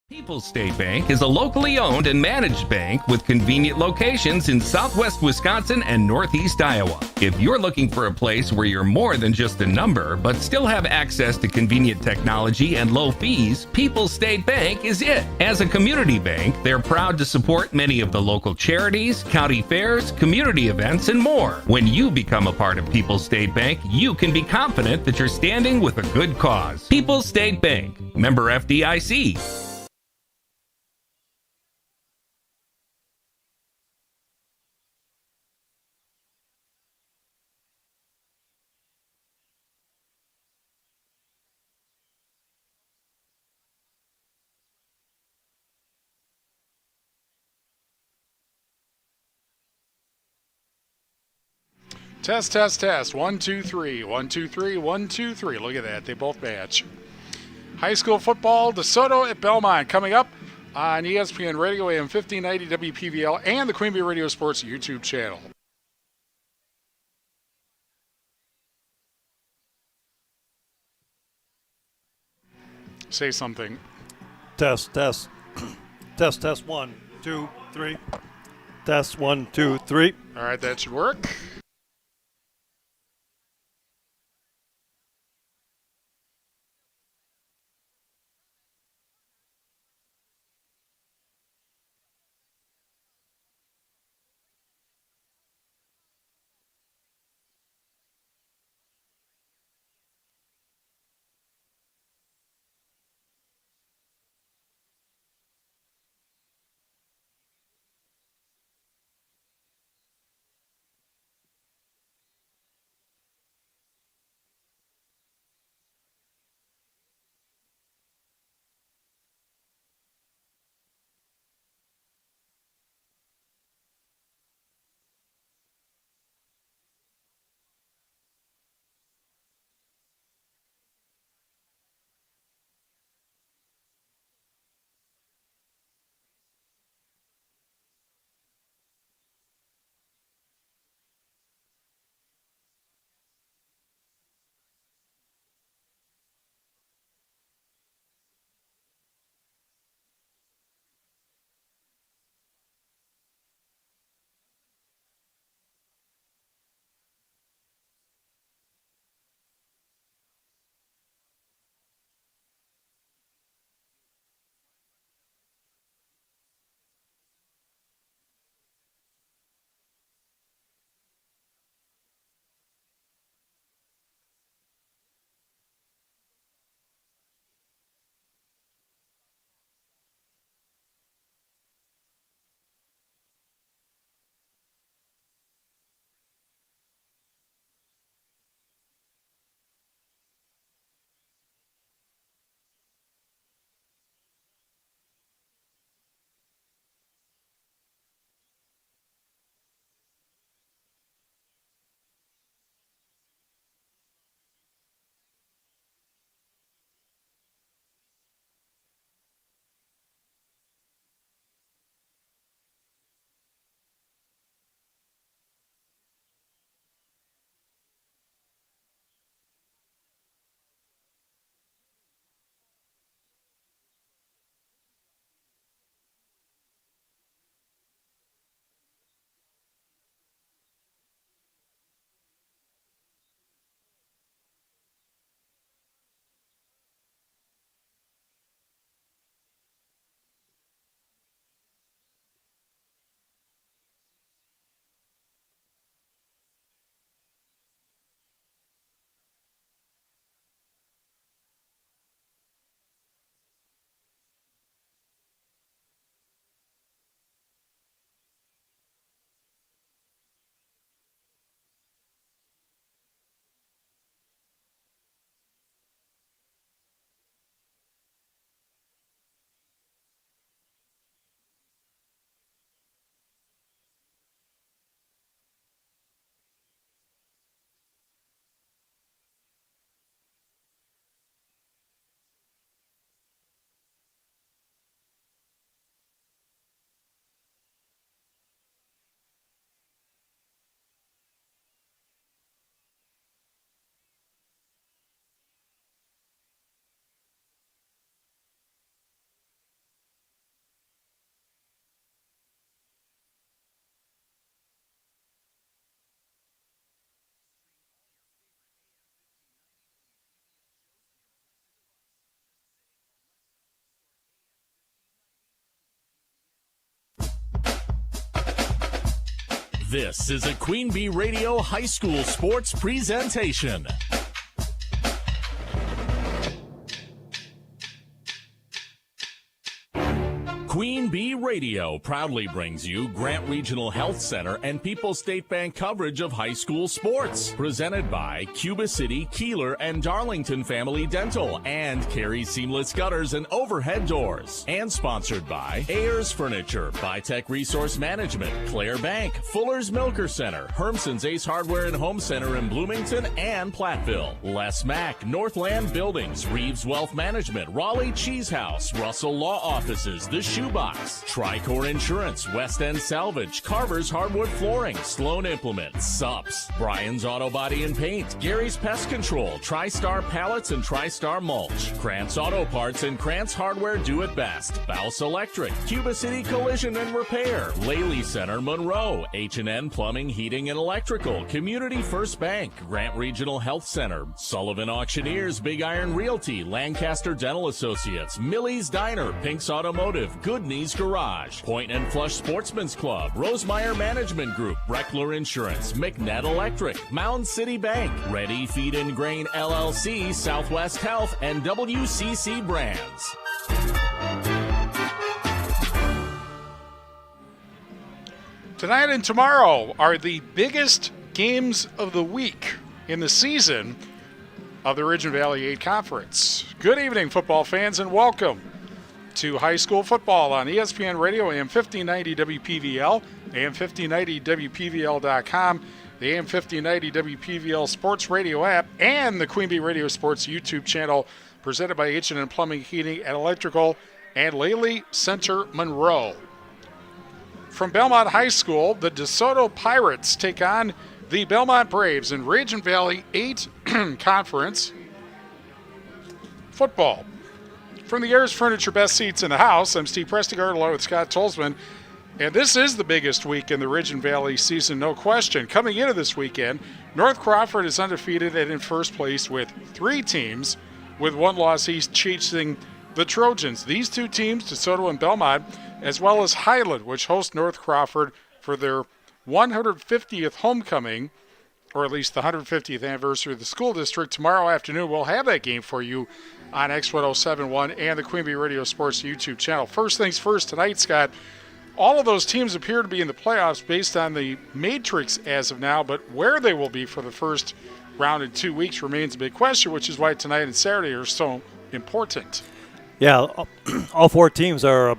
People's State Bank is a locally owned and managed bank with convenient locations in southwest Wisconsin and northeast Iowa. If you're looking for a place where you're more than just a number, but still have access to convenient technology and low fees, People's State Bank is it. As a community bank, they're proud to support many of the local charities, county fairs, community events, and more. When you become a part of People's State Bank, you can be confident that you're standing with a good cause. People's State Bank, member FDIC. Test, test, test. 1, 2, 3. 1, 2, 3. 1, 2, 3. Look at that. They both match. High school football, the Soto at Belmont coming up on ESPN Radio AM 1590 WPVL and the Queen Bee Radio Sports YouTube channel. Say something. Test, test. Test, test. 1, 2, 3. Test, 1, 2, 3. All right, that should work. This is a Queen Bee Radio High School Sports presentation. Queen Bee Radio proudly brings you Grant Regional Health Center and People's State Bank coverage of high school sports. Presented by Cuba City, Kieler, and Darlington Family Dental and Carey Seamless Gutters and Overhead Doors. And sponsored by Ayers Furniture, Bitech Resource Management, Claire Bank, Fuller's Milker Center, Hermson's Ace Hardware and Home Center in Bloomington and Platteville, Les Mack, Northland Buildings, Reeves Wealth Management, Raleigh Cheese House, Russell Law Offices, The Shoebox, Tricor Insurance, West End Salvage, Carver's Hardwood Flooring, Sloan Implements, Sups, Brian's Auto Body and Paint, Gary's Pest Control, TriStar Pallets and TriStar Mulch, Krantz Auto Parts and Krantz Hardware Do It Best, Bouse Electric, Cuba City Collision and Repair, Laley Center Monroe, H&N Plumbing, Heating and Electrical, Community First Bank, Grant Regional Health Center, Sullivan Auctioneers, Big Iron Realty, Lancaster Dental Associates, Millie's Diner, Pink's Automotive, Good Knees Garage, Point and Flush Sportsman's Club, Rosemeyer Management Group, Breckler Insurance, McNett Electric, Mound City Bank, Ready Feed and Grain LLC, Southwest Health, and WCC Brands. Tonight and tomorrow are the biggest games of the week in the season of the Ridge and Valley 8 Conference. Good evening, football fans, and welcome to high school football on ESPN Radio, AM 1590 WPVL, AM 1590 WPVL.com, the AM 1590 WPVL Sports Radio app, and the Queen Bee Radio Sports YouTube channel, presented by H&N Plumbing, Heating, and Electrical, and Laley Center Monroe. From Belmont High School, the DeSoto Pirates take on the Belmont Braves in Ridge and Valley 8 Conference football. From the Ayers Furniture Best Seats in the House, I'm Steve Prestigard along with Scott Tolzman. And this is the biggest week in the Ridge and Valley season, no question. Coming into this weekend, North Crawford is undefeated and in first place with 3 teams, with 1 loss each chasing the Trojans. These 2 teams, DeSoto and Belmont, as well as Highland, which host North Crawford for their 150th homecoming, or at least the 150th anniversary of the school district. Tomorrow afternoon, we'll have that game for you on X1071 and the Queen Bee Radio Sports YouTube channel. First things first tonight, Scott, all of those teams appear to be in the playoffs based on the matrix as of now, but where they will be for the first round in 2 weeks remains a big question, which is why tonight and Saturday are so important. Yeah, all 4 teams are,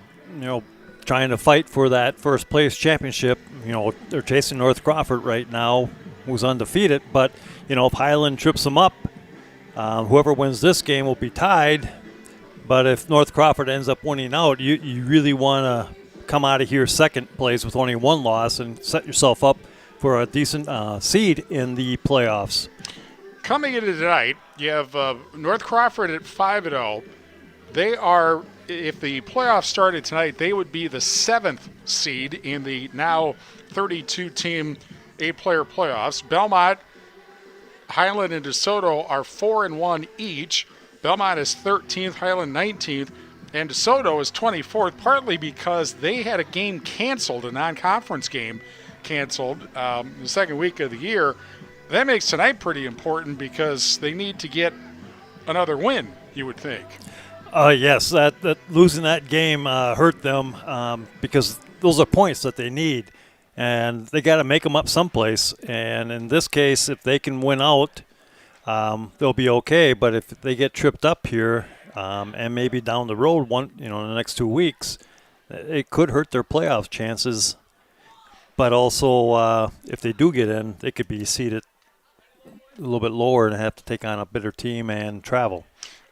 trying to fight for that first place championship. They're chasing North Crawford right now, who's undefeated, but, if Highland trips them up, whoever wins this game will be tied. But if North Crawford ends up winning out, you really want to come out of here second place with only 1 loss and set yourself up for a decent seed in the playoffs. Coming into tonight, you have North Crawford at 5-0. They are, if the playoffs started tonight, they would be the 7th seed in the now 32-team 8-player playoffs. Belmont, Highland, and DeSoto are 4-1 each. Belmont is 13th, Highland 19th, and DeSoto is 24th, partly because they had a game canceled, a non-conference game canceled the second week of the year. That makes tonight pretty important because they need to get another win, you would think. Yes, that losing that game hurt them because those are points that they need, and they got to make them up someplace. And in this case, if they can win out, they'll be okay. But if they get tripped up here and maybe down the road, in the next 2 weeks, it could hurt their playoff chances. But also, if they do get in, they could be seated a little bit lower and have to take on a better team and travel.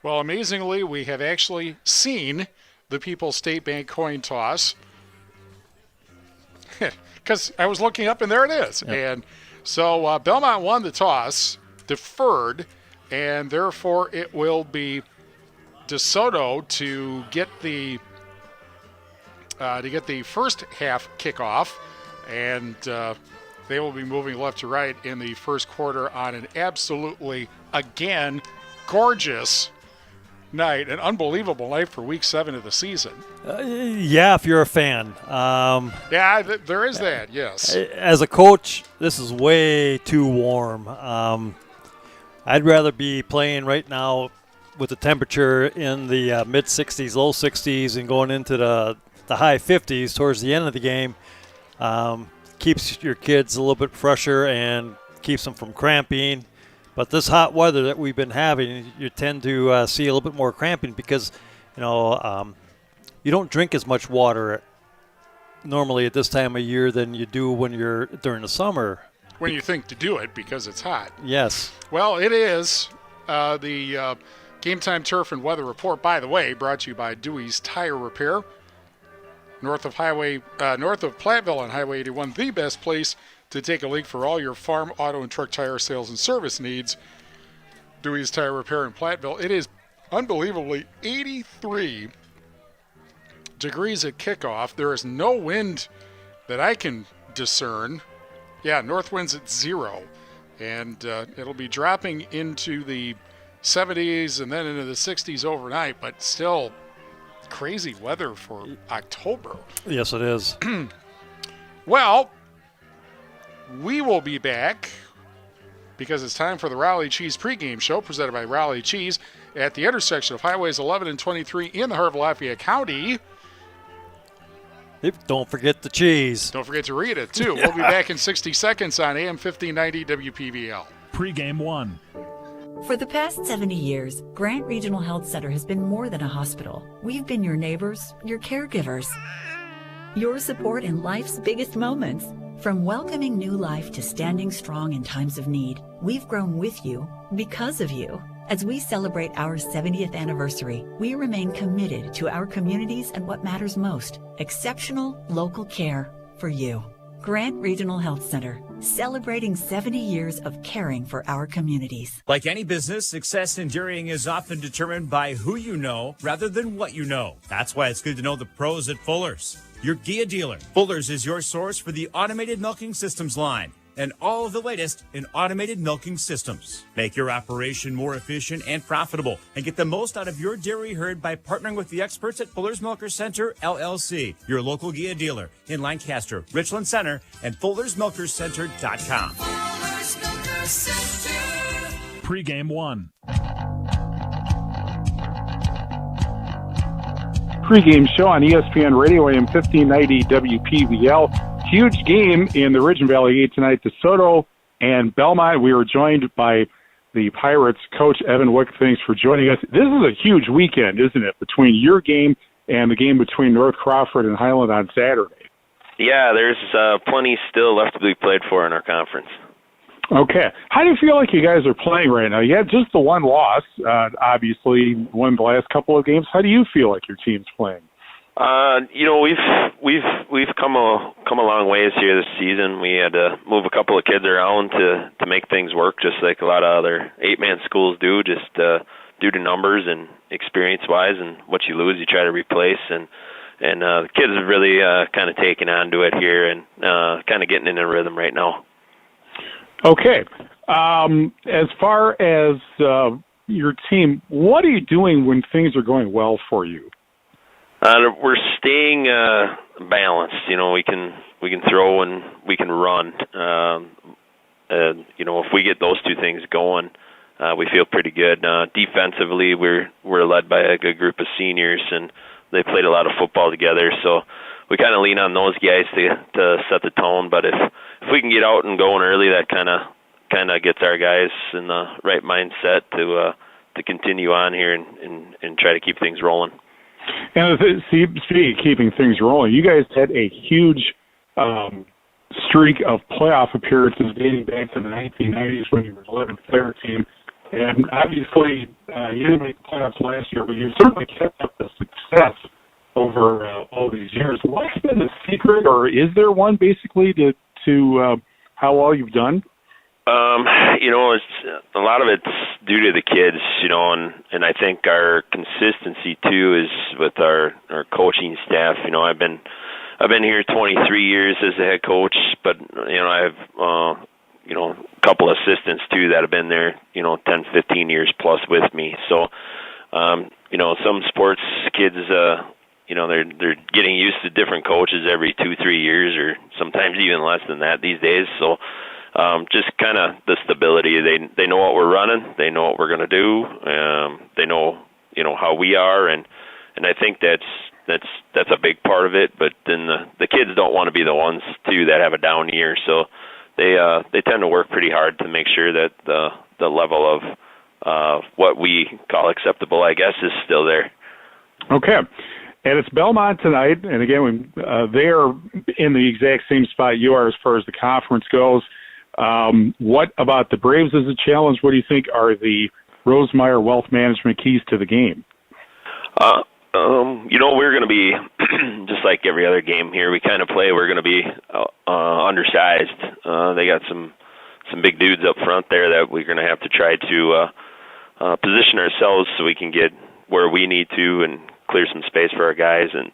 Well, amazingly, we have actually seen the People's State Bank coin toss because I was looking up and there it is. Yep. And so Belmont won the toss, deferred, and therefore it will be DeSoto to get the first half kickoff, and they will be moving left to right in the first quarter on an absolutely, again, gorgeous night, an unbelievable night for Week 7 of the season. Yeah, if you're a fan. There is that, yes. As a coach, this is way too warm. I'd rather be playing right now with the temperature in the mid-60s, low 60s, and going into the high 50s towards the end of the game. Keeps your kids a little bit fresher and keeps them from cramping. But this hot weather that we've been having, you tend to see a little bit more cramping because, you don't drink as much water normally at this time of year than you do when you're during the summer. When you think to do it because it's hot. Yes. Well, it is the Game Time Turf and Weather Report, by the way, brought to you by Dewey's Tire Repair. North of Platteville on Highway 81, the best place to take a leak for all your farm, auto, and truck tire sales and service needs. Dewey's Tire Repair in Platteville. It is unbelievably 83 degrees at kickoff. There is no wind that I can discern. Yeah, north wind's at 0. And it'll be dropping into the 70s and then into the 60s overnight, but still crazy weather for October. Yes, it is. Well, we will be back because it's time for the Raleigh Cheese pregame show presented by Raleigh Cheese at the intersection of Highways 11 and 23 in the heart of Lafayette County. Don't forget the cheese. Don't forget to read it, too. We'll be back in 60 seconds on AM 1590 WPVL. Pregame 1. For the past 70 years, Grant Regional Health Center has been more than a hospital. We've been your neighbors, your caregivers, your support in life's biggest moments. From welcoming new life to standing strong in times of need, we've grown with you because of you. As we celebrate our 70th anniversary, we remain committed to our communities and what matters most, exceptional local care for you. Grant Regional Health Center, celebrating 70 years of caring for our communities. Like any business, success enduring is often determined by who you know rather than what you know. That's why it's good to know the pros at Fuller's, your Gia dealer. Fuller's is your source for the automated milking systems line and all of the latest in automated milking systems. Make your operation more efficient and profitable and get the most out of your dairy herd by partnering with the experts at Fuller's Milker Center, LLC, your local Gia dealer in Lancaster, Richland Center, and Fuller'sMilkerCenter.com. Fuller's Milker Center. Pregame 1. Pregame show on ESPN Radio AM 1590 WPVL. Huge game in the Ridge and Valley 8 tonight. The Soto and Belmont. We were joined by the Pirates coach, Evan Wick. Thanks for joining us. This is a huge weekend, isn't it, between your game and the game between North Crawford and Highland on Saturday? Yeah, there's plenty still left to be played for in our conference. Okay. How do you feel like you guys are playing right now? You had just the one loss, obviously, won the last couple of games. How do you feel like your team's playing? We've come a long ways here this season. We had to move a couple of kids around to make things work, just like a lot of other 8-man schools do, just due to numbers and experience-wise, and what you lose, you try to replace. And the kids have really kind of taken on to it here and kind of getting in a rhythm right now. Okay. As far as your team, what are you doing when things are going well for you? We're staying balanced. We can throw and we can run. If we get those two things going, we feel pretty good. Defensively, we're led by a good group of seniors, and they played a lot of football together. So we kind of lean on those guys to set the tone. But if we can get out and going early, that kind of gets our guys in the right mindset to continue on here and try to keep things rolling. And speaking of keeping things rolling, you guys had a huge streak of playoff appearances dating back to the 1990s when you were 11th player team. And obviously, you didn't make the playoffs last year, but you certainly kept up the success over all these years. What's been the secret, or is there one basically to how well you've done? It's a lot of it's due to the kids, and I think our consistency too is with our coaching staff. I've been here 23 years as the head coach, but I have a couple assistants too that have been there 10, 15 years plus with me. So some sports kids, they're getting used to different coaches every 2-3 years, or sometimes even less than that these days. So just kind of the stability. They know what we're running. They know what we're going to do. They know how we are, and I think that's a big part of it. But then the kids don't want to be the ones too that have a down year, so they tend to work pretty hard to make sure that the level of what we call acceptable, I guess, is still there. Okay. And it's Belmont tonight, and again, they are in the exact same spot you are as far as the conference goes. What about the Braves as a challenge? What do you think are the Rosemeyer Wealth Management keys to the game? We're going to be, just like every other game here we kind of play, we're going to be undersized. They got some big dudes up front there that we're going to have to try to position ourselves so we can get where we need to and clear some space for our guys. And,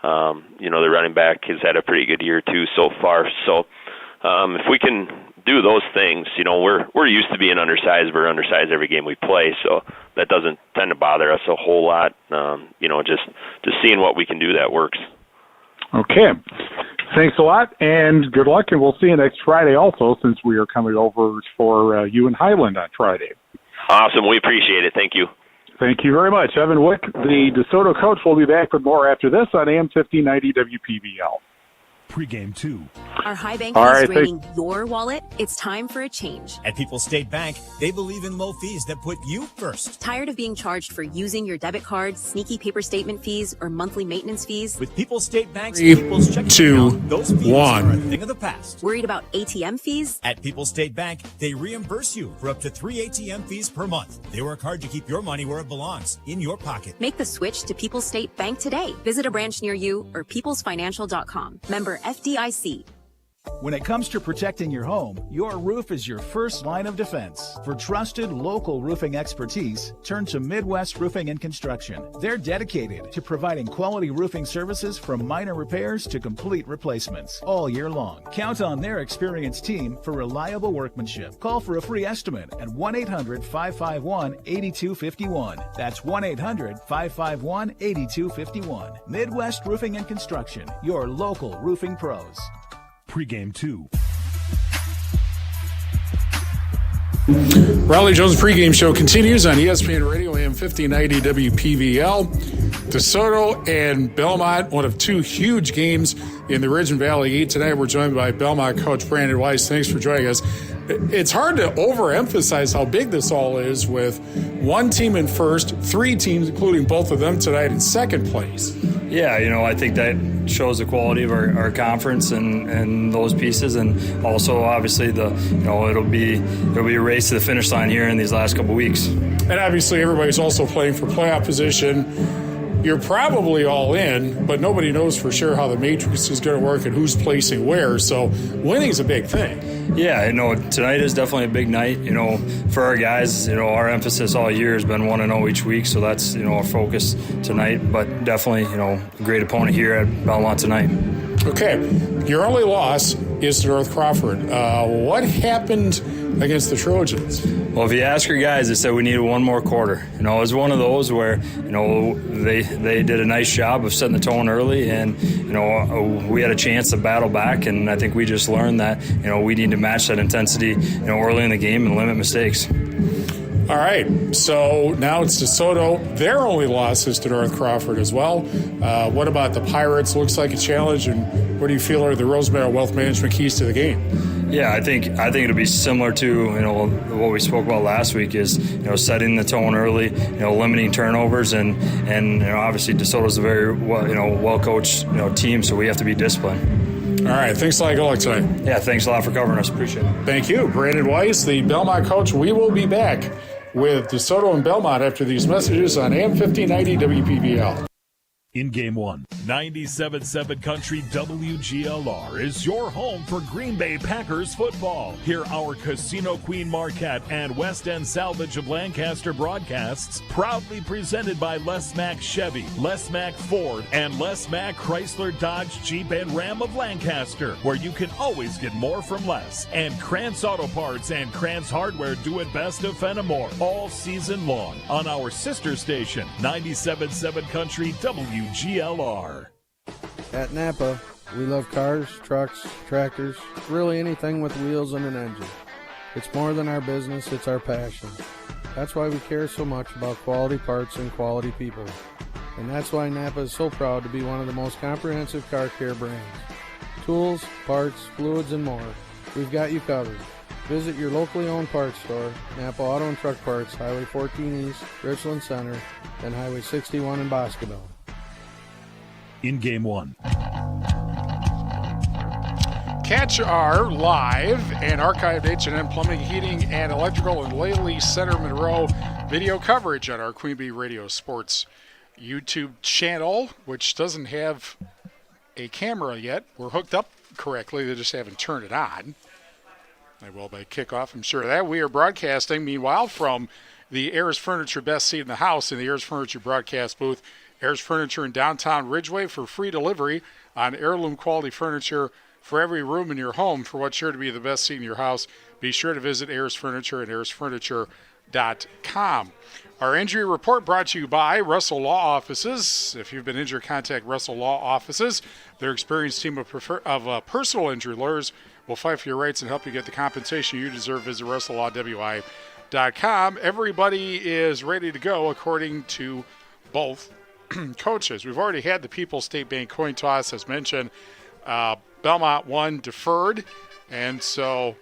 the running back has had a pretty good year too so far. So if we can do those things, we're used to being undersized. We're undersized every game we play, so that doesn't tend to bother us a whole lot. Just seeing what we can do that works. Okay. Thanks a lot, and good luck, and we'll see you next Friday also, since we are coming over for you in Highland on Friday. Awesome. We appreciate it. Thank you. Thank you very much. Evan Wick, the DeSoto coach, will be back with more after this on AM 1590 WPVL. Pregame 2. Are high bank fees draining your wallet? It's time for a change. At People's State Bank, they believe in low fees that put you first. Tired of being charged for using your debit card, sneaky paper statement fees, or monthly maintenance fees? With People's State Bank's People's Checking Account, those fees are a thing of the past. Worried about ATM fees? At People's State Bank, they reimburse you for up to 3 ATM fees per month. They work hard to keep your money where it belongs, in your pocket. Make the switch to People's State Bank today. Visit a branch near you or peoplesfinancial.com. Member FDIC. When it comes to protecting your home, your roof is your first line of defense. For trusted local roofing expertise, turn to Midwest Roofing and Construction. They're dedicated to providing quality roofing services from minor repairs to complete replacements all year long. Count on their experienced team for reliable workmanship. Call for a free estimate at 1-800-551-8251. That's 1-800-551-8251. Midwest Roofing and Construction, your local roofing pros. Pregame 2. Raleigh Jones pregame show continues on ESPN Radio AM 1590 WPVL. DeSoto and Belmont, one of two huge games in the Ridge and Valley East. Tonight we're joined by Belmont coach Brandon Weiss. Thanks for joining us. It's hard to overemphasize how big this all is, with one team in first, three teams, including both of them tonight, in second place. Yeah, I think that shows the quality of our conference and those pieces, and also obviously it'll be a race to the finish line here in these last couple weeks. And obviously everybody's also playing for playoff position. You're probably all in, but nobody knows for sure how the matrix is going to work and who's placing where. So winning's a big thing. Yeah, tonight is definitely a big night. For our guys, our emphasis all year has been 1-0 each week, so that's our focus tonight. But definitely, a great opponent here at Belmont tonight. Okay, your only loss is to North Crawford. What happened against the Trojans? Well, if you ask your guys, they said we needed one more quarter. It was one of those where, they did a nice job of setting the tone early, and, we had a chance to battle back, and I think we just learned that, we need to match that intensity, early in the game and limit mistakes. All right, so now it's DeSoto. Their only loss is to North Crawford as well. What about the Pirates? Looks like a challenge, and what do you feel are the Rosemeyer Wealth Management keys to the game? Yeah, I think it'll be similar to what we spoke about last week, is setting the tone early, limiting turnovers, and obviously DeSoto's a very well coached team, so we have to be disciplined. All right, thanks a lot. Good luck tonight. Yeah, thanks a lot for covering us. Appreciate it. Thank you, Brandon Weiss, the Belmont coach. We will be back with DeSoto and Belmont after these messages on AM 1590 WPVL. In Game 1, 97.7 Country WGLR is your home for Green Bay Packers football. Hear our Casino Queen Marquette and West End Salvage of Lancaster broadcasts, proudly presented by Les Mack Chevy, Les Mack Ford, and Les Mack Chrysler Dodge Jeep and Ram of Lancaster, where you can always get more from less. And Krantz Auto Parts and Krantz Hardware do it best of Fenimore all season long on our sister station, 97.7 Country WGLR. At Napa, we love cars, trucks, tractors, really anything with wheels and an engine. It's more than our business, it's our passion. That's why we care so much about quality parts and quality people. And that's why Napa is so proud to be one of the most comprehensive car care brands. Tools, parts, fluids, and more. We've got you covered. Visit your locally owned parts store, Napa Auto and Truck Parts, Highway 14 East, Richland Center, and Highway 61 in Boscobel. In Game 1. Catch our live and archived H&M Plumbing, Heating, and Electrical in Laley Center, Monroe video coverage on our Queen Bee Radio Sports YouTube channel, which doesn't have a camera yet. We're hooked up correctly. They just haven't turned it on. They will by kickoff, I'm sure of that. We are broadcasting, meanwhile, from the Ayers Furniture Best Seat in the House in the Ayers Furniture broadcast booth. Ayers Furniture in downtown Ridgeway for free delivery on heirloom quality furniture for every room in your home. For what's sure to be the best seat in your house, be sure to visit Ayers Furniture at ayersfurniture.com. Our injury report brought to you by Russell Law Offices. If you've been injured, contact Russell Law Offices. Their experienced team of personal injury lawyers will fight for your rights and help you get the compensation you deserve. Visit RussellLawWI.com. Everybody is ready to go according to both coaches. We've already had the People's State Bank coin toss, as mentioned. Belmont won deferred, and so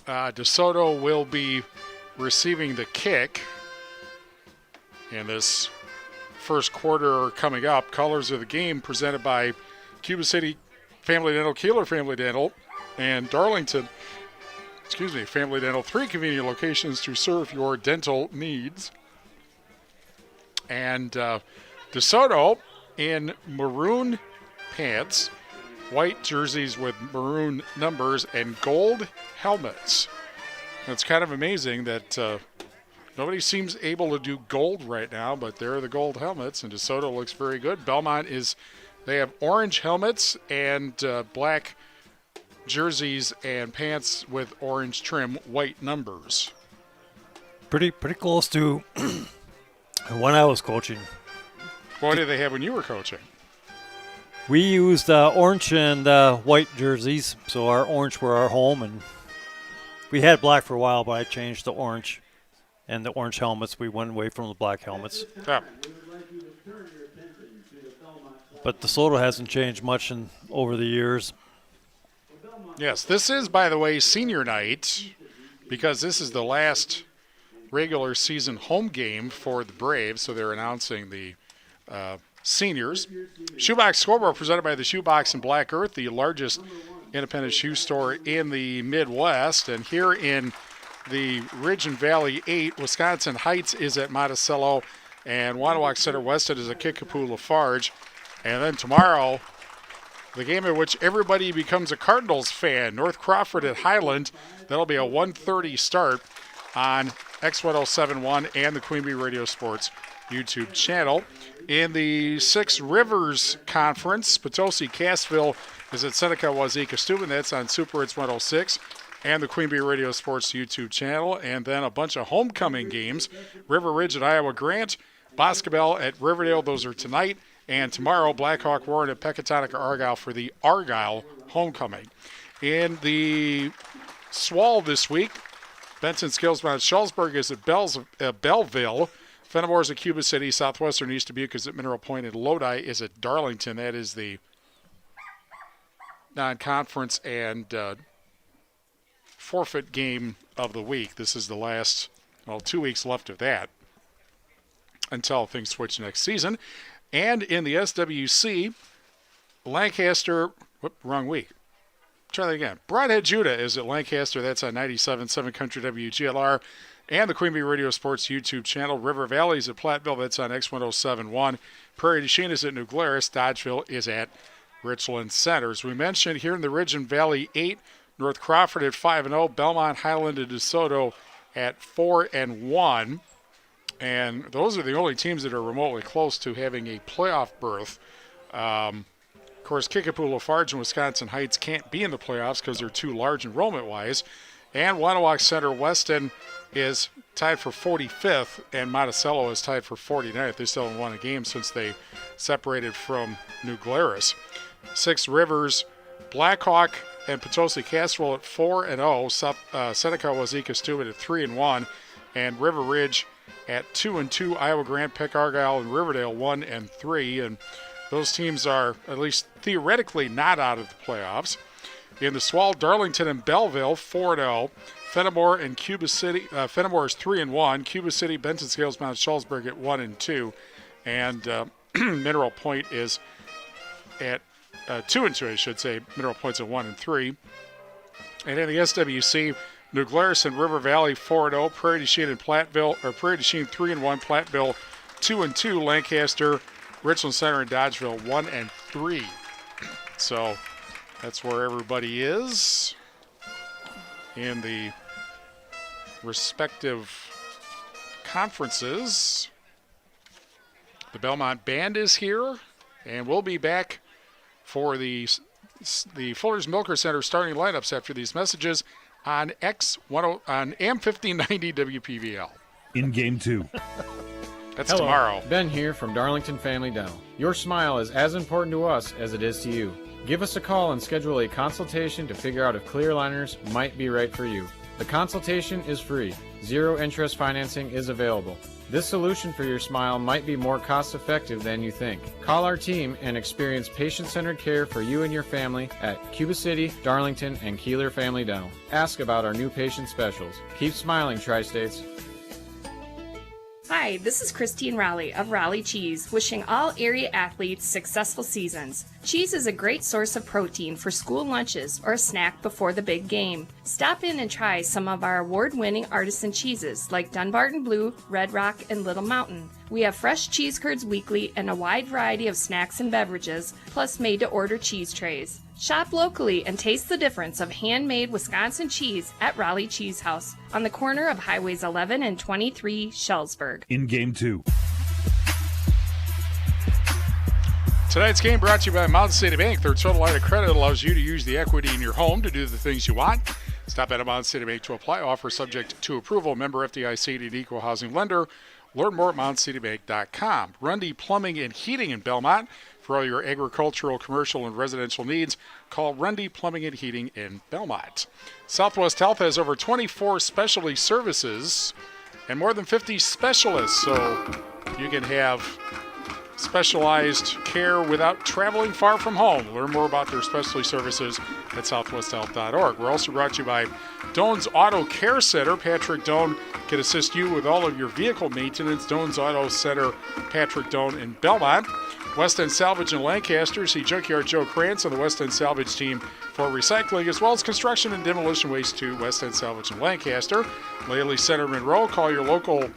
DeSoto will be receiving the kick in this first quarter coming up. Colors of the game presented by Cuba City Family Dental, Kieler Family Dental, and Darlington, Family Dental. 3 convenient locations to serve your dental needs. And DeSoto in maroon pants, white jerseys with maroon numbers, and gold helmets. And it's kind of amazing that nobody seems able to do gold right now, but there are the gold helmets, and DeSoto looks very good. Belmont they have orange helmets and black jerseys and pants with orange trim, white numbers. Pretty close to when I was coaching. What did they have when you were coaching? We used orange and white jerseys, so our orange were our home, and we had black for a while, but I changed to orange. And the orange helmets, we went away from the black helmets. Yeah. But DeSoto hasn't changed much over the years. Yes, this is, by the way, senior night, because this is the last regular season home game for the Braves, so they're announcing the seniors. Shoebox Scoreboard presented by the Shoebox in Black Earth, the largest independent shoe store in the Midwest. And here in the Ridge and Valley 8, Wisconsin Heights is at Monticello, and Wanawak Center Wested is at Kickapoo Lafarge. And then tomorrow, the game at which everybody becomes a Cardinals fan, North Crawford at Highland. That'll be a 1:30 start on X1071 and the Queen Bee Radio Sports YouTube channel. In the Six Rivers Conference, Potosi Cassville is at Seneca Wazeeka Steuben. That's on Super Hits 106 and the Queen Bee Radio Sports YouTube channel. And then a bunch of homecoming games. River Ridge at Iowa Grant, Boscobel at Riverdale. Those are tonight. And tomorrow, Blackhawk Warren at Pecatonica Argyle for the Argyle homecoming. In the SWAL this week, Benson Skillsmont Schulzburg is at Belleville. Fenimore's at Cuba City. Southwestern East Dubuque is at Mineral Point. And Lodi is at Darlington. That is the non-conference and forfeit game of the week. This is the last, 2 weeks left of that until things switch next season. And in the SWC, Lancaster, wrong week. Try that again. Broadhead Judah is at Lancaster. That's on 97.7 Country WGLR. and the Queen Bee Radio Sports YouTube channel. River Valley is at Platteville. That's on X1071. Prairie du Chien is at New Glarus. Dodgeville is at Richland Center. As we mentioned, here in the Ridge and Valley, 8. North Crawford at 5-0. Belmont, Highland, and DeSoto at 4-1. And those are the only teams that are remotely close to having a playoff berth. Of course, Kickapoo, Lafarge, and Wisconsin Heights can't be in the playoffs because they're too large enrollment-wise. And Wanawak Center Weston is tied for 45th, and Monticello is tied for 49th. They still haven't won a game since they separated from New Glarus. Six Rivers, Blackhawk, and Potosi Castle at 4-0. Seneca Wazeeka Steuben at 3-1, and River Ridge at 2-2. Iowa Grant, Peck Argyle, and Riverdale 1-3, and those teams are at least theoretically not out of the playoffs. In the Swall, Darlington and Belleville 4-0. Fenimore and Cuba City. Fenimore is 3-1. Cuba City, Benton Scales, Mount Shullsburg at 1-2, and Mineral Point is at 2-2, I should say. Mineral Point's at 1-3. And in the SWC, New Glarus and River Valley 4-0. Prairie du Chien and Platteville, or Prairie du Chien 3-1. Platteville 2-2. Lancaster, Richland Center, and Dodgeville 1-3. So that's where everybody is in the respective conferences. The Belmont Band is here, and we'll be back for the Fuller's Milker Center starting lineups after these messages on on AM 1590 WPVL. In Game 2. That's Hello. Tomorrow. Ben here from Darlington Family Dental. Your smile is as important to us as it is to you. Give us a call and schedule a consultation to figure out if clear aligners might be right for you. The consultation is free. Zero interest financing is available. This solution for your smile might be more cost-effective than you think. Call our team and experience patient-centered care for you and your family at Cuba City, Darlington, and Kieler Family Dental. Ask about our new patient specials. Keep smiling, Tri-States. Hi, this is Christine Raleigh of Raleigh Cheese, wishing all area athletes successful seasons. Cheese is a great source of protein for school lunches or a snack before the big game. Stop in and try some of our award-winning artisan cheeses like Dunbarton Blue, Red Rock, and Little Mountain. We have fresh cheese curds weekly and a wide variety of snacks and beverages, plus made-to-order cheese trays. Shop locally and taste the difference of handmade Wisconsin cheese at Raleigh Cheese House on the corner of Highways 11 and 23, Shullsburg. In Game 2. Tonight's game brought to you by Mountain City Bank. Their total line of credit allows you to use the equity in your home to do the things you want. Stop at a Mountain City Bank to apply. Offer subject to approval. Member FDIC and equal housing lender. Learn more at mountaincitybank.com. Rundy Plumbing and Heating in Belmont. For all your agricultural, commercial, and residential needs, call Rundy Plumbing and Heating in Belmont. Southwest Health has over 24 specialty services and more than 50 specialists, so you can have specialized care without traveling far from home. Learn more about their specialty services at southwesthealth.org. We're also brought to you by Doan's Auto Care Center. Patrick Doan can assist you with all of your vehicle maintenance. Doan's Auto Center, Patrick Doan in Belmont. West End Salvage in Lancaster. See Junkyard Joe Krantz on the West End Salvage team for recycling, as well as construction and demolition waste to West End Salvage in Lancaster. Laley Center Monroe. Call your local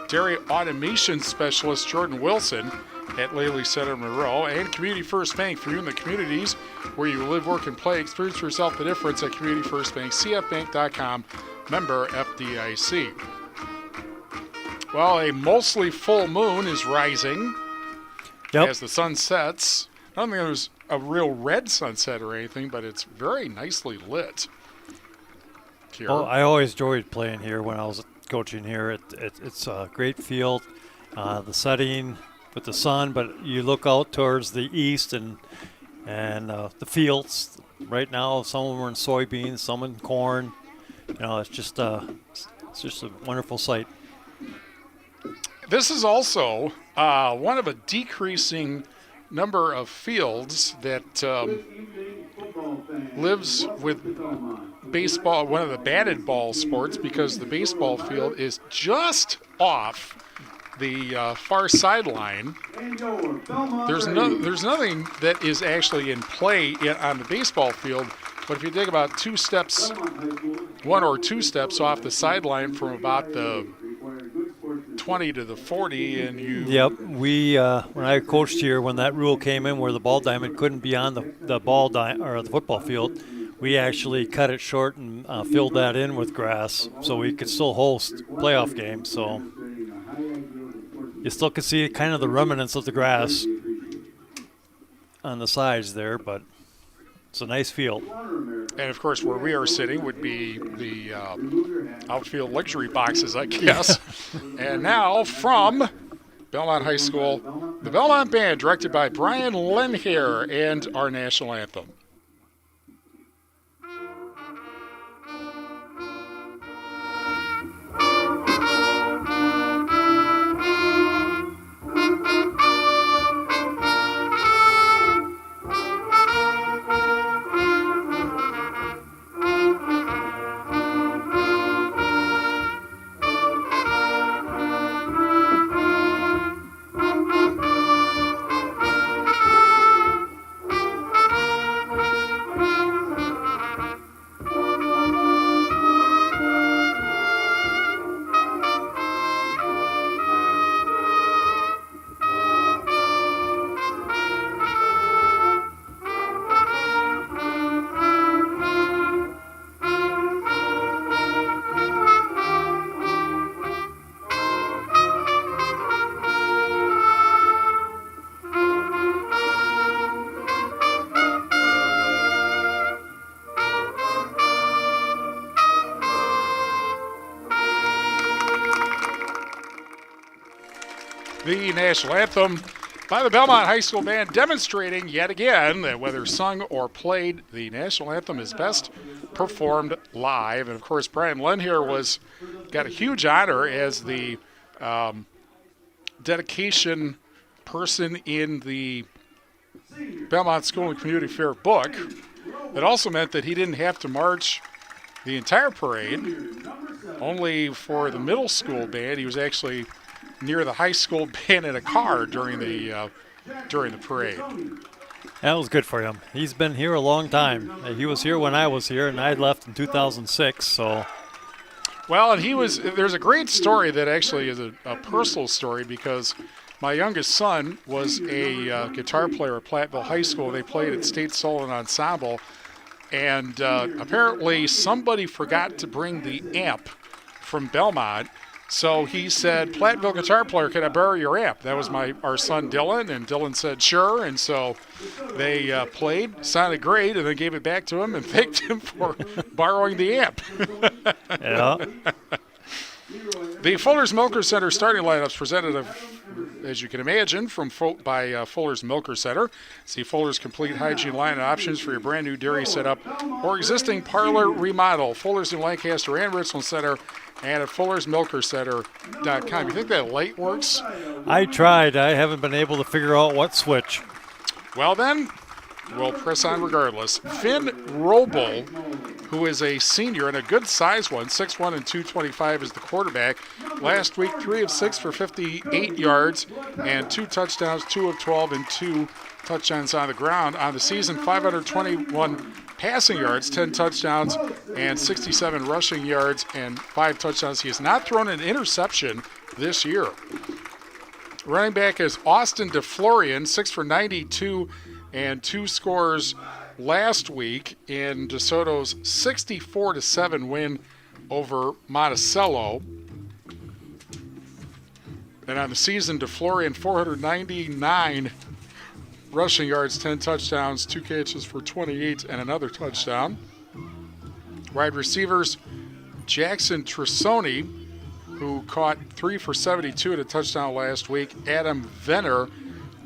dairy automation specialist, Jordan Wilson, at Laley Center Monroe. And Community First Bank for you in the communities where you live, work, and play. Experience for yourself the difference at Community First Bank. CFBank.com. Member FDIC. Well, a mostly full moon is rising. Yep. As the sun sets. I don't think there's a real red sunset or anything, but it's very nicely lit here. Oh, I always enjoyed playing here when I was coaching here. It's a great field. The setting with the sun, but you look out towards the east and the fields. Right now, some of them are in soybeans, some in corn. You know, it's just a wonderful sight. This is also one of a decreasing number of fields that lives with baseball, one of the batted ball sports, because the baseball field is just off the far sideline. There's nothing that is actually in play on the baseball field, but if you take about 2 steps 1 or 2 steps off the sideline from about the 20 to the 40, and you... Yep. We when I coached here, when that rule came in where the ball diamond couldn't be on the football field, we actually cut it short and filled that in with grass so we could still host playoff games. So you still could see kind of the remnants of the grass on the sides there, but it's a nice field. And, of course, where we are sitting would be the outfield luxury boxes, I guess. And now from Belmont High School, the Belmont Band, directed by Brian Lenhair, and our national anthem. The national anthem by the Belmont High School Band, demonstrating yet again that whether sung or played, the national anthem is best performed live. And, of course, Brian Lenhair got a huge honor as the dedication person in the Belmont School and Community Fair book. It also meant that he didn't have to march the entire parade, only for the middle school band. He was actually near the high school band in a car during the parade. That was good for him. He's been here a long time. He was here when I was here, and I left in 2006. So, well, and there's a great story that actually is a personal story, because my youngest son was a guitar player at Platteville High School. They played at State Solo and Ensemble, and apparently somebody forgot to bring the amp from Belmont. So he said, "Platteville guitar player, can I borrow your amp?" That was our son Dylan, and Dylan said sure. And so they played, sounded great, and then gave it back to him and thanked him for borrowing the amp. Yeah. The Fuller's Milker Center starting lineups presented, as you can imagine, by Fuller's Milker Center. See Fuller's complete hygiene line and options for your brand new dairy setup or existing parlor remodel. Fuller's in Lancaster and Richland Center, and at fullersmilkercenter.com. You think that light works? I tried. I haven't been able to figure out what switch. Well, then, we'll press on regardless. Finn Roble, who is a senior and a good size one, 6'1" and 225 is the quarterback. Last week, 3 of 6 for 58 yards and 2 touchdowns, 2 of 12 and 2 touchdowns on the ground. On the season, 521 passing yards, 10 touchdowns, and 67 rushing yards and 5 touchdowns. He has not thrown an interception this year. Running back is Austin DeFlorian, 6 for 92 and 2 scores last week in DeSoto's 64-7 win over Monticello. And on the season, DeFlorian, 499 rushing yards, 10 touchdowns, 2 catches for 28 and another touchdown. Wide receivers, Jackson Trisoni, who caught 3 for 72 and a touchdown last week. Adam Venner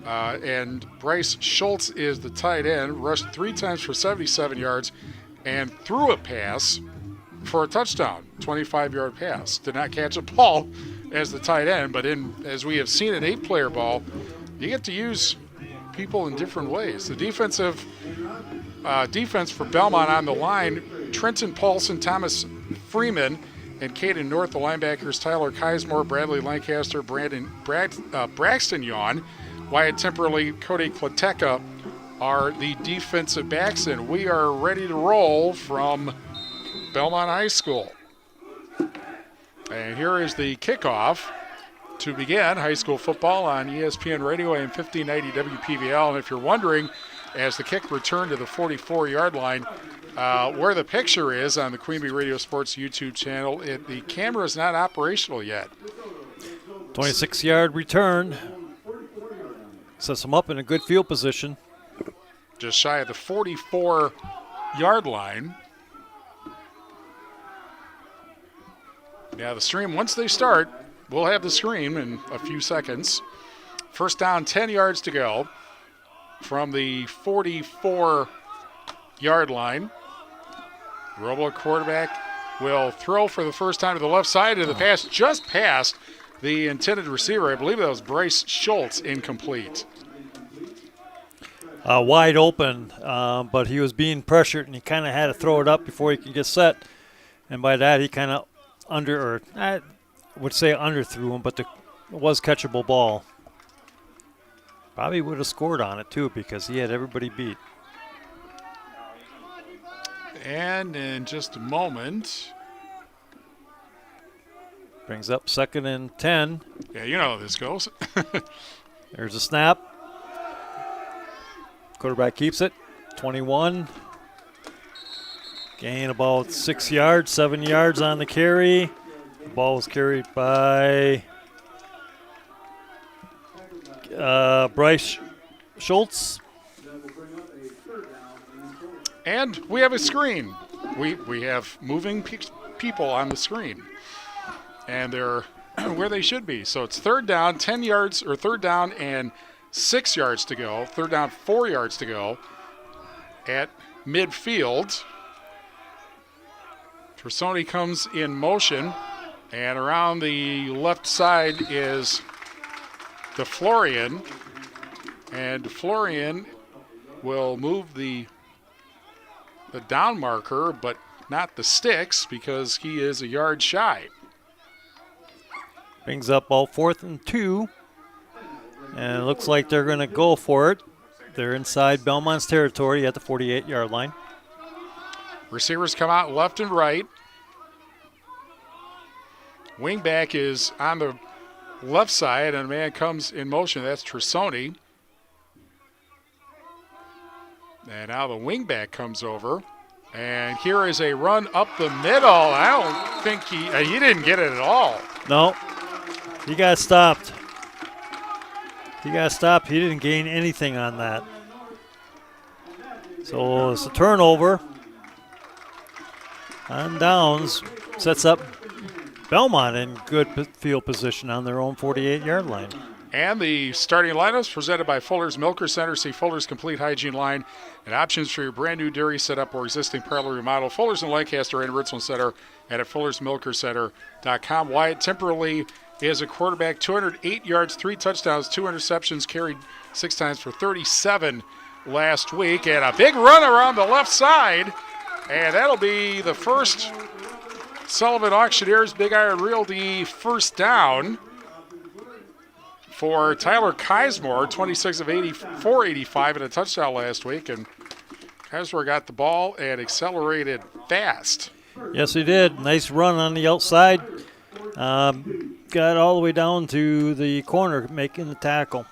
and Bryce Schultz is the tight end, rushed 3 times for 77 yards and threw a pass for a touchdown, 25-yard pass. Did not catch a ball as the tight end, but as we have seen in 8-player ball, you get to use people in different ways. The defense for Belmont on the line, Trenton Paulson, Thomas Freeman, and Caden North. The linebackers, Tyler Kismore, Bradley Lancaster, Braxton Yawn, Wyatt Temperley, Cody Klateka are the defensive backs, and we are ready to roll from Belmont High School. And here is the kickoff to begin high school football on ESPN Radio AM 1590 WPVL. And if you're wondering, as the kick returned to the 44-yard line, where the picture is on the Queen Bee Radio Sports YouTube channel, the camera is not operational yet. 26-yard return. Sets them up in a good field position. Just shy of the 44-yard line. Yeah, the stream, once they start, we'll have the screen in a few seconds. First down, 10 yards to go from the 44-yard line. Robo quarterback will throw for the first time to the left side, and the pass just past the intended receiver. I believe that was Bryce Schultz, incomplete. Wide open, but he was being pressured, and he kind of had to throw it up before he could get set. And by that, he kind of I would say underthrew him, but it was catchable ball. Probably would have scored on it, too, because he had everybody beat. And in just a moment. Brings up 2nd and 10. Yeah, you know how this goes. There's a snap. Quarterback keeps it. 21. Gain about 6 yards, 7 yards on the carry. The ball was carried by Bryce Schultz. And we have a screen. We have moving people on the screen. And they're where they should be. So it's third down, 10 yards, or third down and 6 yards to go. Third down, 4 yards to go at midfield. Trussoni comes in motion, and around the left side is DeFlorian. And DeFlorian will move the down marker, but not the sticks, because he is a yard shy. Brings up all 4th and 2. And it looks like they're going to go for it. They're inside Belmont's territory at the 48-yard line. Receivers come out left and right. Wingback is on the left side, and a man comes in motion. That's Trussoni. And now the wingback comes over. And here is a run up the middle. I don't think he didn't get it at all. No. He got stopped. He didn't gain anything on that. So it's a turnover. On downs, sets up Belmont in good field position on their own 48-yard line. And the starting lineups presented by Fuller's Milker Center. See Fuller's Complete Hygiene line and options for your brand new dairy setup or existing parlor remodel. Fuller's in Lancaster and Richland Center and at fullersmilkercenter.com. Wyatt Temperley is a quarterback, 208 yards, 3 touchdowns, 2 interceptions, carried 6 times for 37 last week. And a big run around the left side. And that'll be the first Sullivan Auctioneers Big Iron Realty first down for Tyler Kismore, 26 of 84-85 and a touchdown last week. And Kismore got the ball and accelerated fast. Yes, he did. Nice run on the outside. Got all the way down to the corner making the tackle.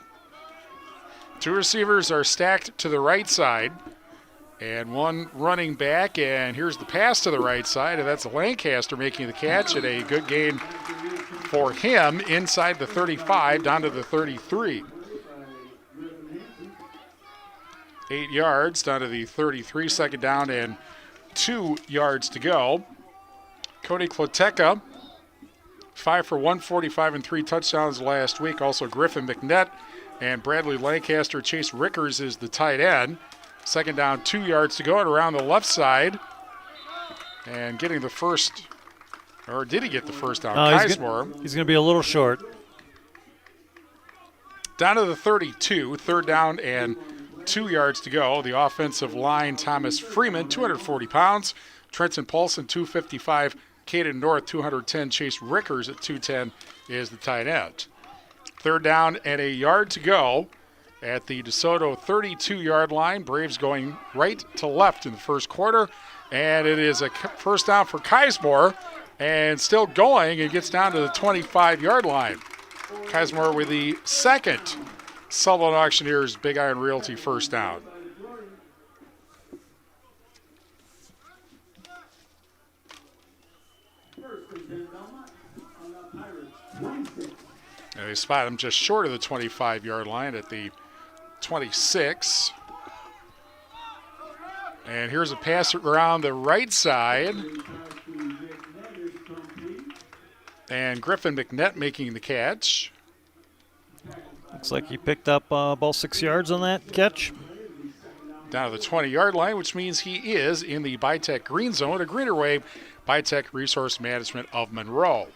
2 receivers are stacked to the right side. And 1 running back, and here's the pass to the right side, and that's Lancaster making the catch, and a good gain for him inside the 35 down to the 33. 8 yards down to the 33, second down and 2 yards to go. Cody Kloteka, 5 for 145 and 3 touchdowns last week. Also Griffin McNett and Bradley Lancaster. Chase Rickers is the tight end. Second down, 2 yards to go, and around the left side. And getting the first, or did he get the first down? Kismore. He's going to be a little short. Down to the 32, third down and 2 yards to go. The offensive line, Thomas Freeman, 240 pounds. Trenton Paulson, 255. Caden North, 210. Chase Rickers at 210 is the tight end. Third down and a yard to go at the DeSoto 32-yard line. Braves going right to left in the first quarter. And it is a first down for Kismore. And still going, it gets down to the 25-yard line. Kismore with the second Sutherland Auctioneers Big Iron Realty first down. And they spot him just short of the 25-yard line at the 26. And here's a pass around the right side. And Griffin McNett making the catch. Looks like he picked up about 6 yards on that catch. Down to the 20-yard line, which means he is in the Bitech green zone, a Greener Wave Bitech Resource Management of Monroe.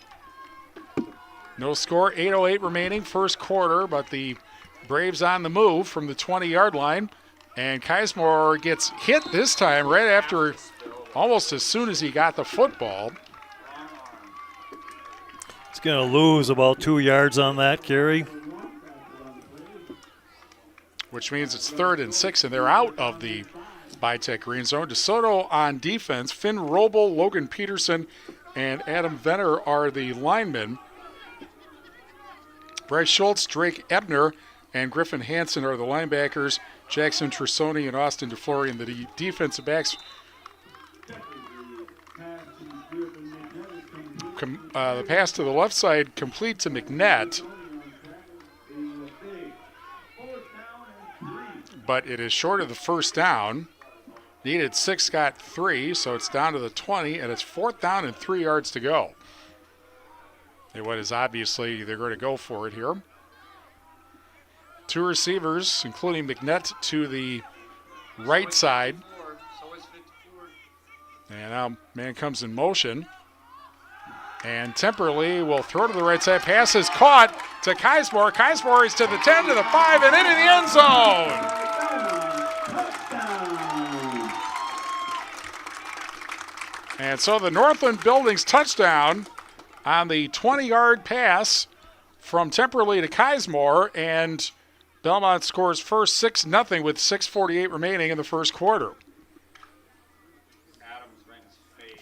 No score, 8:08 remaining, first quarter, but the Braves on the move from the 20-yard line. And Kismore gets hit this time right after, almost as soon as he got the football. He's going to lose about 2 yards on that carry. Which means it's 3rd and 6, and they're out of the Bitech green zone. DeSoto on defense. Finn Roble, Logan Peterson, and Adam Venner are the linemen. Bryce Schultz, Drake Ebner, and Griffin Hansen are the linebackers. Jackson Trussoni and Austin DeFlorian, the defensive backs. The pass to the left side complete to McNett. But it is short of the first down. Needed 6, got 3, so it's down to the 20, and it's 4th down and 3 yards to go. And what is obviously they're going to go for it here. 2 receivers, including McNett, to the right side. And now man comes in motion. And Temperley will throw to the right side. Pass is caught to Kismore. Kismore is to the 10, to the 5, and into the end zone. And so the Northland Buildings touchdown on the 20-yard pass from Temperley to Kismore, and Belmont scores first 6-0 with 6:48 remaining in the first quarter.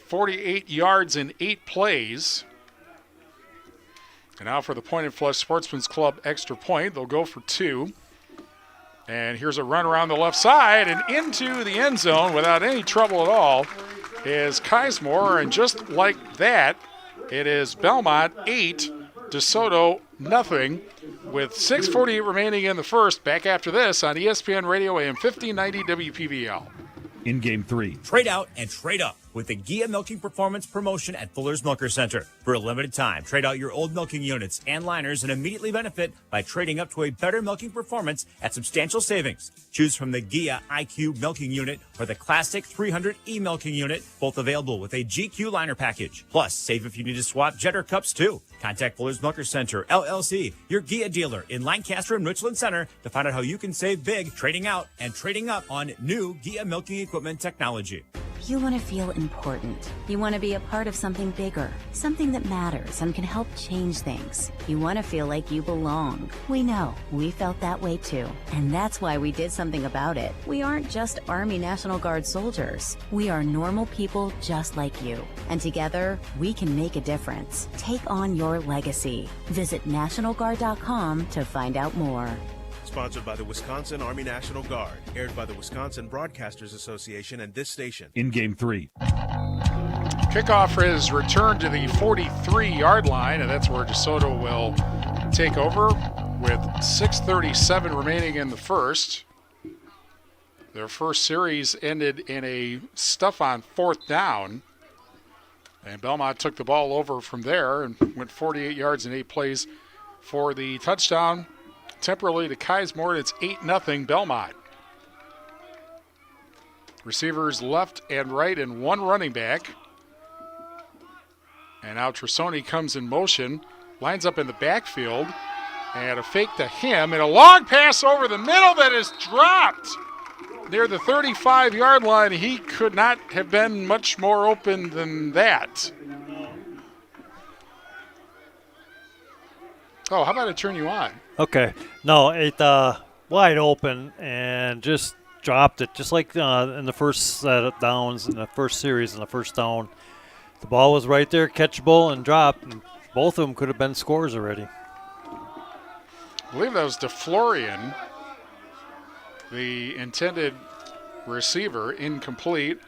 48 yards in 8 plays. And now for the Point and Flush Sportsman's Club extra point. They'll go for 2. And here's a run around the left side and into the end zone without any trouble at all is Kismore. And just like that, it is Belmont 8, DeSoto nothing, with 6:48 remaining in the first. Back after this on ESPN Radio AM 1590 WPVL. In Game 3. Trade out and trade up with the Gia Milking Performance promotion at Fuller's Milker Center. For a limited time, trade out your old milking units and liners and immediately benefit by trading up to a better milking performance at substantial savings. Choose from the Gia IQ milking unit or the classic 300E milking unit, both available with a GQ liner package. Plus, save if you need to swap Jetter cups too. Contact Fuller's Milker Center, LLC, your Gia dealer in Lancaster and Richland Center to find out how you can save big trading out and trading up on new Gia milking equipment technology. You want to feel important. You want to be a part of something bigger, something that matters and can help change things. You want to feel like you belong. We know. We felt that way too. And that's why we did something about it. We aren't just Army National Guard soldiers. We are normal people just like you. And together, we can make a difference. Take on your legacy. Visit NationalGuard.com to find out more. Sponsored by the Wisconsin Army National Guard. Aired by the Wisconsin Broadcasters Association and this station. In Game 3. Kickoff is returned to the 43-yard line, and that's where DeSoto will take over with 6:37 remaining in the first. Their first series ended in a stuff on 4th down, and Belmont took the ball over from there and went 48 yards in 8 plays for the touchdown. Temporarily to Kismore, it's 8-0 Belmont. Receivers left and right and 1 running back. And now Trussoni comes in motion, lines up in the backfield, and a fake to him, and a long pass over the middle that is dropped near the 35-yard line. He could not have been much more open than that. Oh, how about I turn you on? Okay. No, it wide open and just dropped it, just like in the first set of downs in the first series in the first down. The ball was right there, catchable, and dropped. And both of them could have been scores already. I believe that was DeFlorian, the intended receiver, incomplete.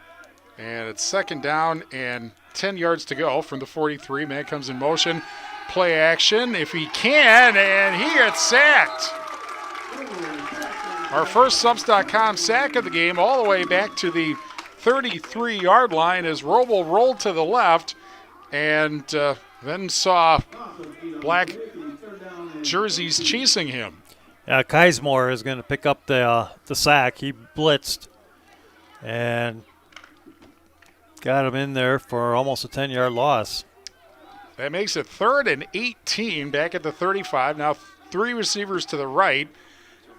And it's second down and 10 yards to go from the 43. Man comes in motion. Play action if he can, and he gets sacked. Our first Subs.com sack of the game, all the way back to the 33-yard line as Roble rolled to the left and then saw black jerseys chasing him. Yeah, Keismore is going to pick up the sack. He blitzed and got him in there for almost a 10-yard loss. That makes it 3rd and 18 back at the 35. Now 3 receivers to the right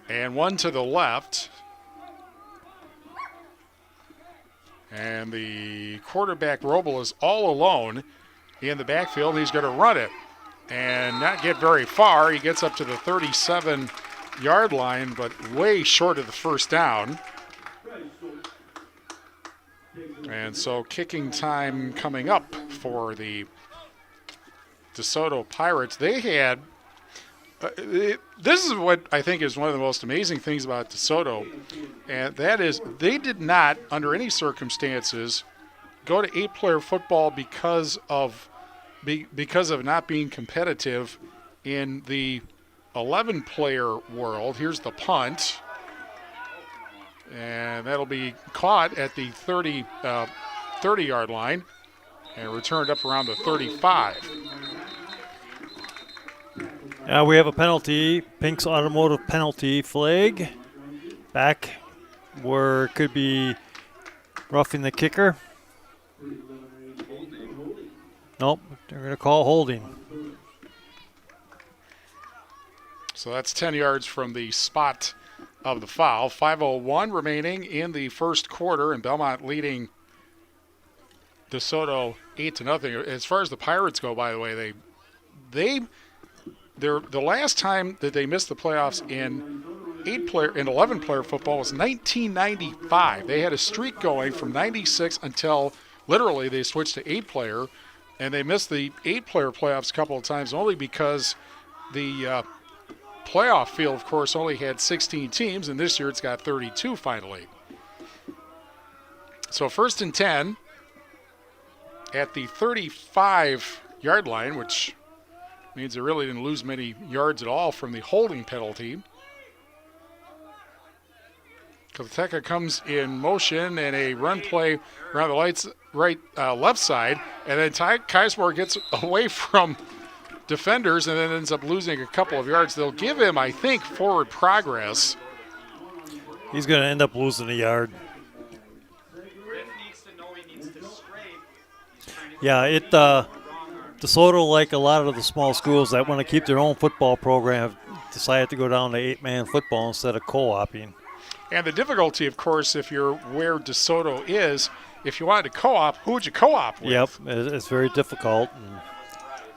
and 1 to the left. And the quarterback, Roble, is all alone in the backfield. He's going to run it and not get very far. He gets up to the 37-yard line, but way short of the first down. And so kicking time coming up for the DeSoto Pirates. They had, this is what I think is one of the most amazing things about DeSoto, and that is they did not, under any circumstances, go to 8-player football because of not being competitive in the 11-player world. Here's the punt. And that'll be caught at the 30-yard line and returned up around the 35. We have a penalty, Pink's Automotive penalty flag. Back where it could be roughing the kicker. Nope, they're going to call holding. So that's 10 yards from the spot of the foul. 5:01 remaining in the first quarter, and Belmont leading DeSoto 8-0. As far as the Pirates go, by the way, the last time that they missed the playoffs in 11-player football was 1995. They had a streak going from 96 until literally they switched to 8-player, and they missed the 8-player playoffs a couple of times only because the playoff field, of course, only had 16 teams, and this year it's got 32 finally. So 1st and 10 at the 35-yard line, which means they really didn't lose many yards at all from the holding penalty. Klateca comes in motion and a run play around the left side, and then Keismore gets away from defenders and then ends up losing a couple of yards. They'll give him, I think, forward progress. He's going to end up losing a yard. Yeah, DeSoto, like a lot of the small schools that want to keep their own football program, have decided to go down to 8-man football instead of co-oping. And the difficulty, of course, if you're where DeSoto is, if you wanted to co-op, who would you co-op with? Yep, it's very difficult.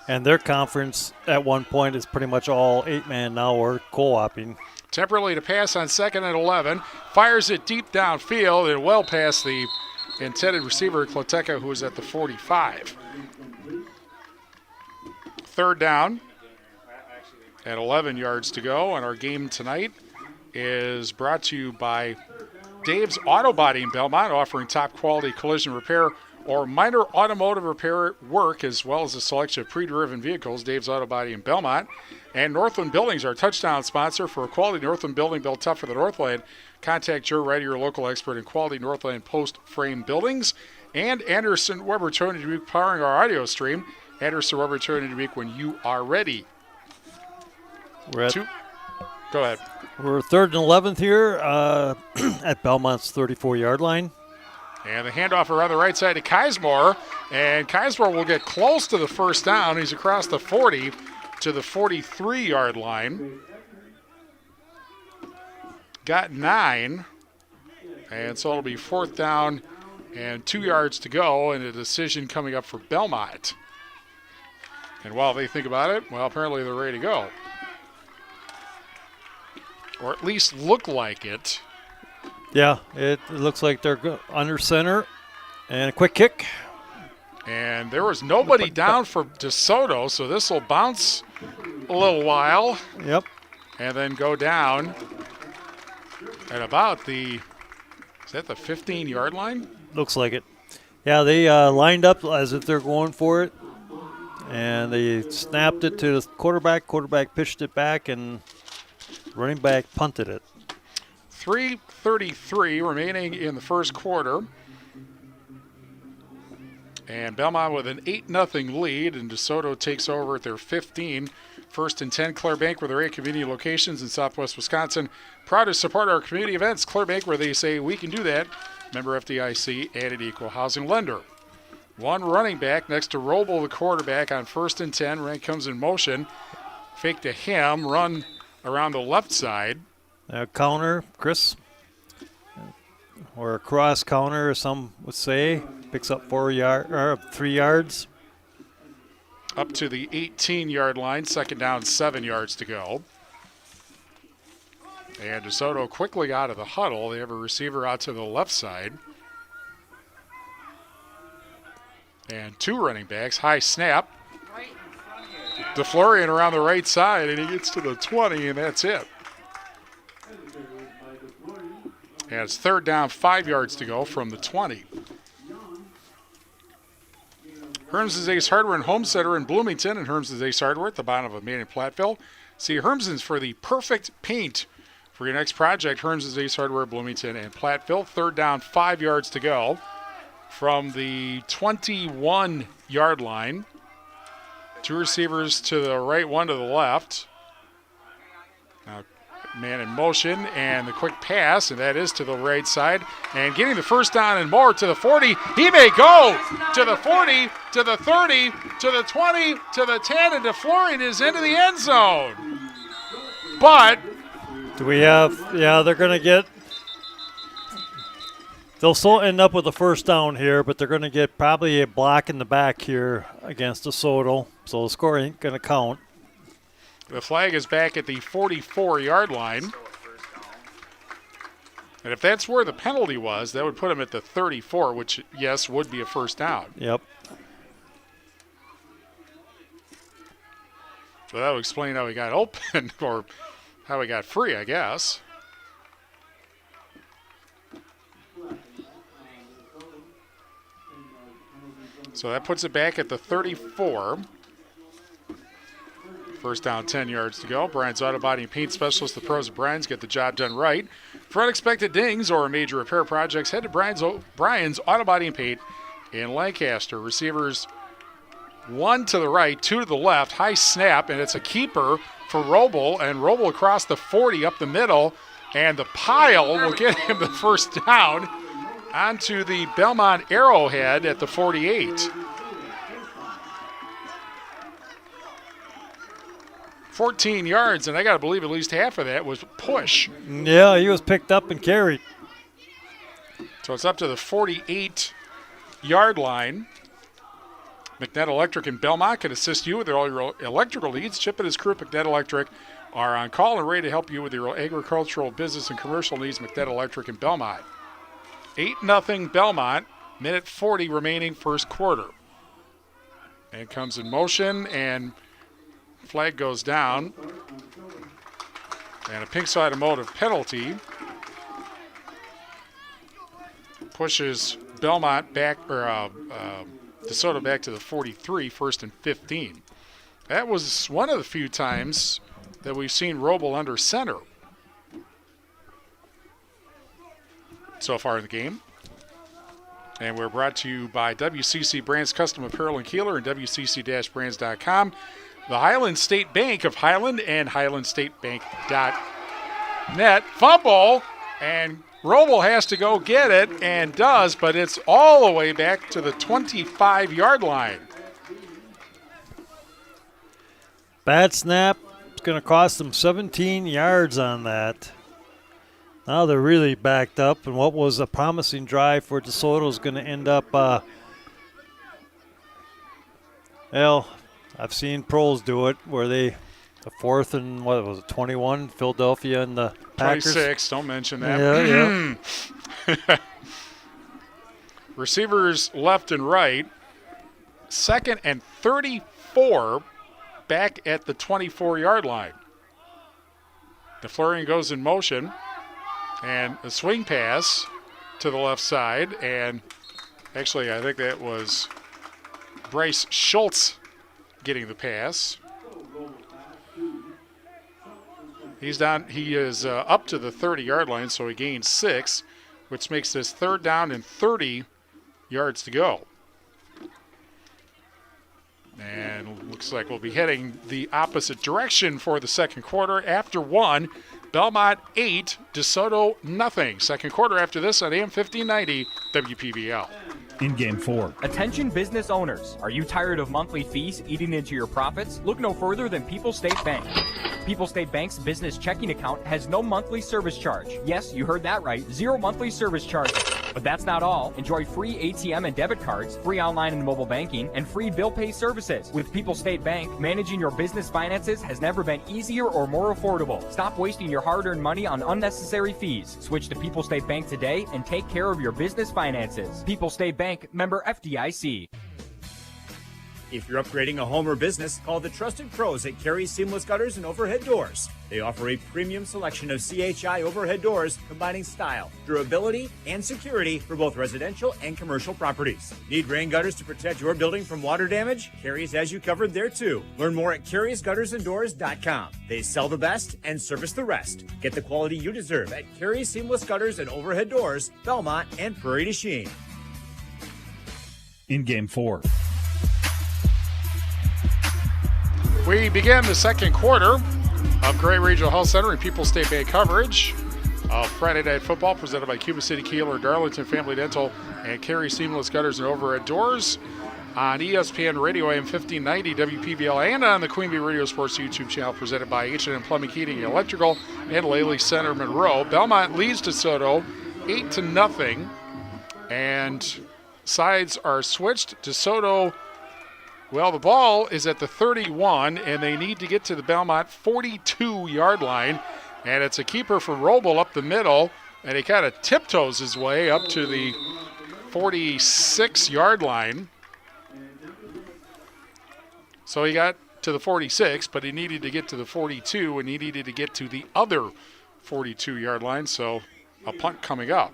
And their conference at one point is pretty much all 8-man now or co-oping. Temporarily to pass on 2nd and 11. Fires it deep downfield and well past the intended receiver, Klateca, who is at the 45. 3rd down at 11 yards to go. And our game tonight is brought to you by Dave's Auto Body in Belmont, offering top quality collision repair or minor automotive repair work, as well as a selection of pre-driven vehicles. Dave's Auto Body in Belmont. And Northland Buildings, our touchdown sponsor. For a quality Northland building built tough for the Northland, contact Joe Ryder, your local expert in quality Northland post-frame buildings. And Anderson Weber Towing and Dubuque, powering our audio stream. Anderson Weber Towing and Dubuque, when you are ready. Go ahead. We're 3rd and 11th here at Belmont's 34-yard line. And the handoff around the right side to Keismore. And Keismore will get close to the first down. He's across the 40 to the 43-yard line. Got 9. And so it'll be 4th down and 2 yards to go, and a decision coming up for Belmont. And while they think about it, well, apparently they're ready to go. Or at least look like it. Yeah, it looks like they're under center. And a quick kick. And there was nobody down for DeSoto, so this will bounce a little while. Yep. And then go down at about the 15-yard line? Looks like it. Yeah, they lined up as if they're going for it. And they snapped it to the quarterback. Quarterback pitched it back, and running back punted it. 3:33 remaining in the first quarter. And Belmont with an 8-0 lead, and DeSoto takes over at their 15. First and 10, Clare Bank, where there are 8 community locations in southwest Wisconsin. Proud to support our community events. Clare Bank, where they say we can do that. Member FDIC and an equal housing lender. One running back next to Roble, the quarterback, on first and 10. Rank comes in motion. Fake to him, run around the left side. Counter, Chris. Or a cross counter, as some would say. Picks up 3 yards. Up to the 18-yard line, second down, 7 yards to go. And DeSoto quickly out of the huddle. They have a receiver out to the left side. And 2 running backs, high snap. DeFlorian around the right side, and he gets to the 20, and that's it. And it's third down, 5 yards to go from the 20. Herms's Ace Hardware and Home Center in Bloomington, and Herms's Ace Hardware at the bottom of Main and Platteville. See Herms's for the perfect paint for your next project. Herms's Ace Hardware, Bloomington and Platteville. Third down, 5 yards to go from the 21-yard line. 2 receivers to the right, 1 to the left. Now, man in motion, and the quick pass, and that is to the right side. And getting the first down and more to the 40. He may go to the 40, to the 30, to the 20, to the 10, and DeFlorian is into the end zone. But do we have, they're going to get, they'll still end up with a first down here, but they're going to get probably a block in the back here against DeSoto, so the score ain't going to count. The flag is back at the 44-yard line. And if that's where the penalty was, that would put him at the 34, which, yes, would be a first down. Yep. So that would explain how he got open, or how he got free, I guess. So that puts it back at the 34. First down, 10 yards to go. Brian's Auto Body and Paint Specialist, the pros of Brian's, get the job done right. For unexpected dings or major repair projects, head to Brian's Auto Body and Paint in Lancaster. Receivers 1 to the right, 2 to the left. High snap, and it's a keeper for Roble, and Roble across the 40 up the middle, and the pile will get him the first down onto the Belmont Arrowhead at the 48. 14 yards, and I got to believe at least half of that was push. Yeah, he was picked up and carried. So it's up to the 48-yard line. McNett Electric in Belmont can assist you with all your electrical needs. Chip and his crew at McNett Electric are on call and ready to help you with your agricultural, business, and commercial needs. McNett Electric in Belmont. 8-0 Belmont, minute 40 remaining first quarter. And comes in motion, and flag goes down. And a Pinks Automotive penalty pushes Belmont back, or DeSoto back to the 43, first and 15. That was one of the few times that we've seen Roble under center so far in the game. And we're brought to you by WCC Brands Custom Apparel in Kieler and WCC-brands.com. The Highland State Bank of Highland and HighlandStateBank.net. Fumble, and Roble has to go get it, and does, but it's all the way back to the 25-yard line. Bad snap. It's going to cost them 17 yards on that. Now they're really backed up, and what was a promising drive for DeSoto is going to end up, well, I've seen pros do it where they The 4th and, what was it, 21? Philadelphia and the Packers. 26, don't mention that. Yeah. Receivers left and right. 2nd and 34 back at the 24-yard line. DeFlorian goes in motion. And a swing pass to the left side. And actually, I think that was Bryce Schultz getting the pass. He's down. He is up to the 30-yard line, so he gains 6, which makes this 3rd down and 30 yards to go. And looks like we'll be heading the opposite direction for the second quarter. After 1, Belmont 8, DeSoto nothing. Second quarter after this on AM 1590 WPVL. In Game 4. Attention business owners. Are you tired of monthly fees eating into your profits? Look no further than People's State Bank. People's State Bank's business checking account has no monthly service charge. Yes, you heard that right. 0 monthly service charges. But that's not all. Enjoy free ATM and debit cards, free online and mobile banking, and free bill pay services. With People's State Bank, managing your business finances has never been easier or more affordable. Stop wasting your hard-earned money on unnecessary fees. Switch to People's State Bank today and take care of your business finances. People's State Bank, member FDIC. If you're upgrading a home or business, call the trusted pros at Carey Seamless Gutters and Overhead Doors. They offer a premium selection of CHI overhead doors, combining style, durability, and security for both residential and commercial properties. Need rain gutters to protect your building from water damage? Carey's has you covered there too. Learn more at Carey'sGuttersandDoors.com. They sell the best and service the rest. Get the quality you deserve at Carey Seamless Gutters and Overhead Doors, Belmont, and Prairie du Chien. In Game 4. We begin the second quarter of Carey Regional Health Center and People's State Bank coverage of Friday Night Football presented by Cuba City, Kieler, Darlington Family Dental, and Carey Seamless Gutters and Overhead Doors on ESPN Radio AM 1590 WPVL and on the Queen Bee Radio Sports YouTube channel presented by H&M Plumbing, Heating, and Electrical and Laley Center Monroe. Belmont leads DeSoto 8-0, and sides are switched. DeSoto, well, the ball is at the 31, and they need to get to the Belmont 42-yard line. And it's a keeper from Roble up the middle, and he kind of tiptoes his way up to the 46-yard line. So he got to the 46, but he needed to get to the 42, and he needed to get to the other 42-yard line, so a punt coming up.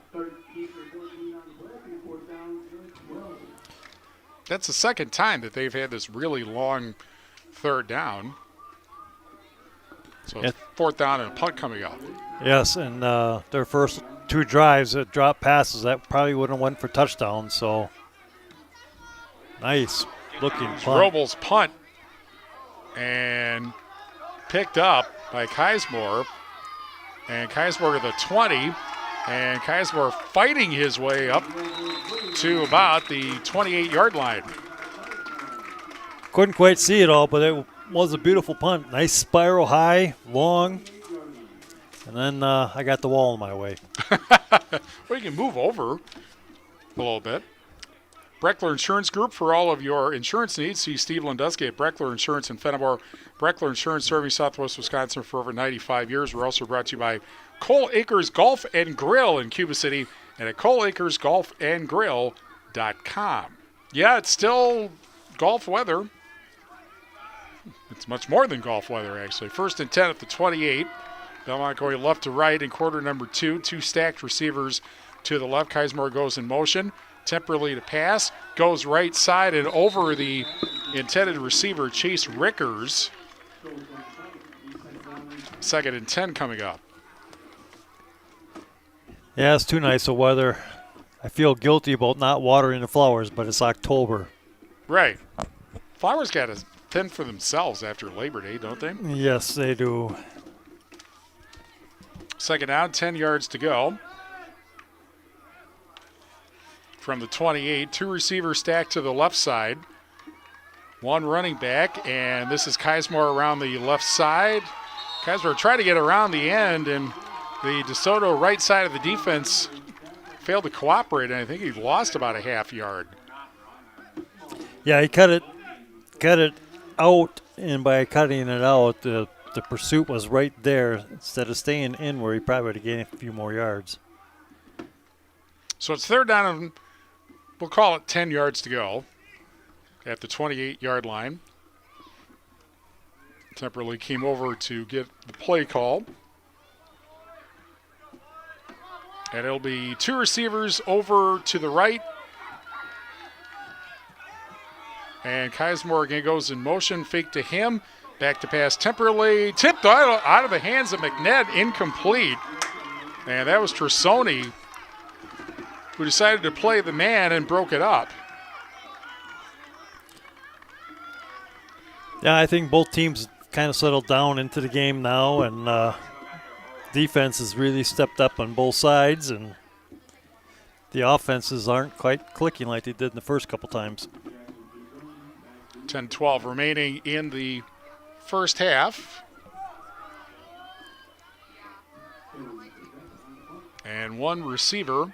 That's the second time that they've had this really long 3rd down. So it's 4th down and a punt coming up. Yes, and their first 2 drives that drop passes, that probably wouldn't have went for touchdowns. So nice looking punt. Robel's punt and picked up by Keismore. And Keismore to the 20. And Keismore fighting his way up to about the 28-yard line. Couldn't quite see it all, but it was a beautiful punt. Nice spiral high, long. And then I got the wall in my way. Well, you can move over a little bit. Breckler Insurance Group for all of your insurance needs. See Steve Landusky at Breckler Insurance in Fenimore. Breckler Insurance serving Southwest Wisconsin for over 95 years. We're also brought to you by Cole Acres Golf and Grill in Cuba City and at ColeAcresGolfandGrill.com. Yeah, it's still golf weather. It's much more than golf weather, actually. 1st and 10 at the 28. Belmont going left to right in quarter number 2. 2 stacked receivers to the left. Keismore goes in motion. Temporarily to pass. Goes right side and over the intended receiver, Chase Rickers. 2nd and 10 coming up. Yeah, it's too nice of weather. I feel guilty about not watering the flowers, but it's October. Right. Flowers got to fend for themselves after Labor Day, don't they? Yes, they do. 2nd down, 10 yards to go. From the 28, 2 receivers stacked to the left side. 1 running back, and this is Keismore around the left side. Keismore tried to get around the end, and the DeSoto right side of the defense failed to cooperate, and I think he lost about a half yard. Yeah, he cut it out, and by cutting it out, the the pursuit was right there instead of staying in where he probably would have gained a few more yards. So it's third down and we'll call it 10 yards to go at the 28-yard line. Temperley came over to get the play call. And it'll be two receivers over to the right. And Kismore again goes in motion, fake to him. Back to pass Temperley. Tipped out of the hands of McNedd, incomplete. And that was Trussoni, who decided to play the man and broke it up. Yeah, I think both teams kind of settled down into the game now, and defense has really stepped up on both sides, and the offenses aren't quite clicking like they did in the first couple times. 10-12 remaining in the first half. And one receiver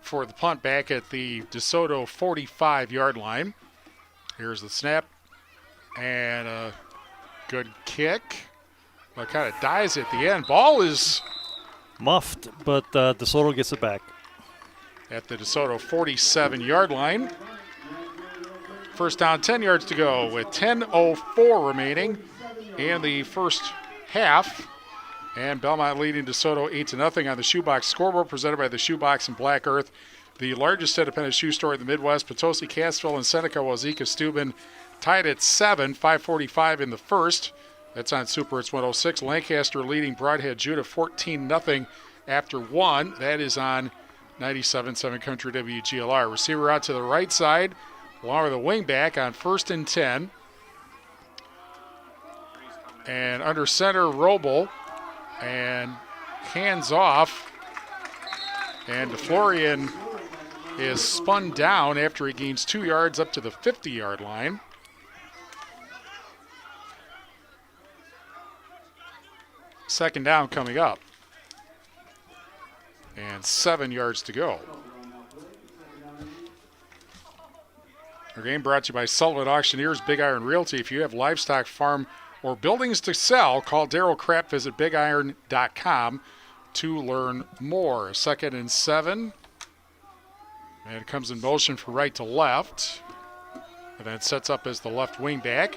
for the punt back at the DeSoto 45-yard line. Here's the snap. And a good kick. Well, it kind of dies at the end. Ball is muffed, but DeSoto gets it back. At the DeSoto 47-yard line. First down, 10 yards to go with 10:04 remaining in the first half. And Belmont leading DeSoto 8-0 on the Shoebox scoreboard, presented by the Shoebox in Black Earth, the largest independent shoe store in the Midwest. Potosi, Cassville, and Seneca, Wazeeka, Steuben tied at 7, 5:45 in the first. That's on Super It's 106. Lancaster leading Broadhead Judah 14-0 after 1. That is on 97.7 Country WGLR. Receiver out to the right side, along with the wing back on 1st and 10. And under center, Roble. And hands off. And DeFlorian is spun down after he gains 2 yards up to the 50-yard line. Second down coming up. And 7 yards to go. Our game brought to you by Sullivan Auctioneers, Big Iron Realty. If you have livestock, farm, or buildings to sell, call Darryl Krapp. Visit bigiron.com to learn more. 2nd and 7. And it comes in motion from right to left. And then it sets up as the left wing back.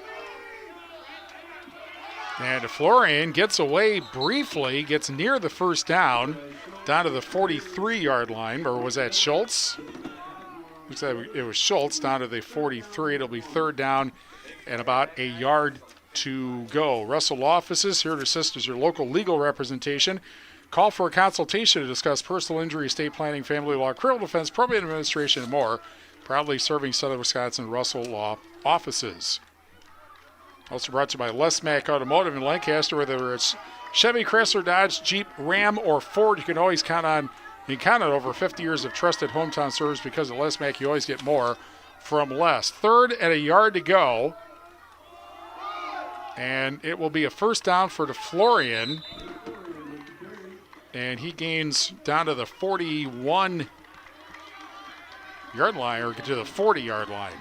And DeFlorian gets away briefly, gets near the first down to the 43-yard line. Or was that Schultz? Looks like it was Schultz down to the 43. It'll be third down and about a yard to go. Russell Law Offices, here to assist as your local legal representation. Call for a consultation to discuss personal injury, estate planning, family law, criminal defense, probate administration, and more. Proudly serving Southern Wisconsin Russell Law Offices. Also brought to you by Les Mack Automotive in Lancaster, whether it's Chevy, Chrysler, Dodge, Jeep, Ram, or Ford, you can always count on over 50 years of trusted hometown service. Because of Les Mack, you always get more from Les. 3rd and a yard to go. And it will be a first down for DeFlorian. And he gains down to the 41-yard line, or to the 40-yard line.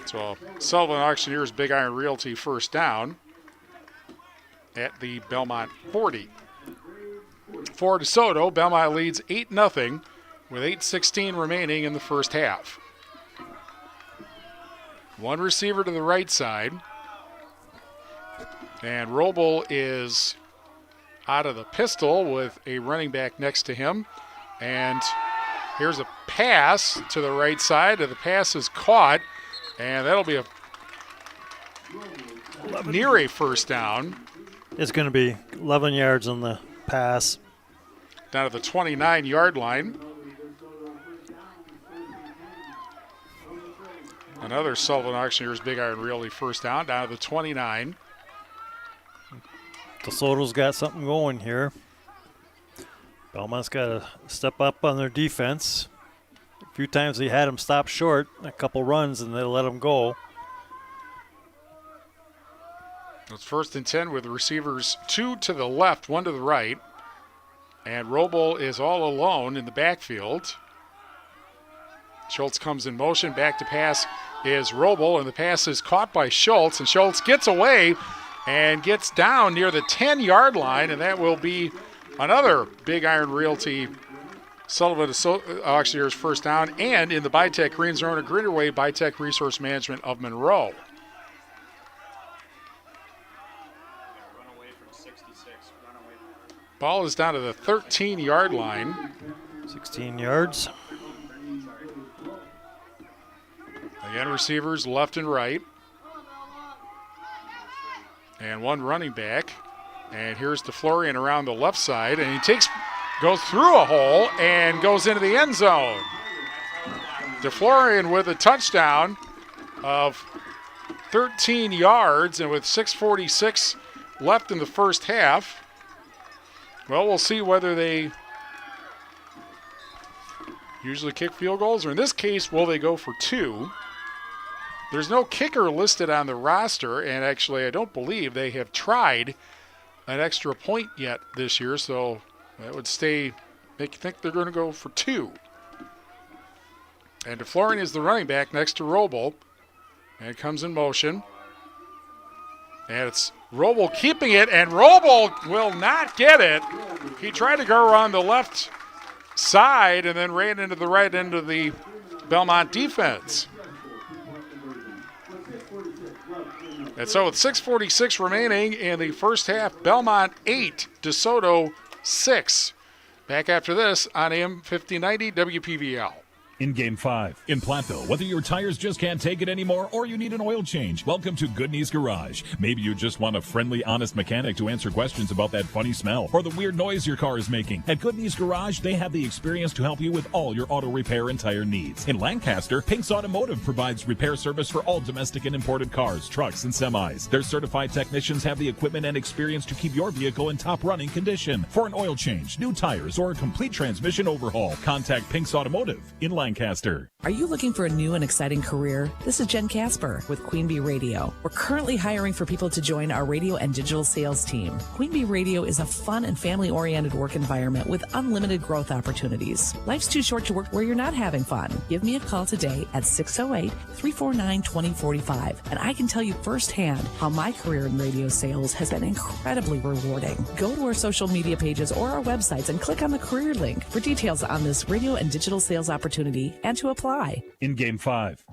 So Sullivan Auctioneers, Big Iron Realty, first down at the Belmont 40. For DeSoto, Belmont leads 8-0 with 8:16 remaining in the first half. One receiver to the right side. And Roble is out of the pistol with a running back next to him. And here's a pass to the right side. The pass is caught. And that'll be near a first down. It's going to be 11 yards on the pass. Down to the 29-yard line. Another Sullivan Auctioneers Big Iron Realty first down to the 29. DeSoto's got something going here. Belmont's got to step up on their defense. A few times they had him stop short, a couple runs, and they let him go. It's 1st and 10 with the receivers 2 to the left, 1 to the right. And Roble is all alone in the backfield. Schultz comes in motion, back to pass is Roble, and the pass is caught by Schultz, and Schultz gets away and gets down near the 10-yard line, and that will be another Big Iron Realty Sullivan Auctioneers first down, and in the Bitech Green Zone or Greener Way, Bitech Resource Management of Monroe. Ball is down to the 13-yard line. 16 yards. Again, receivers left and right. And one running back. And here's DeFlorian around the left side. And he goes through a hole and goes into the end zone. DeFlorian with a touchdown of 13 yards, and with 6:46 left in the first half. Well, we'll see whether they usually kick field goals, or in this case, will they go for 2? There's no kicker listed on the roster, and actually I don't believe they have tried an extra point yet this year, so that would make you think they're going to go for 2. And DeFlorian is the running back next to Roble, and it comes in motion. And it's Roble keeping it, and Roble will not get it. He tried to go around the left side and then ran into the right end of the Belmont defense. And so with 6:46 remaining in the first half, Belmont 8, DeSoto 6. Back after this on AM 1590 WPVL. In Game 5. In Platteville, whether your tires just can't take it anymore or you need an oil change, welcome to Good Knees Garage. Maybe you just want a friendly, honest mechanic to answer questions about that funny smell or the weird noise your car is making. At Good Knees Garage, they have the experience to help you with all your auto repair and tire needs. In Lancaster, Pink's Automotive provides repair service for all domestic and imported cars, trucks, and semis. Their certified technicians have the equipment and experience to keep your vehicle in top running condition. For an oil change, new tires, or a complete transmission overhaul, contact Pink's Automotive in Lancaster. Are you looking for a new and exciting career? This is Jen Casper with Queen Bee Radio. We're currently hiring for people to join our radio and digital sales team. Queen Bee Radio is a fun and family-oriented work environment with unlimited growth opportunities. Life's too short to work where you're not having fun. Give me a call today at 608-349-2045, and I can tell you firsthand how my career in radio sales has been incredibly rewarding. Go to our social media pages or our websites and click on the career link for details on this radio and digital sales opportunity and to apply. In Game 5.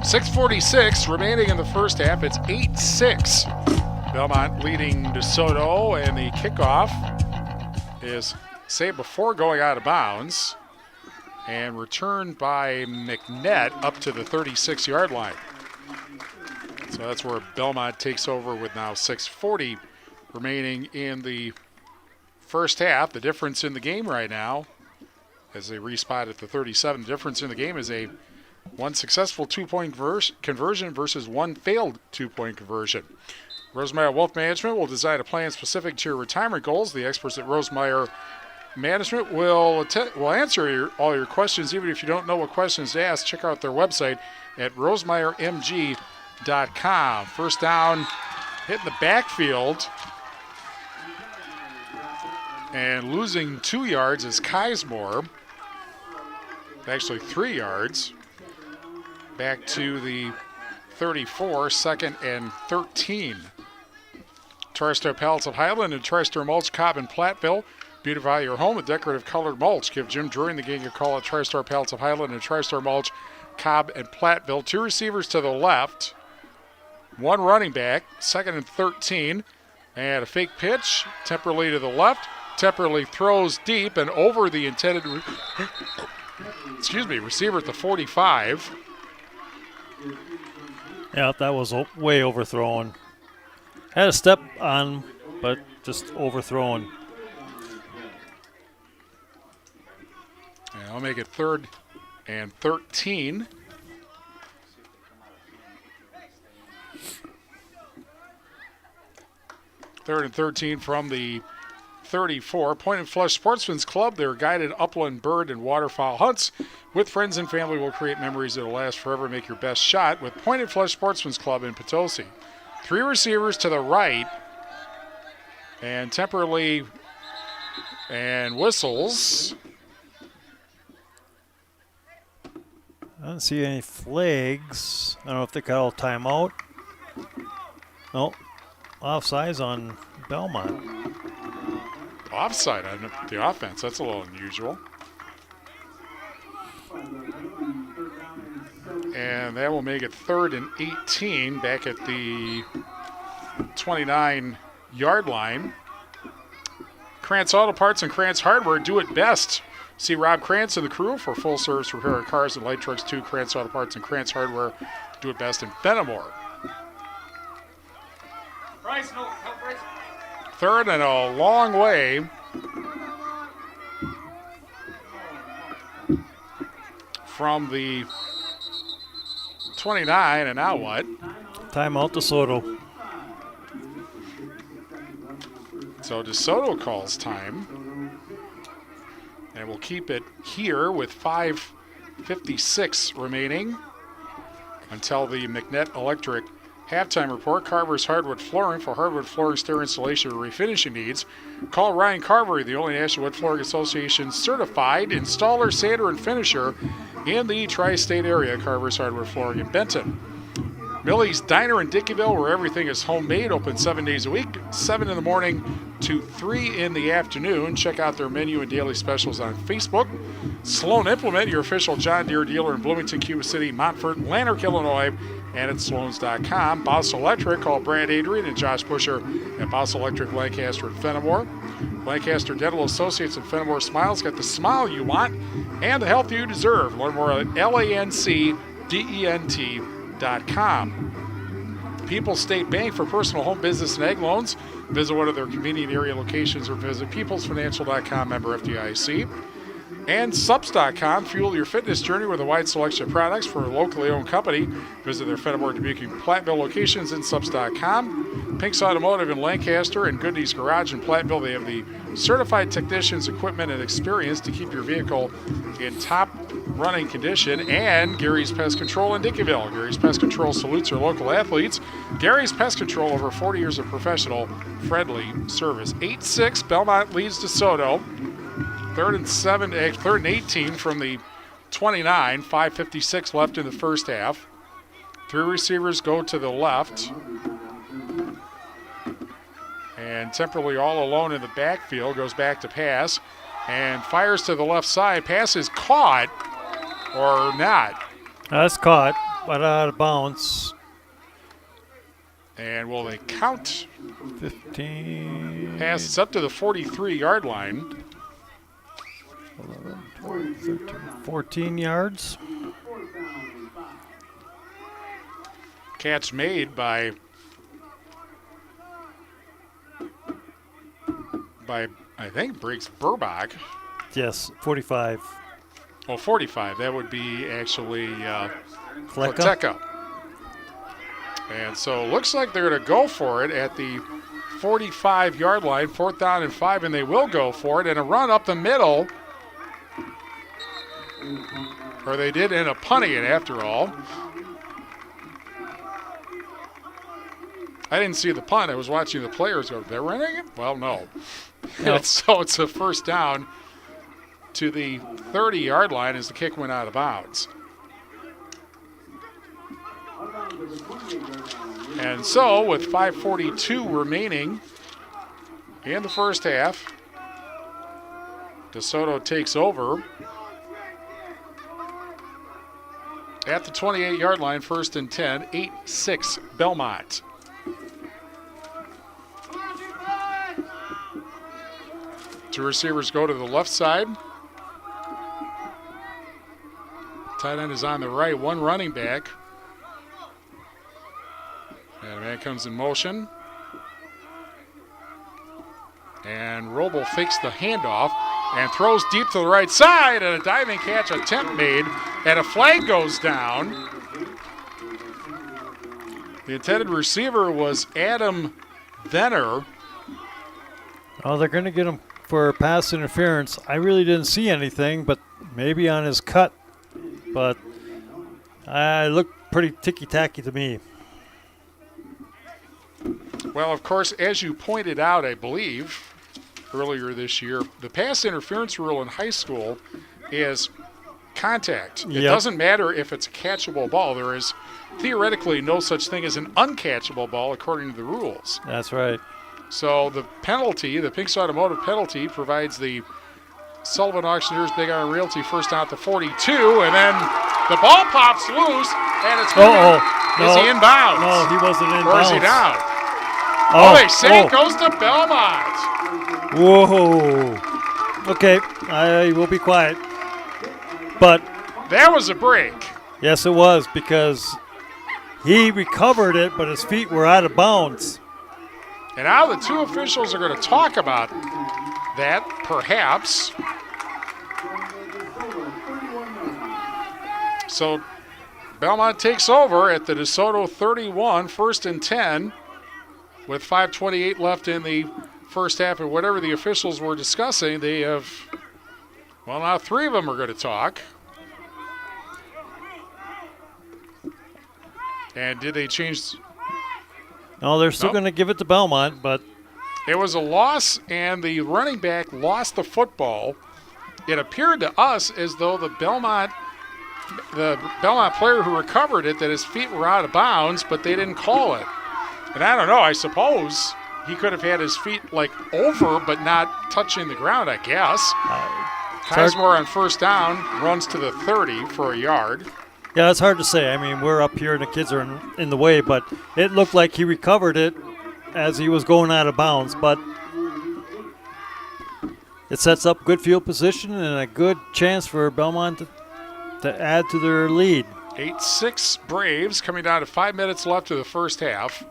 6:46 remaining in the first half. It's 8-6. Belmont leading DeSoto, and the kickoff is saved before going out of bounds and returned by McNett up to the 36-yard line. So that's where Belmont takes over with now 6:40 remaining in the first half. The difference in the game right now, as they respot at the 37, the difference in the game is one successful two-point conversion versus one failed two-point conversion. Rosemeyer Wealth Management will design a plan specific to your retirement goals. The experts at Rosemeyer Management will answer all your questions, even if you don't know what questions to ask. Check out their website at rosemeyermg.com. First down, hitting the backfield. And losing 2 yards is Kismore. Actually 3 yards. Back to the 34, 2nd and 13. TriStar Pallets of Highland and TriStar Mulch, Cobb and Platteville. Beautify your home with decorative colored mulch. Give Jim during the game a call at TriStar Pallets of Highland and TriStar Mulch, Cobb and Platteville. 2 receivers to the left. 1 running back, 2nd and 13. And a fake pitch, Temperley to the left. Temperley throws deep and over the intended receiver at the 45. Yeah, that was way overthrown. Had a step on, but just overthrown. And I'll make it 3rd and 13. Third and 13 from the 34. Point and Flush Sportsman's Club, their guided upland bird and waterfowl hunts with friends and family will create memories that will last forever. Make your best shot with Point and Flush Sportsman's Club in Potosi. 3 receivers to the right, and Temperley and whistles. don't see any flags. I don't know if they call timeout. No. Offsides on Belmont. Offside on the offense. That's a little unusual. And that will make it 3rd and 18 back at the 29-yard line. Krantz Auto Parts and Krantz Hardware do it best. See Rob Krantz and the crew for full service repair of cars and light trucks too. Krantz Auto Parts and Krantz Hardware do it best in Fenimore. 3rd and a long way. From the 29, and now what? Timeout to Soto. So DeSoto calls time. And we'll keep it here with 5:56 remaining until the McNett Electric halftime report. Carver's Hardwood Flooring for hardwood flooring, stair installation, or refinishing needs. Call Ryan Carver, the only National Wood Flooring Association certified installer, sander, and finisher in the tri-state area. Carver's Hardwood Flooring in Benton. Millie's Diner in Dickeyville, where everything is homemade, open 7 days a week, 7 in the morning to 3 in the afternoon. Check out their menu and daily specials on Facebook. Sloan Implement, your official John Deere dealer in Bloomington, Cuba City, Montfort, Lanark, Illinois, and at Sloans.com. Boss Electric, call Brad Adrian and Josh Busher at Boss Electric Lancaster and Fenimore. Lancaster Dental Associates in Fenimore Smiles got the smile you want and the health you deserve. Learn more at lancdent.com. People's State Bank for personal home, business, and ag loans. Visit one of their convenient area locations or visit peoplesfinancial.com, member FDIC. And subs.com, fuel your fitness journey with a wide selection of products for a locally owned company. Visit their Fenimore, Dubuque, and Platteville locations in subs.com. Pink's Automotive in Lancaster and Goodney's Garage in Platteville. They have the certified technicians, equipment, and experience to keep your vehicle in top running condition. And Gary's Pest Control in Dickeyville. Gary's Pest Control salutes your local athletes. Gary's Pest Control, over 40 years of professional, friendly service. 8-6, Belmont leads DeSoto. 3rd and 18 from the 29. 5:56 left in the first half. 3 receivers go to the left. And temporarily all alone in the backfield, goes back to pass and fires to the left side. Pass is caught or not. That's caught, but out of bounds. And will they count? 15. Pass is up to the 43-yard line. 11, 12, 13, 14 yards. Catch made by I think Briggs Burbach. Yes, 45. Oh, 45. That would be actually Kleka. Kleka. And so looks like they're going to go for it at the 45-yard line, 4th down and 5, and they will go for it. And a run up the middle. Or they did end up punting it after all. I didn't see the punt. I was watching the players go, they're running it? Well, no. No. So it's a first down to the 30-yard line as the kick went out of bounds. And so with 5:42 remaining in the first half, DeSoto takes over at the 28-yard line, 1st and 10, 8-6 Belmont. Two receivers go to the left side. Tight end is on the right, one running back. And a man comes in motion. And Roble fakes the handoff and throws deep to the right side, and a diving catch attempt made, and a flag goes down. The intended receiver was Adam Venner. Oh, they're going to get him for pass interference. I really didn't see anything, but maybe on his cut. But it looked pretty ticky-tacky to me. Well, of course, as you pointed out, I believe, earlier this year, the pass interference rule in high school is contact. It Yep. doesn't matter if it's a catchable ball. There is theoretically no such thing as an uncatchable ball according to the rules. That's right. So the penalty, the Pinks Automotive penalty, provides the Sullivan Auctioneers Big Iron Realty first down at the 42, and then the ball pops loose, and it's going Is he in bounds? No, he wasn't in or bounds. Or is he down? Oh, They say it goes to Belmont. Whoa. Okay, I will be quiet. But that was a break. Yes, it was, because he recovered it, but his feet were out of bounds. And now the two officials are going to talk about that, perhaps. So Belmont takes over at the DeSoto 31, 1st and 10, with 5:28 left in the first half. And whatever the officials were discussing, they have, well, now three of them are going to talk. And did they change? No, they're still going to give it to Belmont, but it was a loss, and the running back lost the football. It appeared to us as though the Belmont player who recovered it, that his feet were out of bounds, but they didn't call it. And I don't know, I suppose he could have had his feet like over but not touching the ground, I guess. Kizemore on first down runs to the 30 for a yard. Yeah, it's hard to say. I mean, we're up here and the kids are in the way, but it looked like he recovered it as he was going out of bounds. But it sets up good field position and a good chance for Belmont to add to their lead. 8-6 Braves, coming down to 5 minutes left of the first half.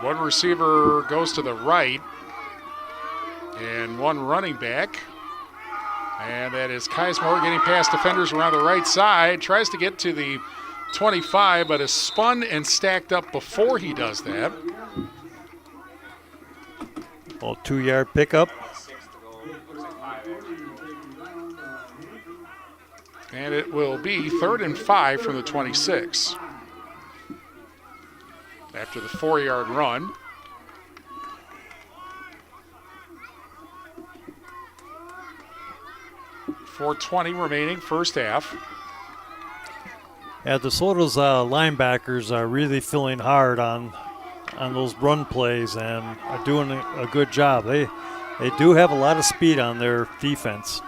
One receiver goes to the right and one running back. And that is Kizemore getting past defenders around the right side. Tries to get to the 25, but is spun and stacked up before he does that. Well, 2-yard pickup. And it will be 3rd and 5 from the 26. After the 4-yard run. .420 remaining, first half. Yeah, DeSoto's linebackers are really filling hard on those run plays and are doing a good job. They do have a lot of speed on their defense.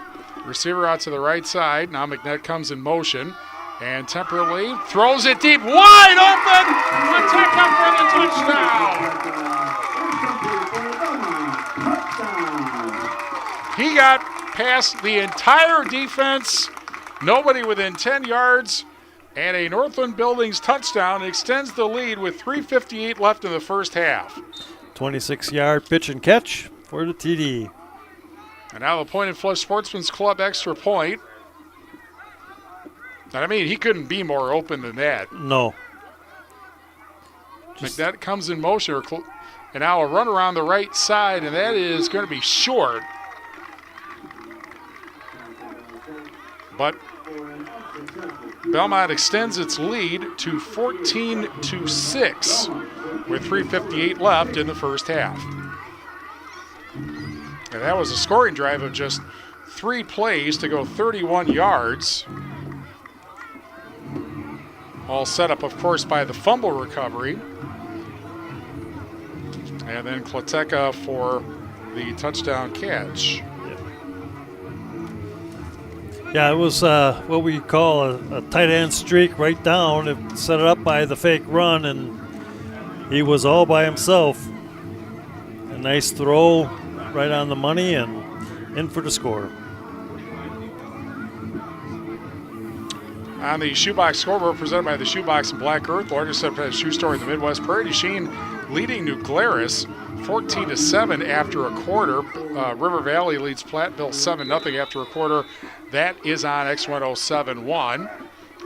Receiver out to the right side. Now McNett comes in motion and temporarily throws it deep, wide open. Protect up for the touchdown. He got past the entire defense, nobody within 10 yards, and a Northland Buildings touchdown extends the lead with 3:58 left in the first half. 26-yard pitch and catch for the TD. And now the Point and Flush Sportsman's Club extra point. And I mean, he couldn't be more open than that. No. McNett comes in motion, and now a run around the right side, and that is going to be short. But Belmont extends its lead to 14-6 with 3:58 left in the first half. And that was a scoring drive of just 3 plays to go 31 yards. All set up, of course, by the fumble recovery. And then Kleteka for the touchdown catch. Yeah, it was what we call a tight end streak right down. It set it up by the fake run, and he was all by himself. A nice throw right on the money and in for the score. On the Shoebox scoreboard presented by the Shoebox and Black Earth, largest subprivate shoe store in the Midwest, Prairie du Chien leading New Glarus 14-7 after a quarter. River Valley leads Platteville 7-0 after a quarter. That is on X1071.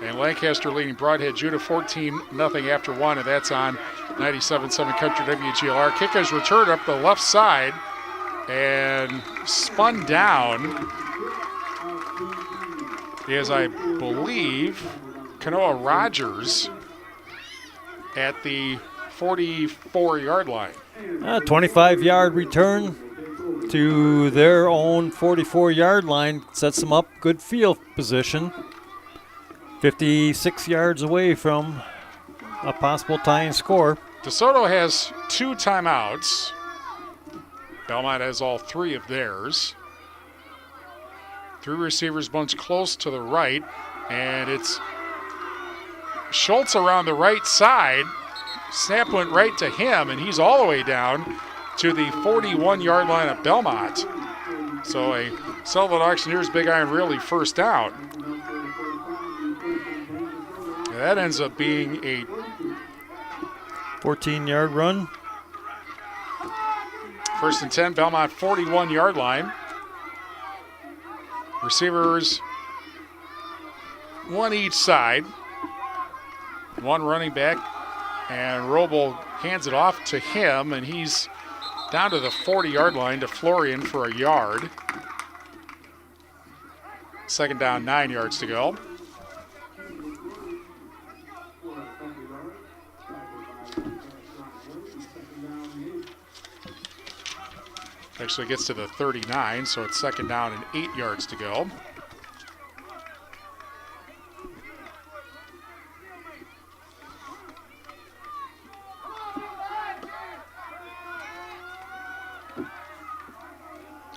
And Lancaster leading Broadhead Judah 14-0 after one, and that's on 97.7 Country WGLR. Kick is returned up the left side and spun down is, I believe, Kanoa Rogers at the 44-yard line. 25-yard return to their own 44-yard line. Sets them up good field position. 56 yards away from a possible tying score. DeSoto has 2 timeouts. Belmont has all 3 of theirs. 3 receivers bunch close to the right, and it's Schultz around the right side. Snap went right to him, and he's all the way down to the 41-yard line of Belmont. So a Sullivan Auctioneers Big Iron really first down. And that ends up being a 14-yard run. 1st and 10, Belmont 41-yard line. Receivers, 1 each side. 1 running back, and Roble hands it off to him, and he's down to the 40-yard line to Florian for a yard. 2nd down, 9 yards to go. Actually gets to the 39, so it's 2nd down and 8 yards to go.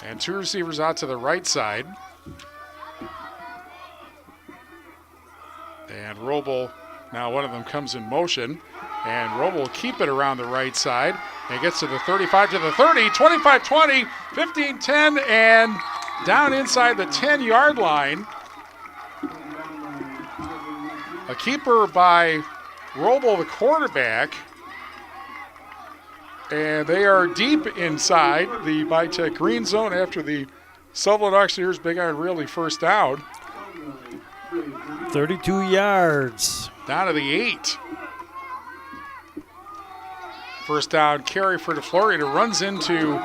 And 2 receivers out to the right side. And Roble, now one of them comes in motion. And Roble will keep it around the right side. And gets to the 35, to the 30, 25-20, 15-10, and down inside the 10-yard line. A keeper by Roble, the quarterback. And they are deep inside the Bitech green zone after the Sutherland Auctioneers Big Iron really first down. 32 yards. Down to the 8. First down, Carey for DeFlorian, who runs into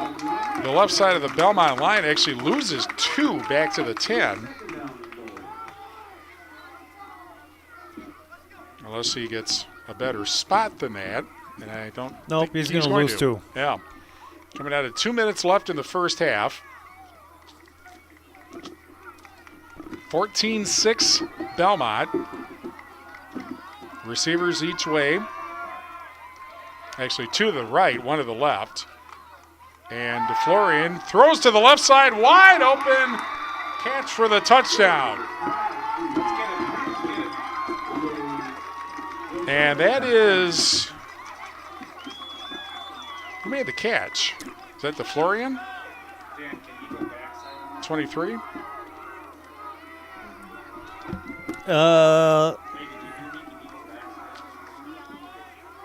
the left side of the Belmont line, actually loses 2 back to the 10. Unless he gets a better spot than that. And I don't Nope, think he's going to lose 2. Yeah. Coming out of 2 minutes left in the first half. 14-6 Belmont. Receivers each way. Actually, 2 to the right, 1 to the left. And DeFlorian throws to the left side, wide open. Catch for the touchdown. And that is, who made the catch? Is that DeFlorian? 23?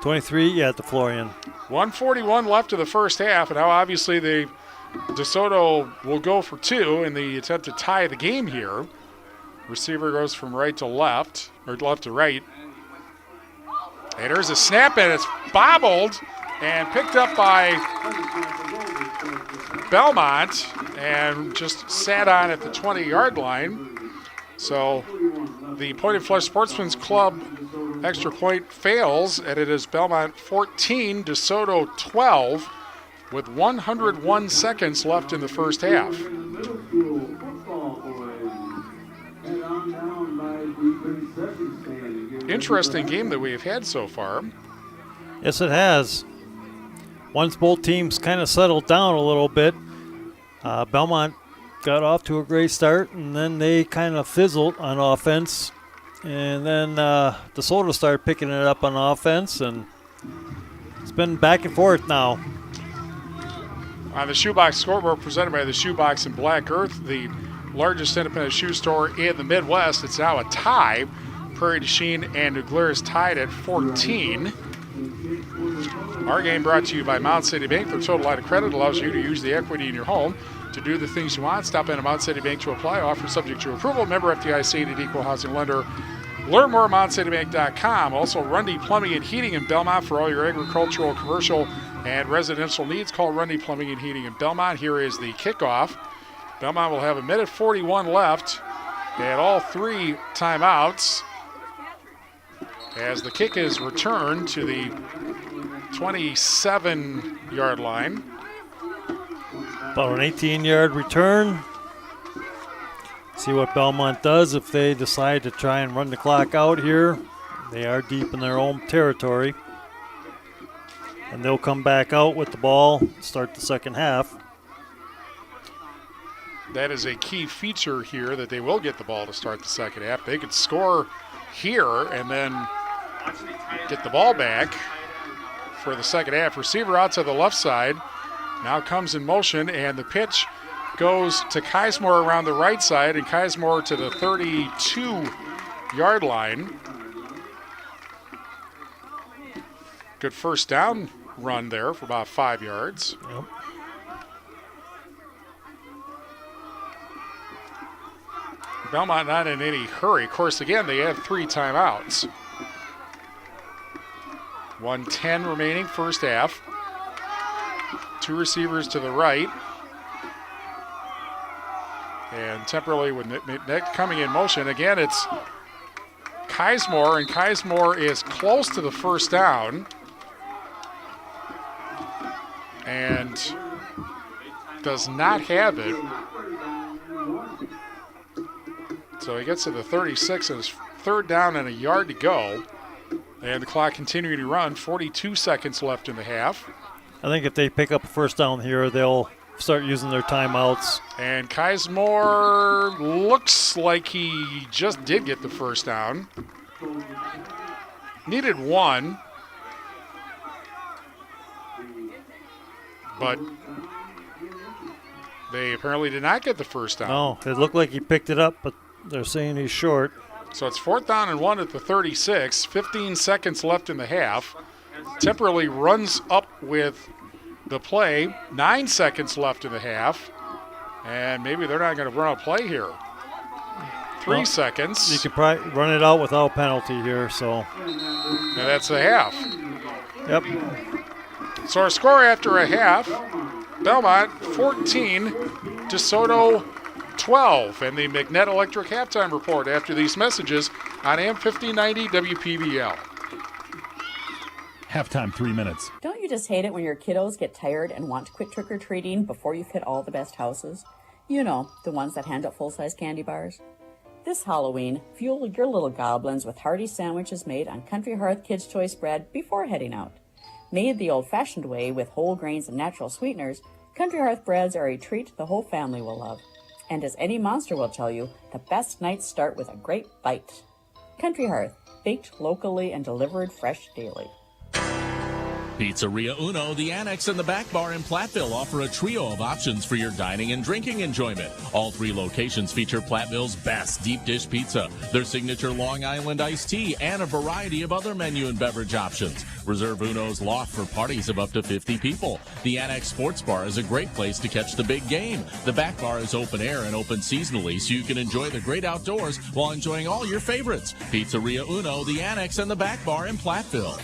23, yeah, DeFlorian. 1:41 left of the first half, and now obviously DeSoto will go for 2 in the attempt to tie the game here. Receiver goes from right to left, or left to right. And there's a snap, and it's bobbled and picked up by Belmont and just sat on at the 20-yard line. So the Pointed Flesh Sportsman's Club extra point fails, and it is Belmont 14, DeSoto 12, with 101 seconds left in the first half. Interesting game that we've had so far. Yes, it has. Once both teams kind of settled down a little bit, Belmont got off to a great start, and then they kind of fizzled on offense. And then DeSoto started picking it up on offense, and it's been back and forth now. On the Shoebox scoreboard presented by the Shoebox in Black Earth, the largest independent shoe store in the Midwest, it's now a tie. Prairie du Chien and New Glarus tied at 14. Our game brought to you by Mount City Bank. Their total line of credit allows you to use the equity in your home to do the things you want. Stop in at Mount City Bank to apply. Offer subject to approval. Member FDIC and equal housing lender. Learn more at MountCityBank.com. Also, Rundy Plumbing and Heating in Belmont for all your agricultural, commercial, and residential needs. Call Rundy Plumbing and Heating in Belmont. Here is the kickoff. Belmont will have 1:41 left and all 3 timeouts as the kick is returned to the 27-yard line. About an 18-yard return. See what Belmont does if they decide to try and run the clock out here. They are deep in their own territory. And they'll come back out with the ball, start the second half. That is a key feature here, that they will get the ball to start the second half. They could score here and then get the ball back for the second half. Receiver out to the left side. Now comes in motion, and the pitch goes to Keismore around the right side, and Keismore to the 32-yard line. Good first down run there for about 5 yards. Yep. Belmont not in any hurry. Of course, again, they have 3 timeouts. 1:10 remaining, first half. 2 receivers to the right. And temporarily with Nick coming in motion. Again, it's Keismore, and Keismore is close to the first down. And does not have it. So he gets to the 36, and it's third down and a yard to go. And the clock continuing to run, 42 seconds left in the half. I think if they pick up a first down here, they'll start using their timeouts. And Keismore looks like he just did get the first down. Needed 1. But they apparently did not get the first down. No, it looked like he picked it up, but they're saying he's short. So it's 4th down and 1 at the 36. 15 seconds left in the half. Temporarily runs up with the play. 9 seconds left in the half. And maybe they're not going to run a play here. 3 seconds. You could probably run it out without penalty here, so. And that's the half. Yep. So our score after a half, Belmont 14, DeSoto 12. And the McNett Electric halftime report after these messages on AM 1590 WPBL. Halftime, 3 minutes. Don't you just hate it when your kiddos get tired and want to quit trick-or-treating before you've hit all the best houses? You know, the ones that hand out full-size candy bars. This Halloween, fuel your little goblins with hearty sandwiches made on Country Hearth Kids' Choice bread before heading out. Made the old-fashioned way with whole grains and natural sweeteners, Country Hearth breads are a treat the whole family will love. And as any monster will tell you, the best nights start with a great bite. Country Hearth, baked locally and delivered fresh daily. Pizzeria Uno, the Annex, and the Back Bar in Platteville offer a trio of options for your dining and drinking enjoyment. All 3 locations feature Platteville's best deep dish pizza, their signature Long Island iced tea, and a variety of other menu and beverage options. Reserve Uno's loft for parties of up to 50 people. The Annex Sports Bar is a great place to catch the big game. The Back Bar is open air and open seasonally, so you can enjoy the great outdoors while enjoying all your favorites. Pizzeria Uno, the Annex, and the Back Bar in Platteville.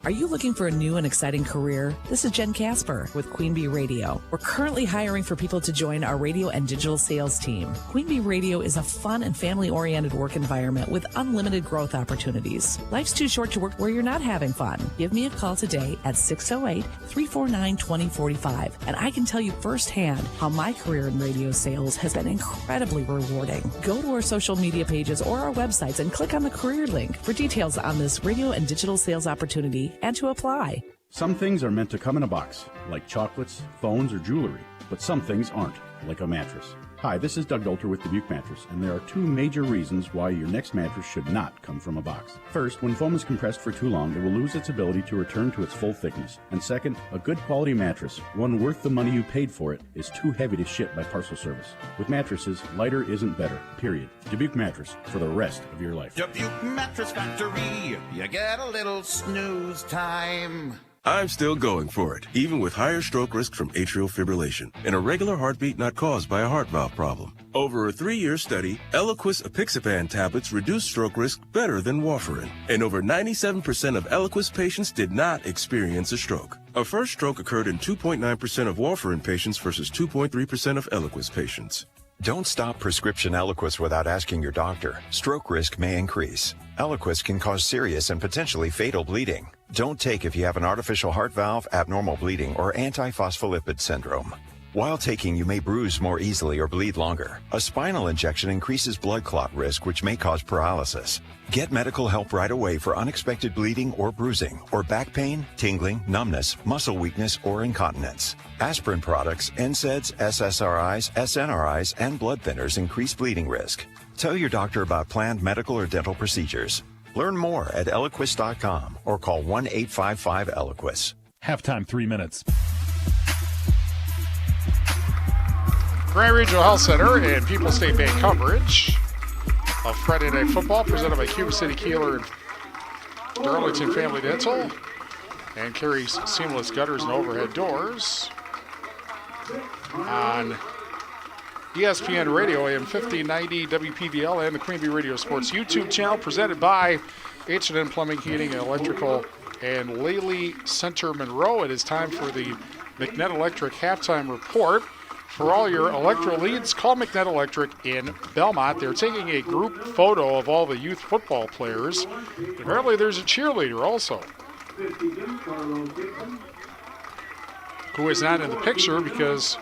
Are you looking for a new and exciting career? This is Jen Casper with Queen Bee Radio. We're currently hiring for people to join our radio and digital sales team. Queen Bee Radio is a fun and family-oriented work environment with unlimited growth opportunities. Life's too short to work where you're not having fun. Give me a call today at 608-349-2045, and I can tell you firsthand how my career in radio sales has been incredibly rewarding. Go to our social media pages or our websites and click on the career link for details on this radio and digital sales opportunity and to apply. Some things are meant to come in a box, like chocolates, phones, or jewelry, but some things aren't, like a mattress. Hi, this is Doug Dolter with Dubuque Mattress, and there are 2 major reasons why your next mattress should not come from a box. First, when foam is compressed for too long, it will lose its ability to return to its full thickness. And second, a good quality mattress, one worth the money you paid for it, is too heavy to ship by parcel service. With mattresses, lighter isn't better, period. Dubuque Mattress, for the rest of your life. Dubuque Mattress Factory, you get a little snooze time. I'm still going for it, even with higher stroke risk from atrial fibrillation, an irregular heartbeat not caused by a heart valve problem. Over a 3-year study, Eliquis apixaban tablets reduced stroke risk better than warfarin, and over 97% of Eliquis patients did not experience a stroke. A first stroke occurred in 2.9% of warfarin patients versus 2.3% of Eliquis patients. Don't stop prescription Eliquis without asking your doctor. Stroke risk may increase. Eliquis can cause serious and potentially fatal bleeding. Don't take if you have an artificial heart valve, abnormal bleeding, or antiphospholipid syndrome. While taking, you may bruise more easily or bleed longer. A spinal injection increases blood clot risk, which may cause paralysis. Get medical help right away for unexpected bleeding or bruising, or back pain, tingling, numbness, muscle weakness, or incontinence. Aspirin products, NSAIDs, SSRIs, SNRIs, and blood thinners increase bleeding risk. Tell your doctor about planned medical or dental procedures. Learn more at Eliquis.com or call 1-855-ELIQUIS. Halftime, 3 minutes. Grand Regional Health Center and People's State Bank coverage of Friday Night Football presented by Cuba City, Kieler, and Darlington Family Dental, and Carey's Seamless Gutters and Overhead Doors on ESPN Radio, AM 1590, WPVL, and the Queen Bee Radio Sports YouTube channel, presented by H&N Plumbing, Heating, and Electrical, and Laley Center Monroe. It is time for the McNett Electric Halftime Report. For all your electro leads, call McNett Electric in Belmont. They're taking a group photo of all the youth football players. Apparently there's a cheerleader also, who is not in the picture because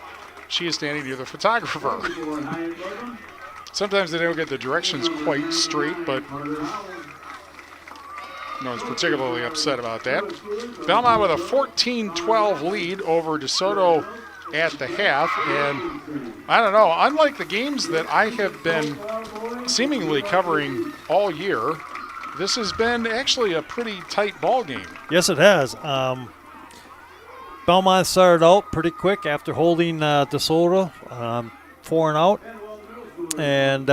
she is standing near the photographer. Sometimes they don't get the directions quite straight, but no one's particularly upset about that. Belmont with a 14-12 lead over DeSoto at the half, and I don't know, unlike the games that I have been seemingly covering all year, this has been actually a pretty tight ball game. Yes, it has. Belmont started out pretty quick after holding DeSoto 4-0, and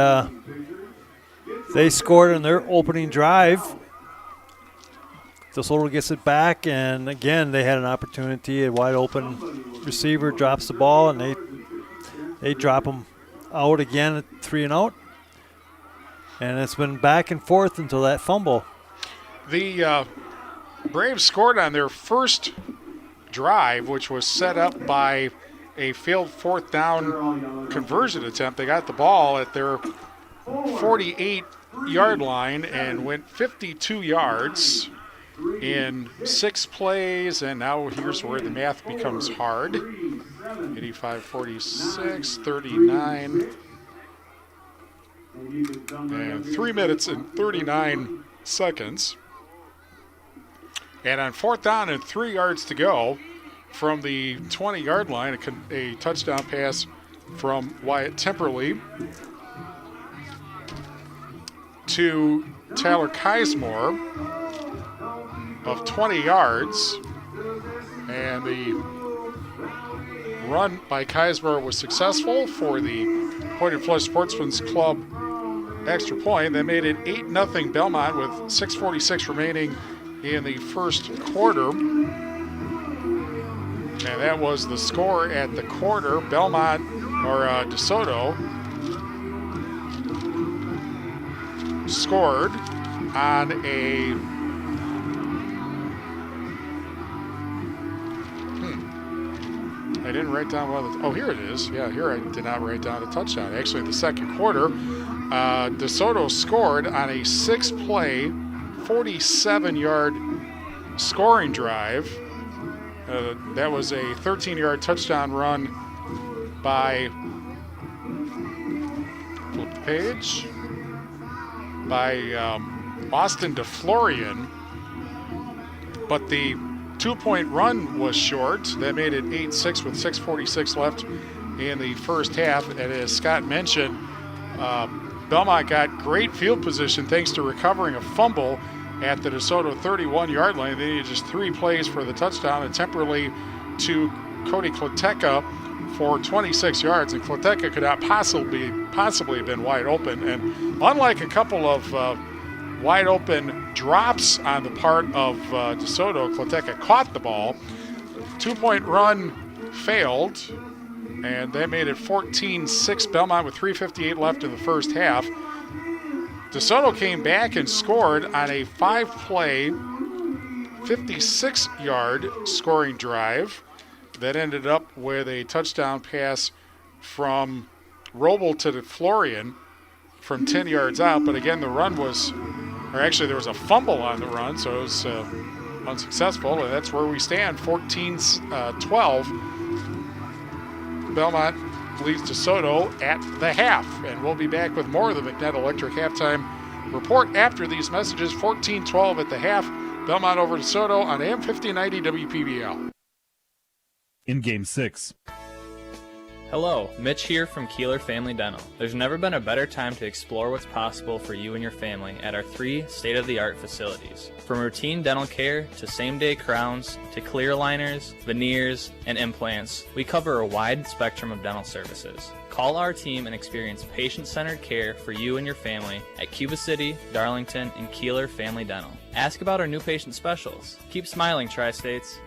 they scored in their opening drive. DeSoto gets it back, and again, they had an opportunity. A wide open receiver drops the ball, and they drop him out again at 3-0. And it's been back and forth until that fumble. The Braves scored on their first drive, which was set up by a failed fourth down conversion attempt. They got the ball at their 48-yard line and went 52 yards in 6 plays, and now here's where the math becomes hard. 85, 46, 39, and 3 minutes and 39 seconds. And on fourth down and 3 yards to go from the 20-yard line, a touchdown pass from Wyatt Temperley to Tyler Kismore of 20 yards, and the run by Kismore was successful for the Pointed Flush Sportsman's Club extra point. They made it 8-0 Belmont with 6:46 remaining in the first quarter, and that was the score at the quarter. Belmont, or DeSoto, scored on a I didn't write down one of the, oh, here it is. Yeah, here I did not write down a touchdown. Actually, in the second quarter, DeSoto scored on a 6-play, 47-yard scoring drive. That was a 13-yard touchdown run by, flip the page, by Austin DeFlorian. But the 2-point run was short. That made it 8-6 with 6:46 left in the first half. And as Scott mentioned, Belmont got great field position thanks to recovering a fumble at the DeSoto 31-yard line. They needed just 3 plays for the touchdown, and temporarily to Cody Kloteka for 26 yards. And Kloteka could not possibly have been wide open. And unlike a couple of wide open drops on the part of DeSoto, Kloteka caught the ball. 2-point run failed, and that made it 14-6 Belmont with 3:58 left in the first half. DeSoto came back and scored on a 5-play, 56-yard scoring drive that ended up with a touchdown pass from Roble to DeFlorian from 10 yards out. But again, the run was, or actually there was a fumble on the run, so it was unsuccessful, and that's where we stand, 14-12. Belmont leads DeSoto at the half. And we'll be back with more of the McNett Electric halftime report after these messages. 14-12 at the half. Belmont over DeSoto on AM 1590 WPBL. In Game 6. Hello, Mitch here from Kieler Family Dental. There's never been a better time to explore what's possible for you and your family at our 3 state-of-the-art facilities. From routine dental care to same-day crowns to clear aligners, veneers, and implants, we cover a wide spectrum of dental services. Call our team and experience patient-centered care for you and your family at Cuba City, Darlington, and Kieler Family Dental. Ask about our new patient specials. Keep smiling, Tri-States.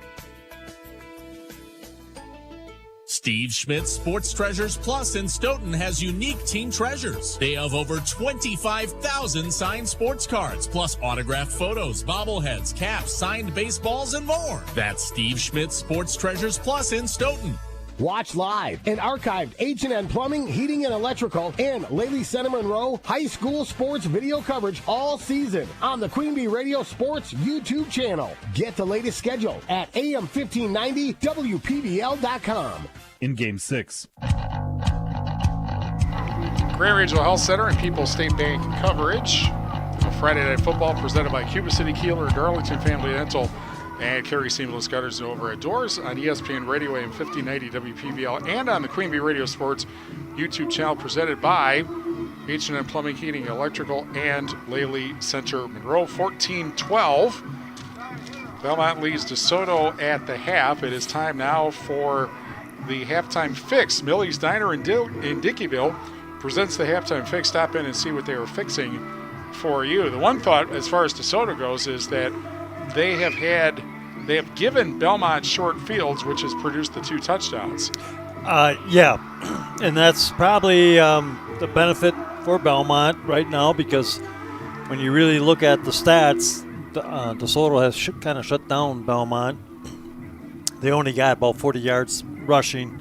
Steve Schmidt's Sports Treasures Plus in Stoughton has unique team treasures. They have over 25,000 signed sports cards, plus autographed photos, bobbleheads, caps, signed baseballs, and more. That's Steve Schmidt's Sports Treasures Plus in Stoughton. Watch live and archived H&N Plumbing, Heating, and Electrical and Lely Center Monroe high school sports video coverage all season on the Queen Bee Radio Sports YouTube channel. Get the latest schedule at AM1590WPBL.com. In Game 6. Grand Regional Health Center and People's State Bank coverage. Friday Night Football presented by Cuba City, Kieler, Darlington Family Dental, and Carey Seamless Gutters over at Doors on ESPN Radio AM 1590 WPBL and on the Queen Bee Radio Sports YouTube channel presented by H&M Plumbing, Heating, Electrical, and Lely Center Monroe. 14-12. Belmont leads DeSoto at the half. It is time now for the halftime fix. Millie's Diner in Dickeyville presents the halftime fix. Stop in and see what they are fixing for you. The one thought as far as DeSoto goes is that they have given Belmont short fields, which has produced the 2 touchdowns. Yeah, and that's probably the benefit for Belmont right now, because when you really look at the stats, DeSoto has kind of shut down Belmont. They only got about 40 yards rushing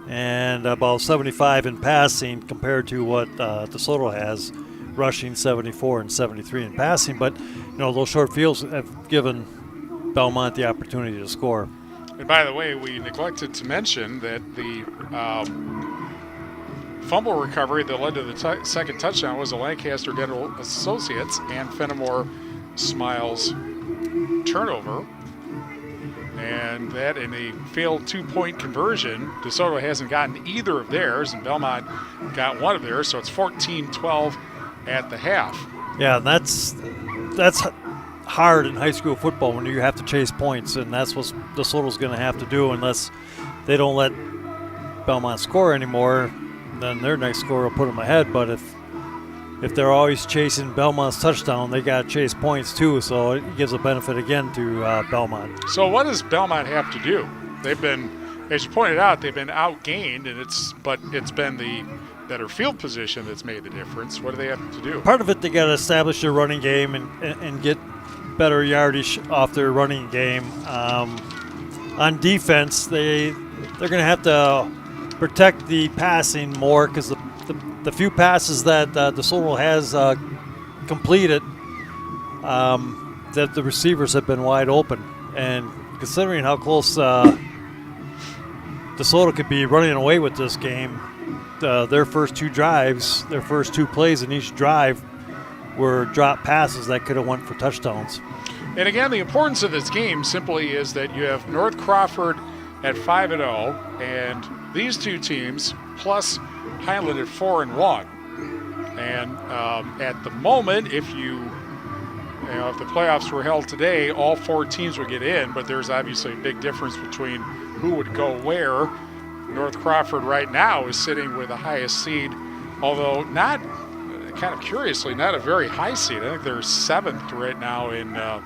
and about 75 in passing compared to what DeSoto has, rushing 74 and 73 in passing. But, those short fields have given Belmont the opportunity to score. And by the way, we neglected to mention that the fumble recovery that led to the second touchdown was a Lancaster Dental Associates and Fenimore Smiles turnover. And that in a failed 2-point conversion, DeSoto hasn't gotten either of theirs, and Belmont got one of theirs, so it's 14-12 at the half. Yeah, that's hard in high school football when you have to chase points, and that's what DeSoto's going to have to do unless they don't let Belmont score anymore. Then their next score will put them ahead. But if they're always chasing Belmont's touchdown, they got to chase points too, so it gives a benefit again to Belmont. So what does Belmont have to do? They've been, as you pointed out, they've been outgained, but it's been the better field position that's made the difference. What do they have to do? Part of it, they got to establish their running game and get better yardage off their running game. On defense, they're going to have to protect the passing more, because the few passes that DeSoto has completed, that the receivers have been wide open. And considering how close DeSoto could be running away with this game, their first 2 drives, their first 2 plays in each drive were drop passes that could have went for touchdowns. And again, the importance of this game simply is that you have North Crawford at 5-0, and these 2 teams plus Highland at 4-1. And at the moment, if if the playoffs were held today, all 4 teams would get in, but there's obviously a big difference between who would go where. North Crawford right now is sitting with the highest seed, although not, kind of curiously, not a very high seed. I think they're 7th right now in the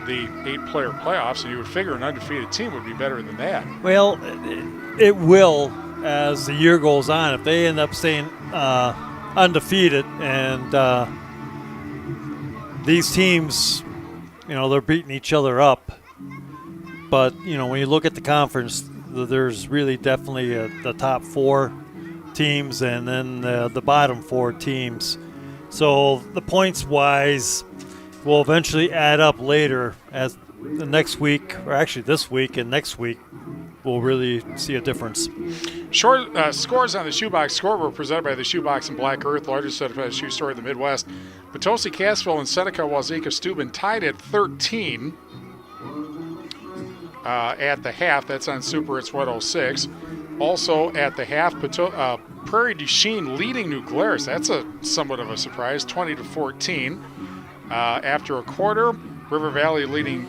8-player playoffs, and you would figure an undefeated team would be better than that. Well, it will as the year goes on. If they end up staying undefeated, and these teams, they're beating each other up. But, when you look at the conference, there's really definitely the top 4 teams and then the bottom 4 teams. So the points-wise will eventually add up later as the next week, or actually this week and next week, we'll really see a difference. Scores on the Shoebox Scoreboard presented by the Shoebox and Black Earth, largest certified shoe store in the Midwest. Potosi, Cassville, and Seneca, Wazeeka, Steuben tied at 13 at the half. That's on Super. It's 106. Also at the half, Prairie du Chien leading New Glarus. That's somewhat of a surprise, 20-14. After a quarter, River Valley leading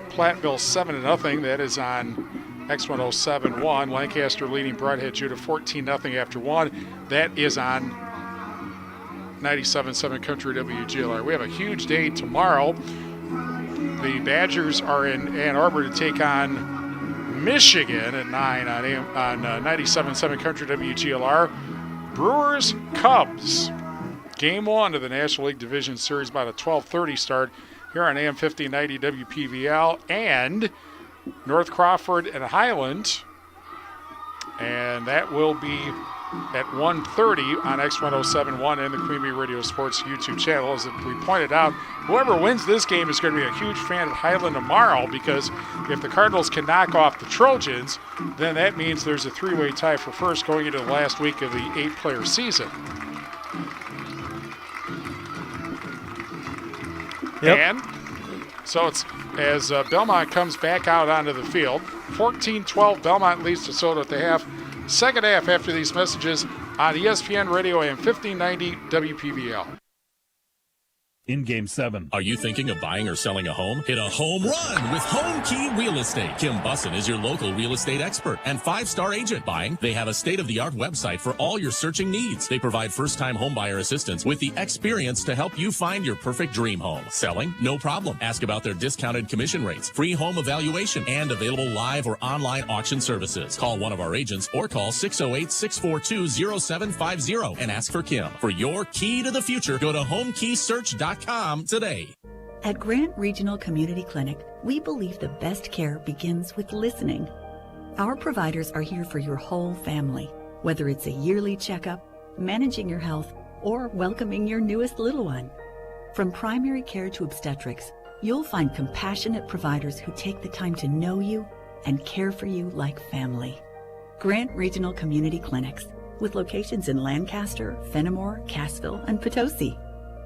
Platteville 7-0. That is on X107.1. Lancaster leading Broadhead Judah 14-0 after one. That is on 97.7 Country WGLR. We have a huge day tomorrow. The Badgers are in Ann Arbor to take on Michigan at 9 on 97.7 Country WGLR. Brewers Cubs. Game 1 of the National League Division Series, about a 12:30 start here on AM 1590 WPVL. And North Crawford and Highland, and that will be at 1:30 on X107.1 and the Queen Bee Radio Sports YouTube channel. As we pointed out, whoever wins this game is going to be a huge fan of Highland tomorrow, because if the Cardinals can knock off the Trojans, then that means there's a three-way tie for first going into the last week of the 8-player season. Yep. And so it's as Belmont comes back out onto the field. 14-12, Belmont leads to Soto at the half. Second half after these messages on ESPN Radio AM 1590 WPVL. In Game 7. Are you thinking of buying or selling a home? Hit a home run with Home Key Real Estate. Kim Bussin is your local real estate expert and 5-star agent. Buying? They have a state-of-the-art website for all your searching needs. They provide first-time homebuyer assistance with the experience to help you find your perfect dream home. Selling? No problem. Ask about their discounted commission rates, free home evaluation, and available live or online auction services. Call one of our agents or call 608-642-0750 and ask for Kim. For your key to the future, go to homekeysearch.com today. At Grant Regional Community Clinic, we believe the best care begins with listening. Our providers are here for your whole family, whether it's a yearly checkup, managing your health, or welcoming your newest little one. From primary care to obstetrics, you'll find compassionate providers who take the time to know you and care for you like family. Grant Regional Community Clinics, with locations in Lancaster, Fenimore, Cassville, and Potosi.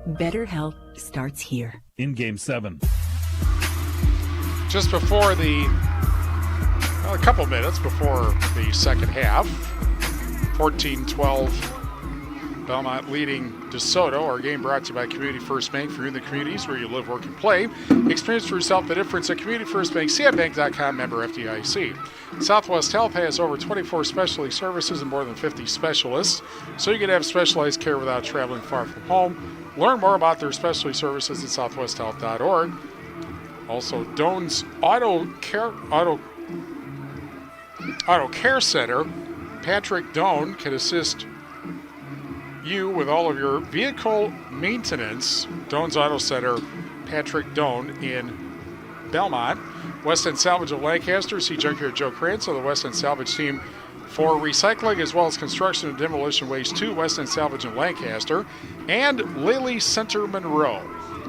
Better health starts here. In Game 7. Just before a couple minutes before the second half, 14-12, Belmont leading DeSoto. Our game brought to you by Community First Bank, for you in the communities where you live, work, and play. Experience for yourself the difference at Community First Bank, cibbank.com, member FDIC. Southwest Health has over 24 specialty services and more than 50 specialists, so you can have specialized care without traveling far from home. Learn more about their specialty services at southwesthealth.org. Also, Doan's Auto Care Center. Patrick Doan can assist you with all of your vehicle maintenance. Doan's Auto Center, Patrick Doan in Belmont. West End Salvage of Lancaster. See Junkyard Joe Krantz of the West End Salvage team for recycling as well as construction and demolition waste to West End Salvage in Lancaster. And Lely Center Monroe.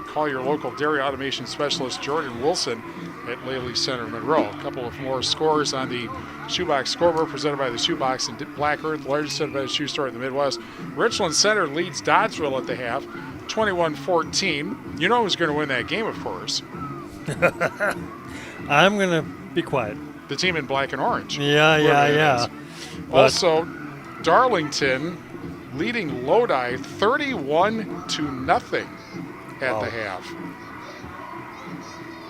Call your local dairy automation specialist Jordan Wilson at Lely Center Monroe. A couple of more scores on the Shoebox Scoreboard presented by the Shoebox and Black Earth, largest certified shoe store in the Midwest. Richland Center leads Doddsville at the half, 21-14. You know who's going to win that game, of course. I'm going to be quiet. The team in black and orange. Yeah. Also, Darlington leading Lodi 31-0 at the half.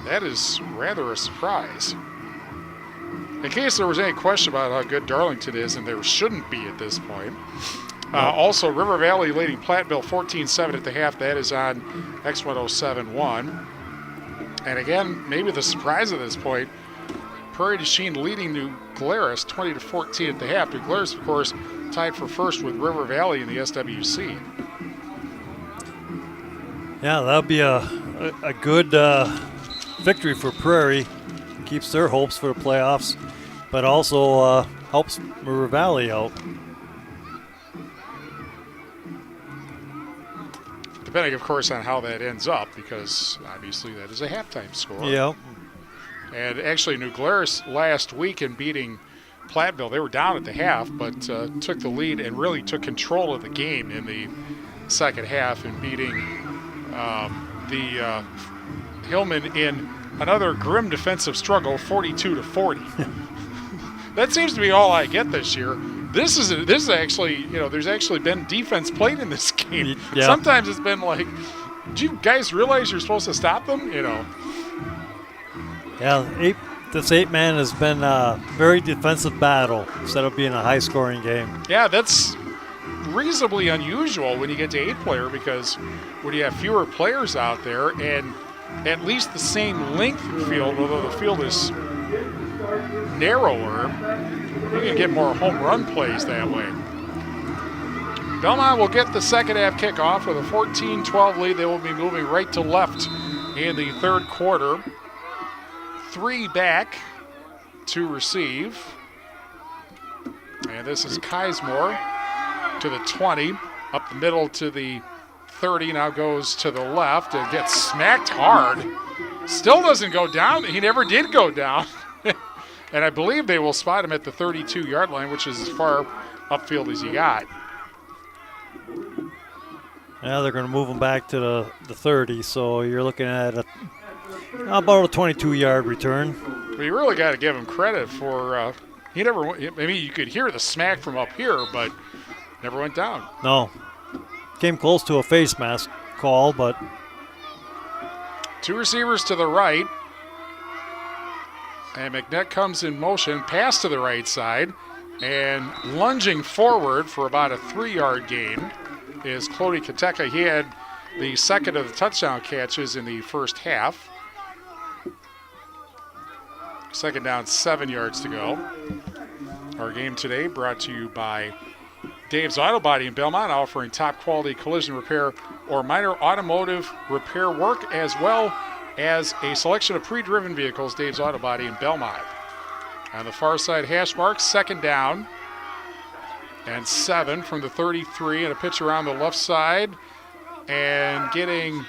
That is rather a surprise. In case there was any question about how good Darlington is, and there shouldn't be at this point. Also, River Valley leading Platteville 14-7 at the half. That is on X107.1. And again, maybe the surprise at this point, Prairie du Chien leading New Glarus 20-14 at the half. New Glarus, of course, tied for first with River Valley in the SWC. Yeah, that'll be a good victory for Prairie. Keeps their hopes for the playoffs, but also helps River Valley out. Depending, of course, on how that ends up, because obviously that is a halftime score. Yeah. And actually, New Glarus last week in beating Platteville. They were down at the half, but took the lead and really took control of the game in the second half and beating the Hillman in another grim defensive struggle, 42-40. That seems to be all I get this year. This is actually, there's actually been defense played in this game. Yeah. Sometimes it's been like, do you guys realize you're supposed to stop them? Yeah, this 8-man has been a very defensive battle instead of being a high-scoring game. Yeah, that's reasonably unusual when you get to 8-player, because when you have fewer players out there and at least the same length of field, although the field is narrower, you can get more home run plays that way. Belmont will get the second half kickoff with a 14-12 lead. They will be moving right to left in the third quarter. 3 back to receive. And this is Kismore to the 20, up the middle to the 30, now goes to the left and gets smacked hard. Still doesn't go down. He never did go down. And I believe they will spot him at the 32-yard line, which is as far upfield as you got. Yeah, they're going to move him back to the 30, so you're looking at about a 22-yard return. But you really got to give him credit for you could hear the smack from up here, but never went down. No. Came close to a face mask call, but 2 receivers to the right. And McNett comes in motion, pass to the right side, and lunging forward for about a 3-yard gain is Clody Kateka. He had the second of the touchdown catches in the first half. Second down, 7 yards to go. Our game today brought to you by Dave's Auto Body in Belmont, offering top quality collision repair or minor automotive repair work, as well as a selection of pre-driven vehicles. Dave's Auto Body in Belmont. On the far side hash mark, second down and 7 from the 33, and a pitch around the left side and getting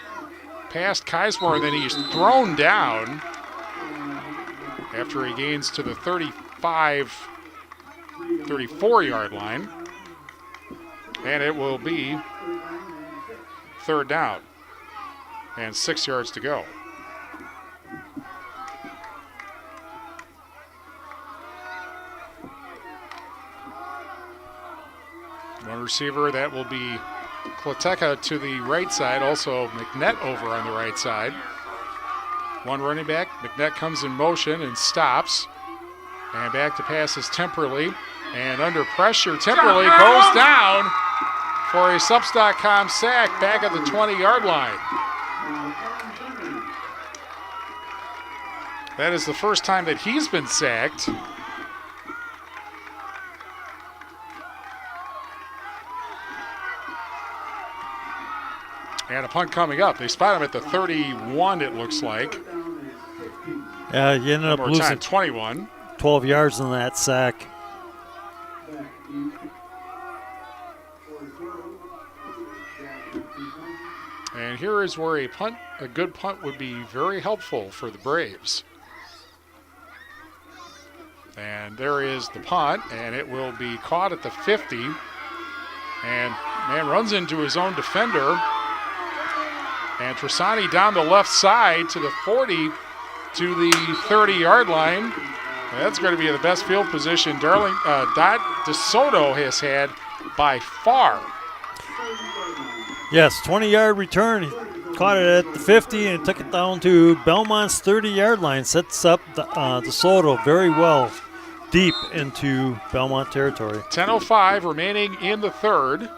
past Kismore, and then he's thrown down after he gains to the 34-yard line. And it will be third down and 6 yards to go. One receiver, that will be Klateka to the right side, also McNett over on the right side. One running back, McNett comes in motion and stops. And back to pass is Temperley. And under pressure, Temperley goes down for a Subs.com sack back at the 20-yard line. That is the first time that he's been sacked. And a punt coming up. They spot him at the 31, it looks like. Yeah, he ended up losing 21. 12 yards in that sack. And here is where a good punt would be very helpful for the Braves. And there is the punt, and it will be caught at the 50. And man runs into his own defender. And Trasani down the left side to the 40 to the 30-yard line. That's going to be the best field position DeSoto has had by far. Yes, 20-yard return. He caught it at the 50 and took it down to Belmont's 30-yard line. Sets up DeSoto very well deep into Belmont territory. 10:05 remaining in the third.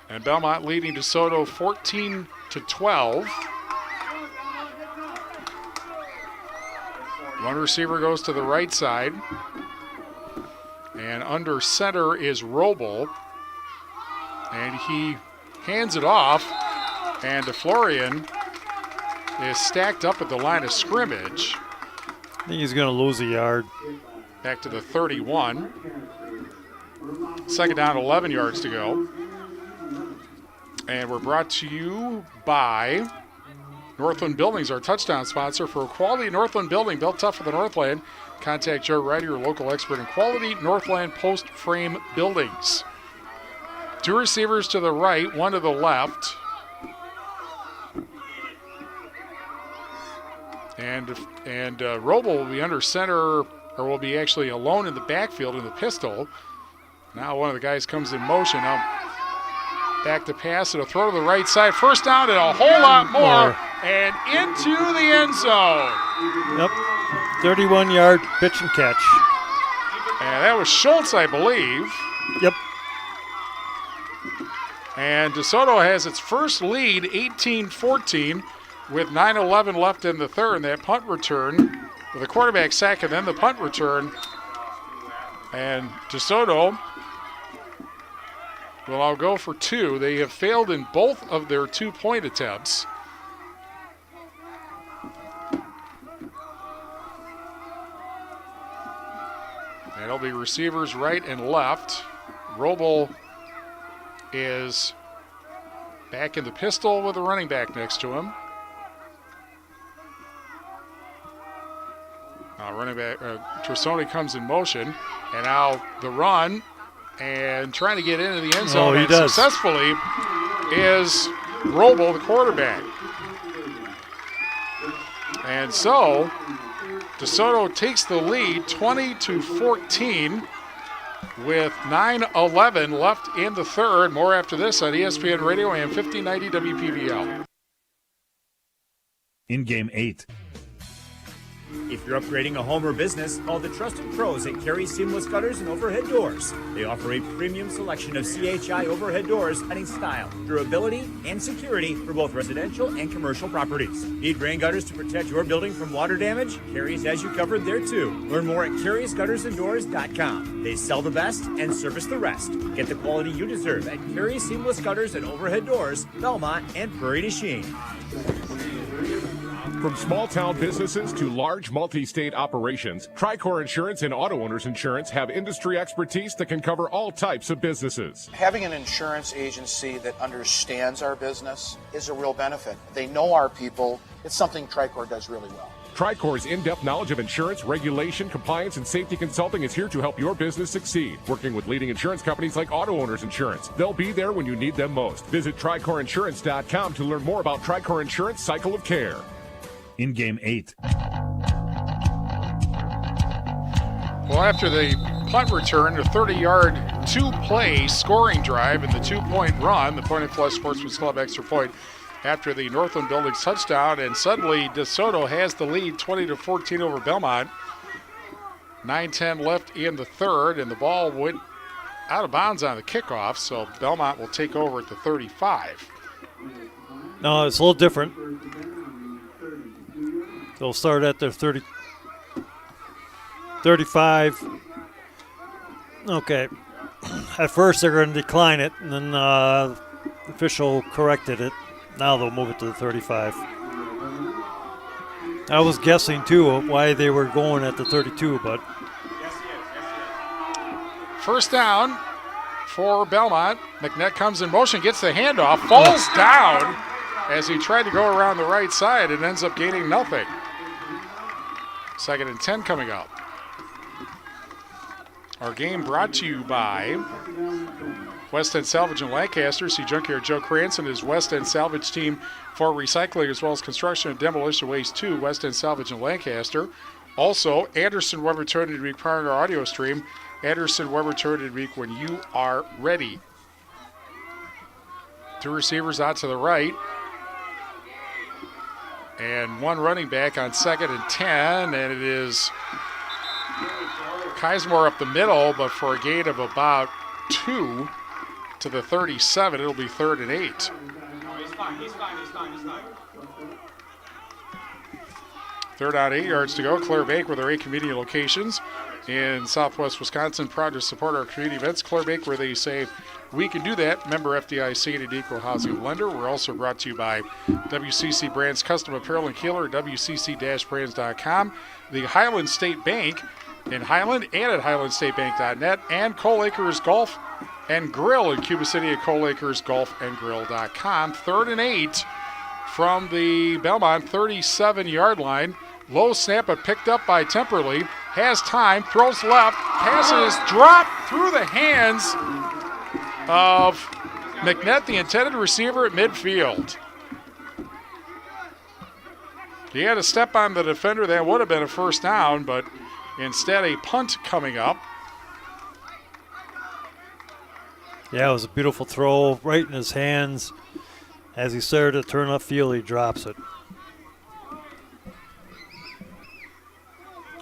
And Belmont leading DeSoto 14-12. One receiver goes to the right side. And under center is Roble. And he hands it off. And DeFlorian is stacked up at the line of scrimmage. I think he's going to lose a yard. Back to the 31. Second down, 11 yards to go. And we're brought to you by Northland Buildings, our touchdown sponsor. For a quality Northland building built tough for the Northland, contact Joe Ryder, your local expert in quality Northland post frame buildings. 2 receivers to the right, 1 to the left. And Roble will be under center, or will be actually alone in the backfield in the pistol. Now one of the guys comes in motion. Now back to pass and a throw to the right side. First down and a whole lot more. And into the end zone. Yep, 31-yard pitch and catch. And that was Schultz, I believe. Yep. And DeSoto has its first lead, 18-14, with 9:11 left in the third. That punt return with a quarterback sack and then the punt return. And DeSoto will now go for 2. They have failed in both of their 2-point attempts. And it'll be receivers right and left. Roble is back in the pistol with a running back next to him. Running back, Trissoni comes in motion, and now the run, and trying to get into the end zone, he and does. Successfully is Roble, the quarterback. And so, DeSoto takes the lead 20-14 with 9:11 left in the third. More after this on ESPN Radio and 1590 WPVL. In Game 8. If you're upgrading a home or business, call the trusted pros at Carey Seamless Gutters and Overhead Doors. They offer a premium selection of CHI overhead doors, adding style, durability, and security for both residential and commercial properties. Need rain gutters to protect your building from water damage? Carey's has you covered there too. Learn more at Carey'sGuttersandDoors.com. They sell the best and service the rest. Get the quality you deserve at Carey Seamless Gutters and Overhead Doors, Belmont, and Prairie du Chien. From small-town businesses to large multi-state operations, Tricor Insurance and Auto Owners Insurance have industry expertise that can cover all types of businesses. Having an insurance agency that understands our business is a real benefit. They know our people. It's something Tricor does really well. Tricor's in-depth knowledge of insurance, regulation, compliance, and safety consulting is here to help your business succeed. Working with leading insurance companies like Auto Owners Insurance. They'll be there when you need them most. Visit TricorInsurance.com to learn more about Tricor Insurance Cycle of Care. In Game 8. Well, after the punt return, a 30-yard 2-play scoring drive and the 2-point run, the Point and Flush Sportsman's Club extra point after the Northland Buildings touchdown, and suddenly DeSoto has the lead 20-14 over Belmont. 9:10 left in the third, and the ball went out of bounds on the kickoff, so Belmont will take over at the 35. No, it's a little different. They'll start at their 35. Okay. At first, they're going to decline it, and then the official corrected it. Now they'll move it to the 35. I was guessing, too, why they were going at the 32, but... First down for Belmont. McNett comes in motion, gets the handoff, falls down as he tried to go around the right side and ends up gaining nothing. 2nd and 10 coming up. Our game brought to you by West End Salvage in Lancaster. See Junkyard Joe Cranston and his West End Salvage team for recycling as well as construction and demolition waste too. West End Salvage in Lancaster. Also, Anderson Weber Tournament Week part of our audio stream. Anderson Weber Tournament Week when you are ready. 2 receivers out to the right. And 1 running back on 2nd and 10, and it is Keismore up the middle, but for a gain of about 2 to the 37, it'll be 3rd and 8. No, he's fine. 3rd down, 8 yards to go. Clare Bank with our 8 community locations in Southwest Wisconsin, proud to support our community events. Clare Bank, where they say we can do that. Member FDIC and an equal housing lender. We're also brought to you by WCC Brands Custom Apparel in Kieler at WCC-brands.com. The Highland State Bank in Highland and at HighlandStateBank.net. And Cole Acres Golf and Grill in Cuba City at ColeAcresGolfandGrill.com. 3rd and 8 from the Belmont 37-yard line. Low snap, but picked up by Temperley. Has time, throws left, passes dropped through the hands of McNett, the intended receiver at midfield. He had a step on the defender. That would have been a first down, but instead a punt coming up. Yeah, it was a beautiful throw right in his hands. As he started to turn upfield, he drops it.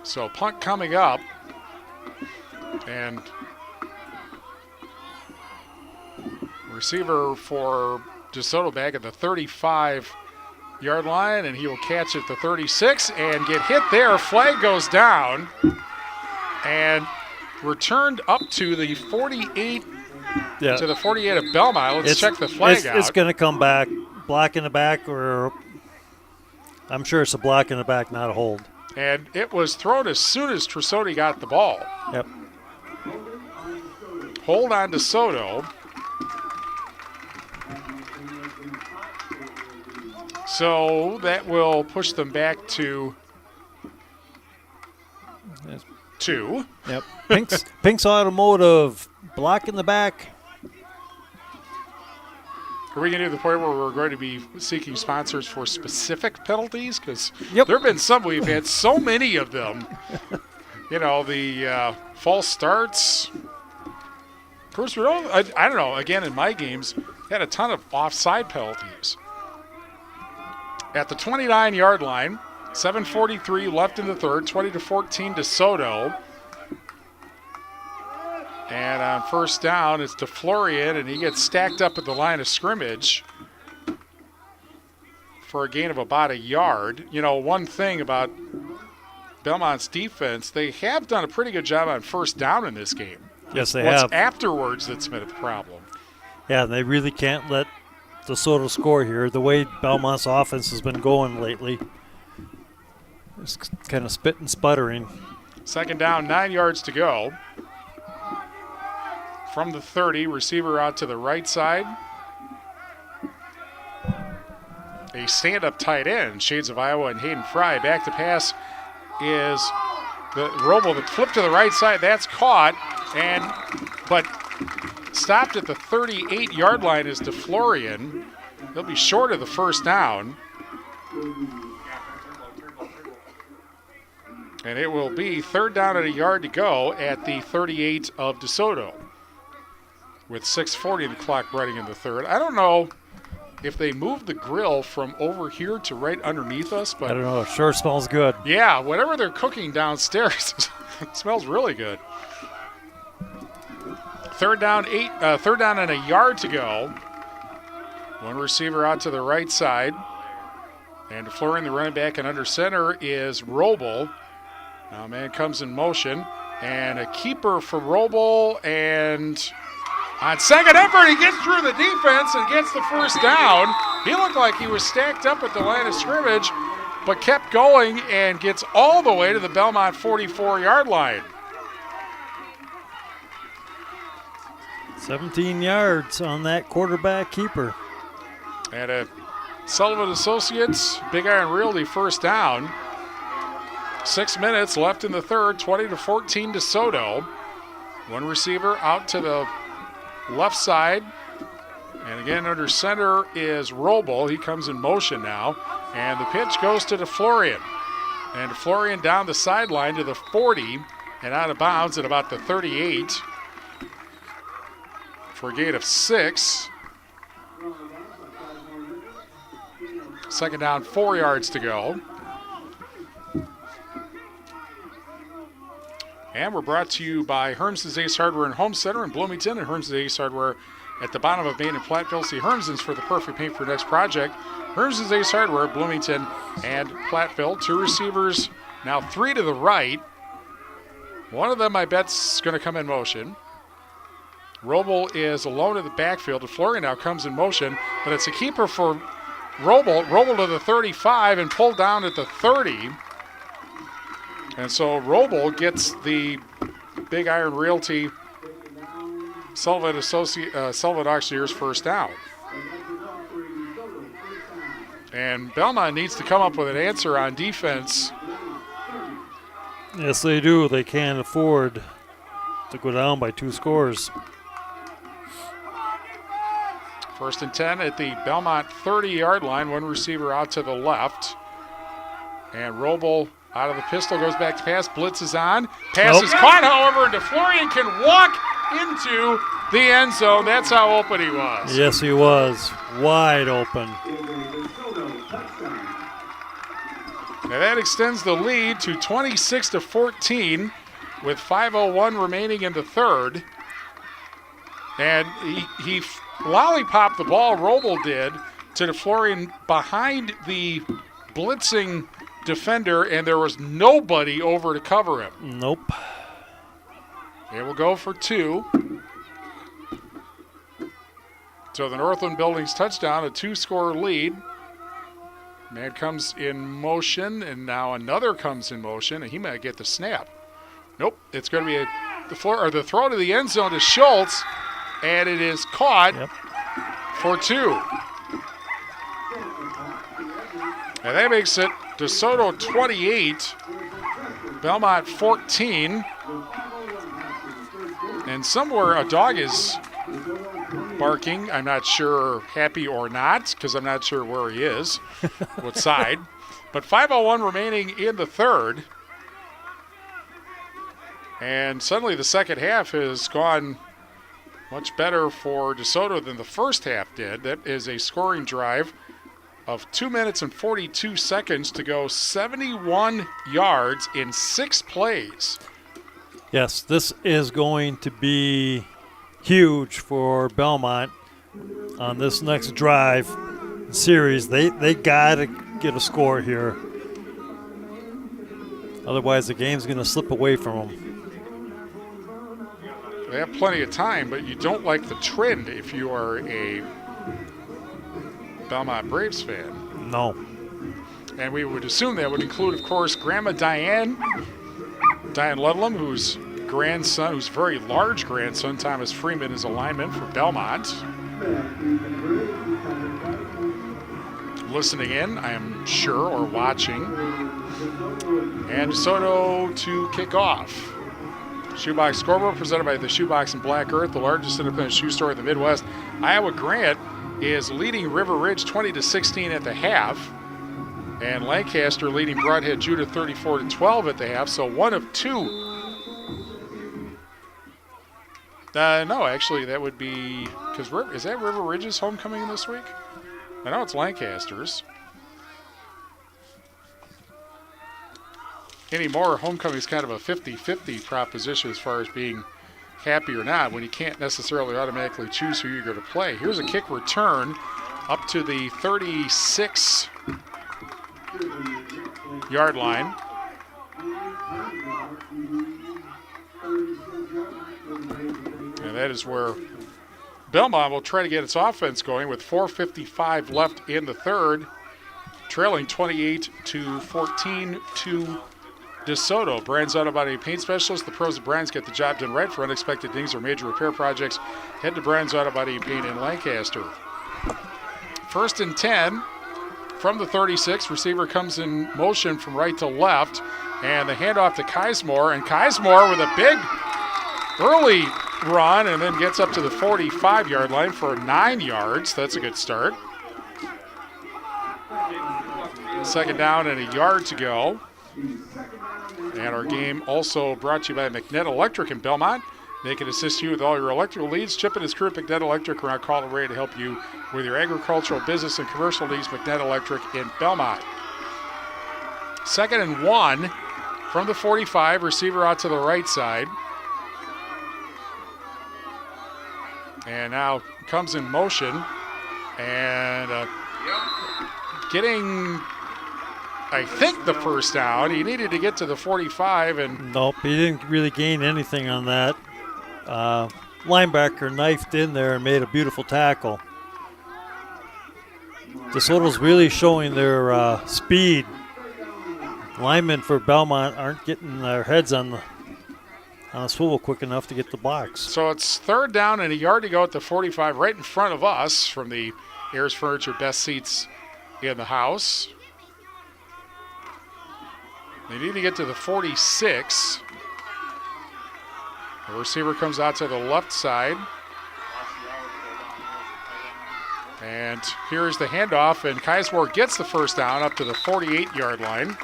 So punt coming up. And receiver for DeSoto back at the 35-yard line, and he will catch at the 36 and get hit there. Flag goes down and returned up to the 48. Yeah. To the 48 of Belmont. Let's check the flag out. It's going to come back. Block in the back, or I'm sure it's a block in the back, not a hold. And it was thrown as soon as Trisoti got the ball. Yep. Hold on to Soto. So that will push them back to 2. Yep. Pink's Automotive, block in the back. Are we going to do the point where we're going to be seeking sponsors for specific penalties? Because there have been some, we've had so many of them. You know, the false starts. Of course, I don't know, again, in my games, had a ton of offside penalties. At the 29-yard line, 7:43 left in the third, 20-14 DeSoto. And on first down, it's to Florian, and he gets stacked up at the line of scrimmage for a gain of about a yard. You know, one thing about Belmont's defense, they have done a pretty good job on first down in this game. Yes, they have. have. Afterwards that's been a problem. Yeah, they really can't let DeSoto score here. The way Belmont's offense has been going lately, it's kind of spit and sputtering. Second down, 9 yards to go. From the 30, receiver out to the right side. A stand-up tight end, Shades of Iowa and Hayden Fry. Back to pass is the Robo, the flip to the right side. That's caught, but stopped at the 38-yard line is DeFlorian. He'll be short of the first down. And it will be third down and a yard to go at the 38 of DeSoto, with 6:40 in the clock running in the third. I don't know if they moved the grill from over here to right underneath us, but I don't know. It sure smells good. Yeah, whatever they're cooking downstairs, it smells really good. Third down and a yard to go. One receiver out to the right side. And Florian, the running back, and under center is Roble. Now man comes in motion. And a keeper for Roble, and on second effort, he gets through the defense and gets the first down. He looked like he was stacked up at the line of scrimmage, but kept going and gets all the way to the Belmont 44-yard line. 17 yards on that quarterback keeper. And a Sullivan Associates, Big Iron Realty first down. 6 minutes left in the third, 20-14 DeSoto. One receiver out to the left side. And again, under center is Roble. He comes in motion now. And the pitch goes to DeFlorian. And DeFlorian down the sideline to the 40 and out of bounds at about the 38 for a gain of 6. Second down, 4 yards to go. And we're brought to you by Hermson's Ace Hardware and Home Center in Bloomington and Hermson's Ace Hardware at the bottom of Main and Platteville. See Hermson's for the perfect paint for your next project. Hermson's Ace Hardware, Bloomington and Platteville. Two receivers, now 3 to the right. One of them, I bet, is going to come in motion. Roble is alone in the backfield. DeFlorian now comes in motion, but it's a keeper for Roble. Roble to the 35 and pulled down at the 30. And so Roble gets the Big Iron Realty Sullivan Auctioneers first down. And Belmont needs to come up with an answer on defense. Yes, they do. They can't afford to go down by 2 scores. 1st and 10 at the Belmont 30-yard line. One receiver out to the left. And Roble out of the pistol, goes back to pass. Blitz is on. Pass is caught, however, and DeFlorian can walk into the end zone. That's how open he was. Yes, he was. Wide open. Now that extends the lead to 26-14 with 5:01 remaining in the third. And he lollipopped the ball, Roble did, to DeFlorian behind the blitzing defender, and there was nobody over to cover him. Nope. They will go for 2. So the Northland Buildings touchdown, a 2-score lead. Man comes in motion, and now another comes in motion, and he might get the snap. Nope, it's going to be the throw to the end zone to Schultz, and it is caught for 2. And that makes it DeSoto 28, Belmont 14. And somewhere a dog is barking. I'm not sure happy or not, because I'm not sure where he is, what side. But 5:01 remaining in the third. And suddenly the second half has gone much better for DeSoto than the first half did. That is a scoring drive of 2 minutes and 42 seconds to go 71 yards in 6 plays. Yes, this is going to be huge for Belmont on this next drive series. They got to get a score here. Otherwise, the game's going to slip away from them. They have plenty of time, but you don't like the trend if you are a Belmont Braves fan. No. And we would assume that would include, of course, Grandma Diane Ludlam, whose grandson, whose very large grandson, Thomas Freeman, is a lineman for Belmont. Listening in, I am sure, or watching. And DeSoto to kick off. Shoebox scoreboard presented by the Shoebox in Black Earth, the largest independent shoe store in the Midwest. Iowa Grant is leading River Ridge 20-16 at the half. And Lancaster leading Broadhead Judith 34-12 at the half, so 1 of 2. No, actually, that would be, because is that River Ridge's homecoming this week? I know it's Lancaster's. Anymore, homecoming is kind of a 50-50 proposition as far as being happy or not, when you can't necessarily automatically choose who you're going to play. Here's a kick return up to the 36-yard line. And that is where Belmont will try to get its offense going with 4:55 left in the third, trailing 28-14 to DeSoto. Brands Auto Body and Paint Specialist. The pros at Brands get the job done right. For unexpected dings or major repair projects, head to Brands Auto Body and Paint in Lancaster. 1st and 10 from the 36. Receiver comes in motion from right to left. And the handoff to Kismore. And Kismore with a big early run and then gets up to the 45-yard line for 9 yards. That's a good start. 2nd down and a yard to go. And our game also brought to you by McNett Electric in Belmont. They can assist you with all your electrical needs. Chip and his crew at McNett Electric are on call and ready to help you with your agricultural, business, and commercial needs. McNett Electric in Belmont. 2nd and 1 from the 45. Receiver out to the right side. And now comes in motion. And getting, I think, the first down. He needed to get to the 45. And nope, he didn't really gain anything on that. Linebacker knifed in there and made a beautiful tackle. DeSoto's really showing their speed. Linemen for Belmont aren't getting their heads on a swivel quick enough to get the box. So it's 3rd down and a yard to go at the 45, right in front of us from the Ayers Furniture Best Seats in the house. They need to get to the 46. The receiver comes out to the left side. And here's the handoff, and Kismore gets the first down up to the 48-yard line.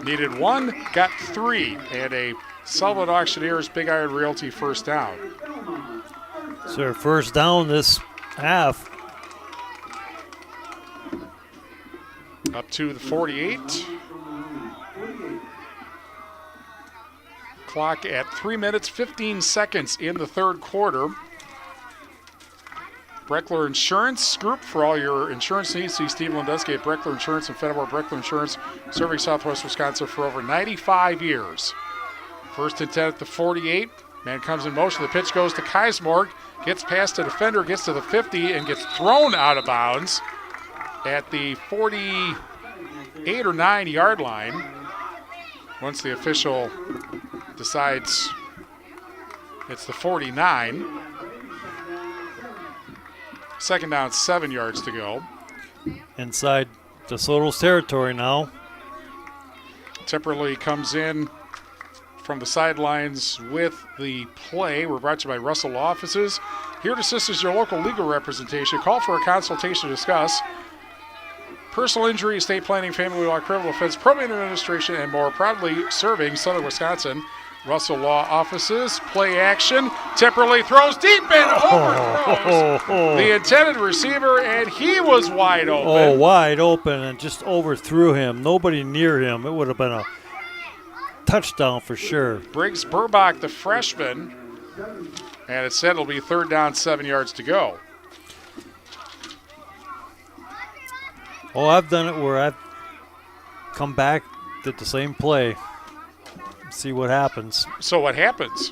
Needed 1, got 3, and a Sullivan Auctioneers Big Iron Realty first down. It's their first down this half. Up to the 48. Clock at 3 minutes, 15 seconds in the third quarter. Breckler Insurance Group, for all your insurance needs. See Steve Lendeski at Breckler Insurance and Fenimore. Breckler Insurance, serving Southwest Wisconsin for over 95 years. First and 10 at the 48. Man comes in motion. The pitch goes to Kismore. Gets past the defender, gets to the 50, and gets thrown out of bounds at the 48 or 9-yard line. Once the official decides it's the 49. Second down, 7 yards to go. Inside DeSoto's territory now. Temperley comes in from the sidelines with the play. We're brought to you by Russell Law Offices. Here to assist as your local legal representation. Call for a consultation to discuss personal injury, estate planning, family law, criminal offense, probate administration, and more. Proudly serving Southern Wisconsin. Russell Law Offices, play action. Temperley throws deep and overthrows the intended receiver, and he was wide open. Oh, wide open, and just overthrew him. Nobody near him. It would have been a touchdown for sure. Briggs Burbach, the freshman, and instead it'll be third down, 7 yards to go. Oh, I've done it where I've come back, did the same play. See what happens. So what happens?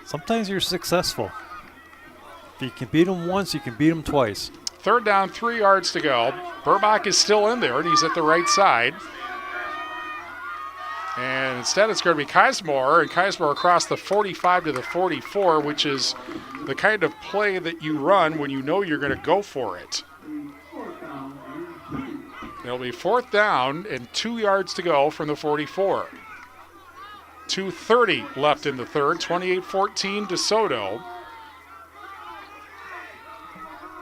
Sometimes you're successful. If you can beat them once, you can beat them twice. Third down, 3 yards to go. Burbach is still in there, and he's at the right side. And instead it's going to be Kismore, and Kismore across the 45 to the 44, which is the kind of play that you run when you know you're going to go for it. It'll be fourth down and 2 yards to go from the 44. 2:30 left in the third, 28-14 DeSoto.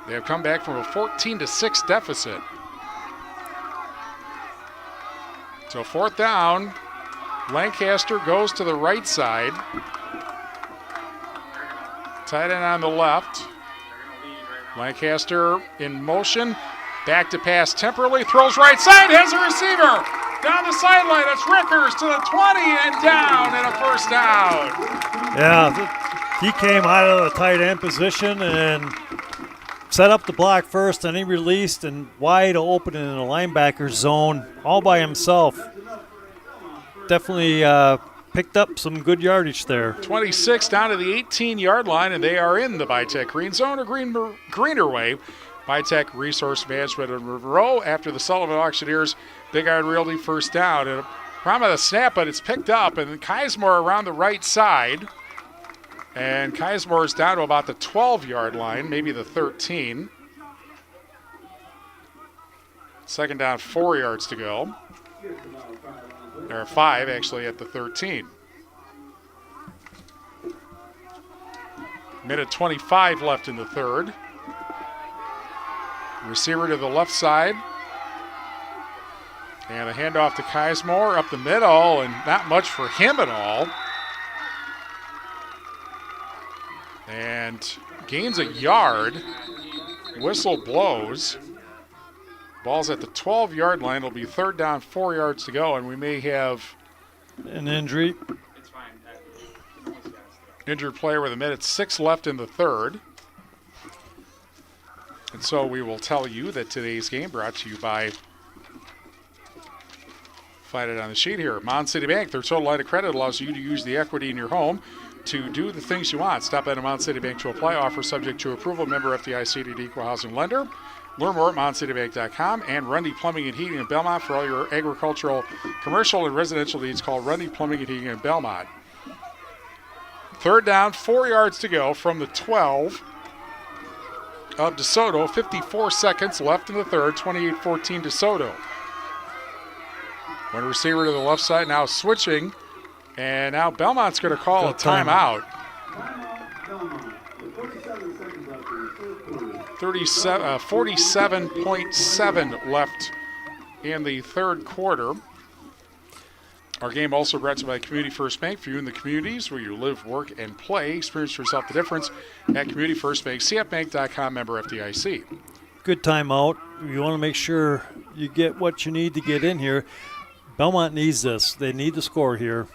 They have come back from a 14-6 deficit. So fourth down, Lancaster goes to the right side. Tight end on the left. Lancaster in motion, back to pass Temperley, throws right side, has a receiver. Down the sideline, it's Rickers to the 20 and down, and a first down. Yeah, he came out of the tight end position and set up the block first, and he released and wide open in the linebacker zone all by himself. Definitely picked up some good yardage there. 26 down to the 18-yard line, and they are in the Bitech green zone or greener way. Bitech Resource Management in Monroe after the Sullivan Auctioneers Big Iron Realty first down. And a problem with the snap, but it's picked up. And Kismore around the right side. And Kismore is down to about the 12-yard line, maybe the 13. Second down, 4 yards to go. There are 5 actually at the 13. Minute 25 left in the third. Receiver to the left side. And a handoff to Kismore up the middle, and not much for him at all. And gains a yard. Whistle blows. Ball's at the 12-yard line. It'll be third down, 4 yards to go, and we may have an injury. Injured player with a minute 6 left in the third. And so we will tell you that today's game brought to you by, find it on the sheet here, Mound City Bank. Their total line of credit allows you to use the equity in your home to do the things you want. Stop at a Mound City Bank to apply. Offer subject to approval. Member FDIC, equal housing lender. Learn more at MoundCityBank.com. And Rundy Plumbing and Heating in Belmont for all your agricultural, commercial, and residential needs. Call Rundy Plumbing and Heating in Belmont. Third down, 4 yards to go from the 12. of DeSoto. 54 seconds left in the third. 28-14 DeSoto. One receiver to the left side now switching. And now Belmont's going to call a timeout. 47.7 left in the third quarter. Our game also brought to you by Community First Bank. For you in the communities where you live, work, and play, experience for yourself the difference at Community First Bank. CFBank.com, member FDIC. Good timeout. You want to make sure you get what you need to get in here. Belmont needs this. They need to score here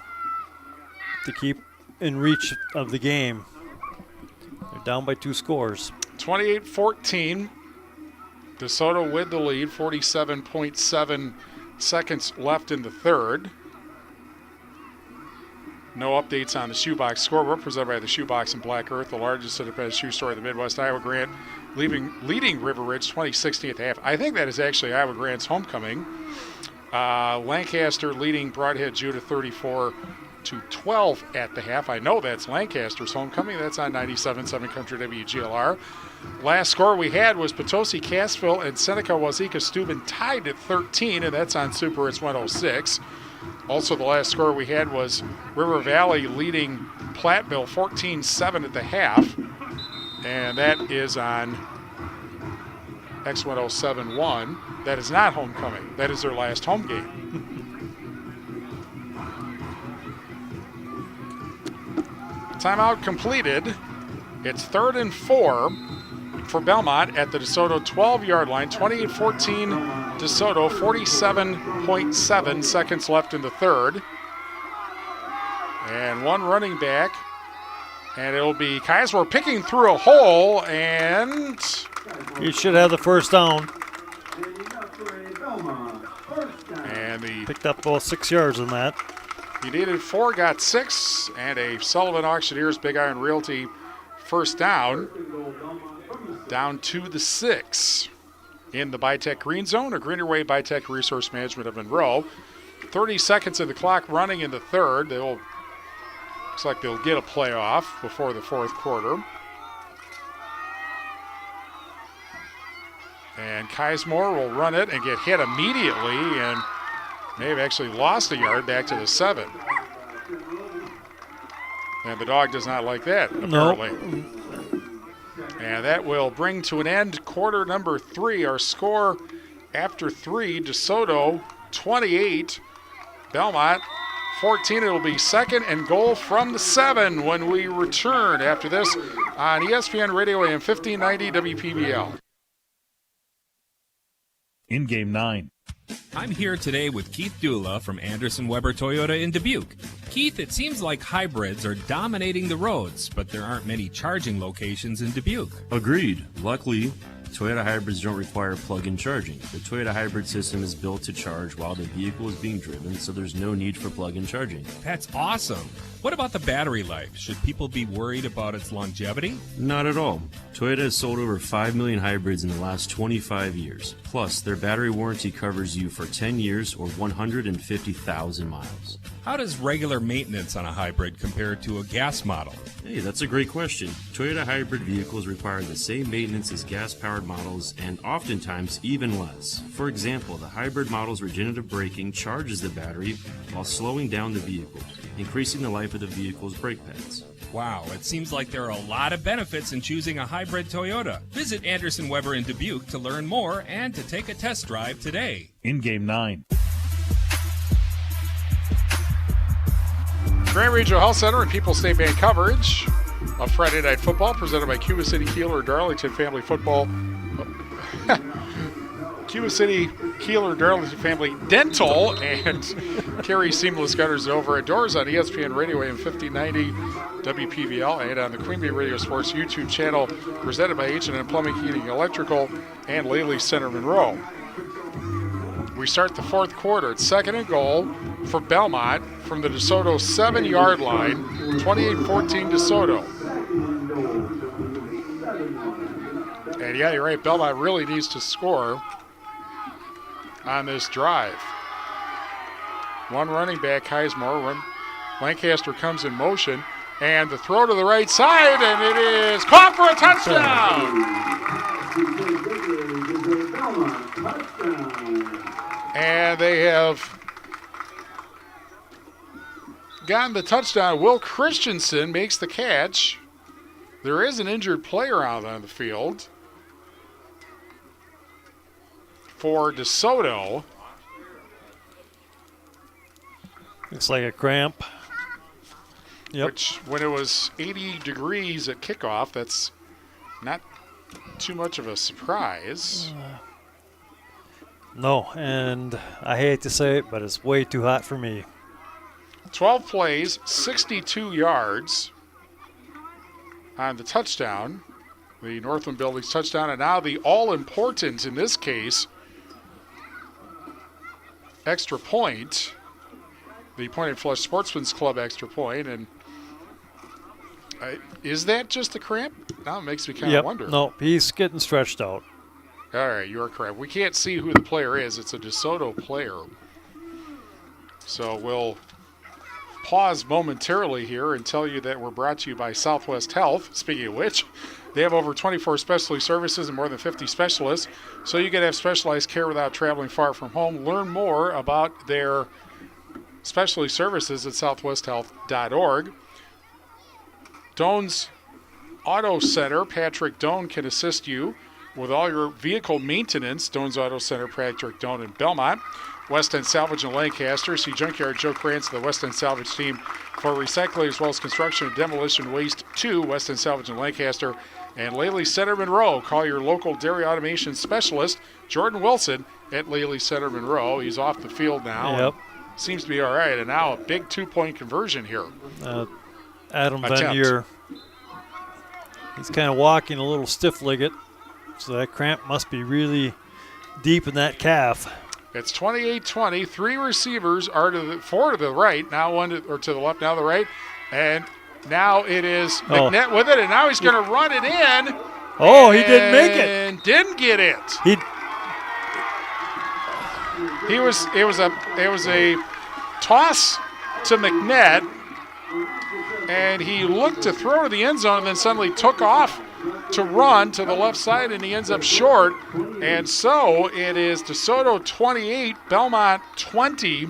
to keep in reach of the game. They're down by 2 scores. 28-14. DeSoto with the lead. 47.7 seconds left in the third. No updates on the Shoebox scoreboard, presented by the Shoebox in Black Earth, the largest independent shoe store in the Midwest. Iowa Grant leading River Ridge 20-16 at the half. I think that is actually Iowa Grant's homecoming. Lancaster leading Broadhead Judah 34-12 at the half. I know that's Lancaster's homecoming. That's on 97.7 Country WGLR. Last score we had was Potosi Cassville and Seneca Wazeeka Steuben tied at 13, and that's on Super It's 106. Also, the last score we had was River Valley leading Platteville 14-7 at the half, and that is on X1071. That is not homecoming. That is their last home game. Timeout completed. It's 3rd and 4 for Belmont at the DeSoto 12-yard line. 28-14 DeSoto, 47.7 seconds left in the third. And one running back. And it'll be Kisler picking through a hole, and he should have the first down. And he picked up all 6 yards on that. He needed 4, got 6, and a Sullivan Auctioneers Big Iron Realty first down. Down to the 6 in the Bitech Green Zone, or Greener Way Bitech Resource Management of Monroe. 30 seconds of the clock running in the third. Looks like they'll get a playoff before the fourth quarter. And Kismore will run it and get hit immediately, and may have actually lost a yard back to the 7. And the dog does not like that, apparently. Nope. And that will bring to an end quarter number 3. Our score after 3, DeSoto 28, Belmont 14. It'll be 2nd and goal from the 7 when we return after this on ESPN Radio AM 1590 WPBL. In Game 9. I'm here today with Keith Dula from Anderson Weber Toyota in Dubuque. Keith, it seems like hybrids are dominating the roads, but there aren't many charging locations in Dubuque. Agreed. Luckily, Toyota hybrids don't require plug-in charging. The Toyota hybrid system is built to charge while the vehicle is being driven, so there's no need for plug-in charging. That's awesome. What about the battery life? Should people be worried about its longevity? Not at all. Toyota has sold over 5 million hybrids in the last 25 years. Plus, their battery warranty covers you for 10 years or 150,000 miles. How does regular maintenance on a hybrid compare to a gas model? Hey, that's a great question. Toyota hybrid vehicles require the same maintenance as gas-powered models and oftentimes even less. For example, the hybrid model's regenerative braking charges the battery while slowing down the vehicle, increasing the life of the vehicle's brake pads. Wow, it seems like there are a lot of benefits in choosing a hybrid Toyota. Visit Anderson Weber in Dubuque to learn more and to take a test drive today. In Game 9. Grand Regional Health Center and People's State Bank coverage of Friday Night Football presented by Cuba City Kieler Darlington Family Football. Cuba City Kieler Darlington Family Dental and Carey Seamless Gutters over at Doors on ESPN Radio AM 1590 WPVL and on the Queen Bee Radio Sports YouTube channel presented by H&N Plumbing, Heating, Electrical and Lely Center Monroe. We start the fourth quarter. It's 2nd and goal for Belmont from the DeSoto 7-yard line, 28-14 DeSoto. And yeah, you're right, Belmont really needs to score on this drive. One running back, Kismore. Lancaster comes in motion, and the throw to the right side, and it is caught for a touchdown. And they have gotten the touchdown. Will Christensen makes the catch. There is an injured player out on the field for DeSoto. Looks like a cramp. Yep. Which, when it was 80 degrees at kickoff, that's not too much of a surprise. No, and I hate to say it, but it's way too hot for me. 12 plays, 62 yards on the touchdown, the Northland Buildings touchdown, and now the all-important, in this case, extra point, the Point and Flush Sportsman's Club extra point, and is that just a cramp? Now it makes me kind of wonder. No, he's getting stretched out. All right, you're correct. We can't see who the player is. It's a DeSoto player. So we'll pause momentarily here and tell you that we're brought to you by Southwest Health. Speaking of which, they have over 24 specialty services and more than 50 specialists, so you can have specialized care without traveling far from home. Learn more about their specialty services at southwesthealth.org. Doan's Auto Center, Patrick Doan can assist you with all your vehicle maintenance. Doan's Auto Center, Patrick Doan in Belmont. West End Salvage in Lancaster. See Junkyard Joe Krantz and the West End Salvage team for recycling as well as construction and demolition waste to West End Salvage in Lancaster. And Laley Center Monroe. Call your local dairy automation specialist, Jordan Wilson, at Laley Center Monroe. He's off the field now. Yep. Seems to be all right. And now a big 2-point conversion here. Adam VanEur, he's kind of walking a little stiff-legged, so that cramp must be really deep in that calf. It's 28-20. 3 receivers are four to the right, now one to the left, now the right. And now it is McNett with it, and now he's going to run it in. Oh, he didn't make it. And didn't get it. It was a toss to McNett, and he looked to throw to the end zone and then suddenly took off to run to the left side, and he ends up short. And so it is DeSoto 28, Belmont 20,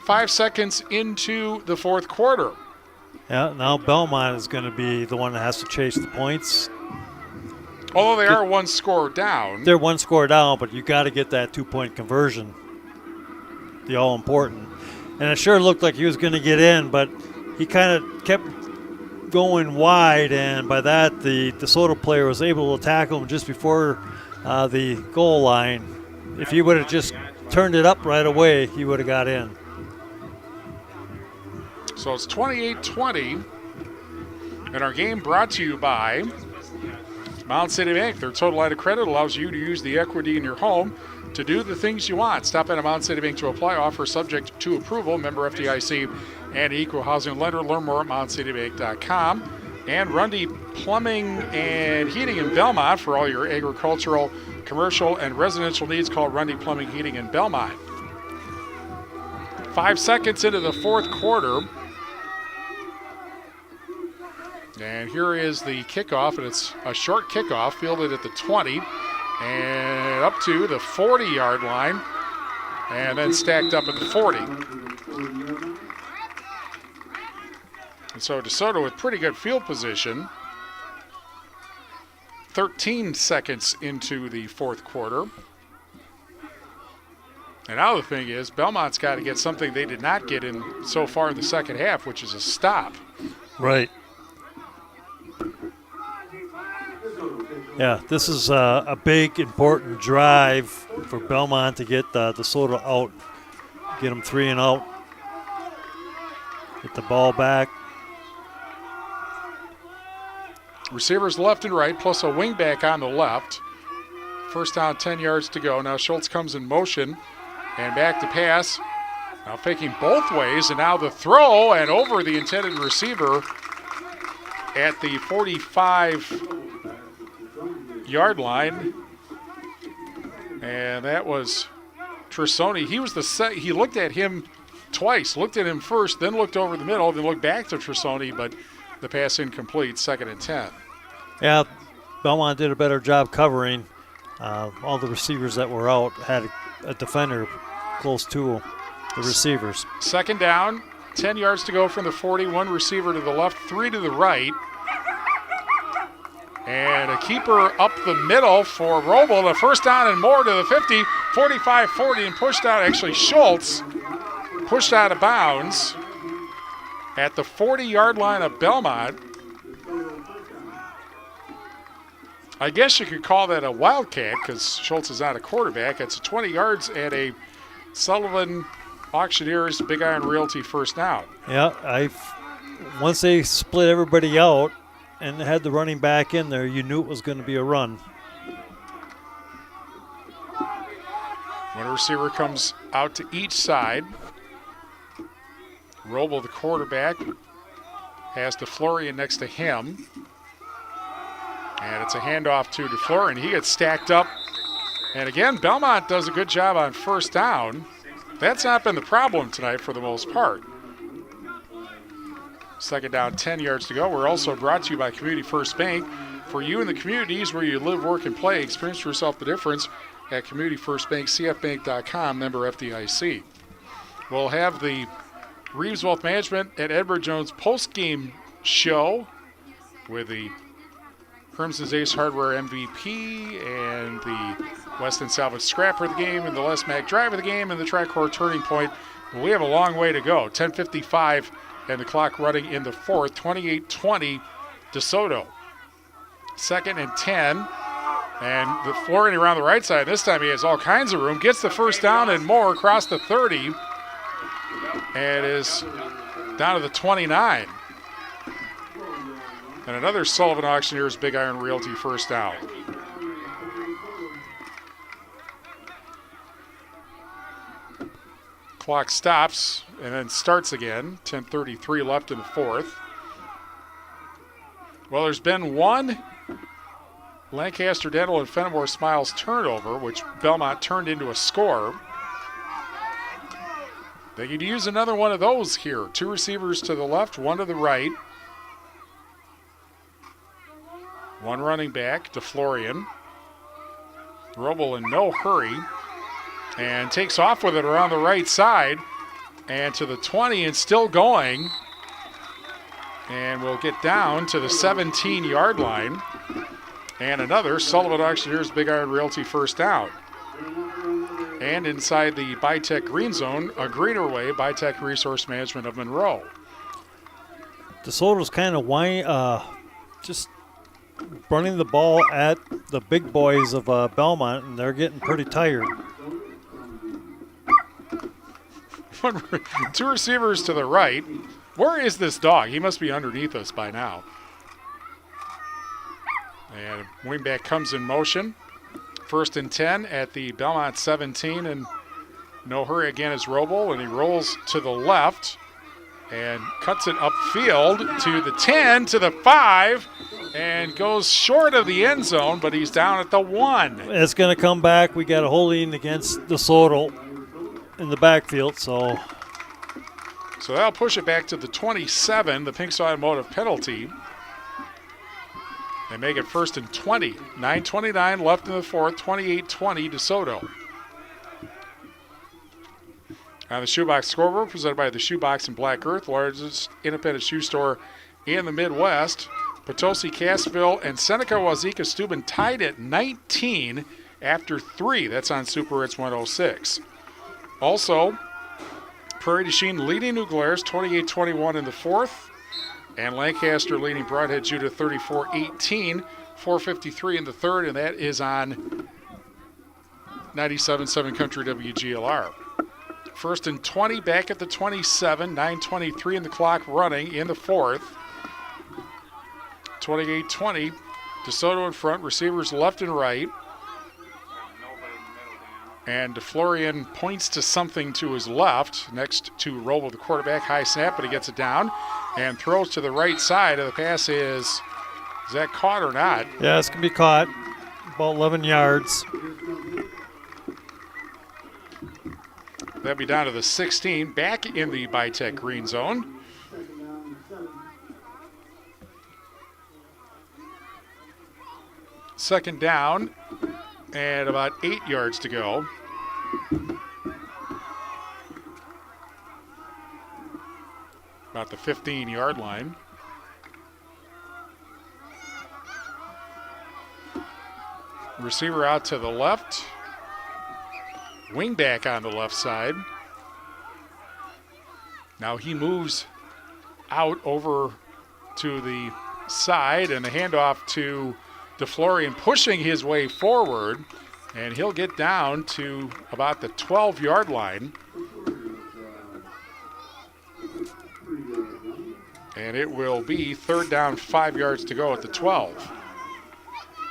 5 seconds into the fourth quarter. Yeah, now Belmont is going to be the one that has to chase the points. Although they are one score down. They're one score down, but you got to get that 2-point conversion, the all-important. And it sure looked like he was going to get in, but he kind of kept going wide, and by that the DeSoto player was able to tackle him just before the goal line. If he would have just turned it up right away, he would have got in. So it's 28-20, and our game brought to you by Mound City Bank. Their total line of credit allows you to use the equity in your home to do the things you want. Stop in at Mound City Bank to apply. Offer subject to approval. Member FDIC and equal housing lender. Learn more at MoundCityBank.com. And Rundy Plumbing and Heating in Belmont for all your agricultural, commercial, and residential needs. Call Rundy Plumbing, Heating in Belmont. 5 seconds into the fourth quarter. And here is the kickoff, and it's a short kickoff fielded at the 20 and up to the 40-yard line, and then stacked up at the 40. And so DeSoto with pretty good field position. 13 seconds into the fourth quarter. And now the thing is, Belmont's got to get something they did not get in so far in the second half, which is a stop. Right. Yeah, this is a big, important drive for Belmont to get DeSoto out, get them 3 and out, get the ball back. Receivers left and right, plus a wingback on the left. First down, 10 yards to go. Now Schultz comes in motion and back to pass. Now faking both ways, and now the throw and over the intended receiver at the 45-yard line. And that was Trisoni. He was he looked at him twice, looked at him first, then looked over the middle, then looked back to Trisoni, but the pass incomplete, 2nd and 10. Yeah, Belmont did a better job covering. All the receivers that were out had a defender close to the receivers. Second down, 10 yards to go from the 40. One receiver to the left, 3 to the right. And a keeper up the middle for Roble. A first down and more to the 50, 45-40, and pushed out. Actually, Schultz pushed out of bounds at the 40-yard line of Belmont. I guess you could call that a wildcat because Schultz is not a quarterback. It's 20 yards at a Sullivan Auctioneers Big Iron Realty first down. Yeah, once they split everybody out and had the running back in there, you knew it was going to be a run. One receiver comes out to each side. Roble, the quarterback, has DeFlorian next to him. And it's a handoff to DeFlorian. He gets stacked up. And again, Belmont does a good job on first down. That's not been the problem tonight for the most part. Second down, 10 yards to go. We're also brought to you by Community First Bank. For you in the communities where you live, work, and play, experience for yourself the difference at Community First Bank, cfbank.com, member FDIC. We'll have the Reeves Wealth Management at Edward Jones post-game show with the Crimson's Ace Hardware MVP and the Weston Salvage Scrapper of the game and the Les Mack Drive of the game and the Tricor Turning Point. We have a long way to go. 10:55 and the clock running in the fourth. 28-20 DeSoto. Second and 10. And the Florian around the right side. This time he has all kinds of room. Gets the first down and more across the 30. And is down to the 29. And another Sullivan Auctioneers Big Iron Realty first down. Clock stops and then starts again. 10:33 left in the fourth. Well, there's been one Lancaster Dental and Fenimore Smiles turnover, which Belmont turned into a score. They could use another one of those here. 2 receivers to the left, 1 to the right. 1 running back, DeFlorian. Roble in no hurry. And takes off with it around the right side. And to the 20 and still going. And we'll get down to the 17-yard line. And another Sullivan Auctioneers Big Iron Realty first down. And inside the Bitech Green Zone, a greener way, Bitech Resource Management of Monroe. DeSoto's kind of just running the ball at the big boys of Belmont, and they're getting pretty tired. 2 receivers to the right. Where is this dog? He must be underneath us by now. And wingback comes in motion. First and 10 at the Belmont 17, and no hurry again is Roble, and he rolls to the left and cuts it upfield to the 10, to the 5, and goes short of the end zone, but he's down at the 1. It's going to come back. We got a holding against DeSoto in the backfield, so that'll push it back to the 27, the Pinks Automotive penalty. They make it first and 20. 9:29 left in the fourth, 28-20 DeSoto. On the Shoebox scoreboard, presented by the Shoebox in Black Earth, largest independent shoe store in the Midwest. Potosi, Cassville, and Seneca Wazeeka Steuben tied at 19 after 3. That's on Super Hits 106. Also, Prairie du Chien leading New Glarus 28-21 in the fourth. And Lancaster leading Broadhead Judah 34-18, 4:53 in the third, and that is on 97.7 Country WGLR. First and 20 back at the 27, 9:23 in the clock running in the fourth. 28-20, DeSoto in front, receivers left and right. And DeFlorian points to something to his left, next to Roble, the quarterback. High snap, but he gets it down and throws to the right side. And the pass is that caught or not? Yeah, it's going to be caught. About 11 yards. That'll be down to the 16, back in the Bitech green zone. Second down and about 8 yards to go. About the 15-yard line. Receiver out to the left. Wingback on the left side. Now he moves out over to the side, and the handoff to DeFlorian pushing his way forward, and he'll get down to about the 12-yard line. And it will be third down, 5 yards to go at the 12.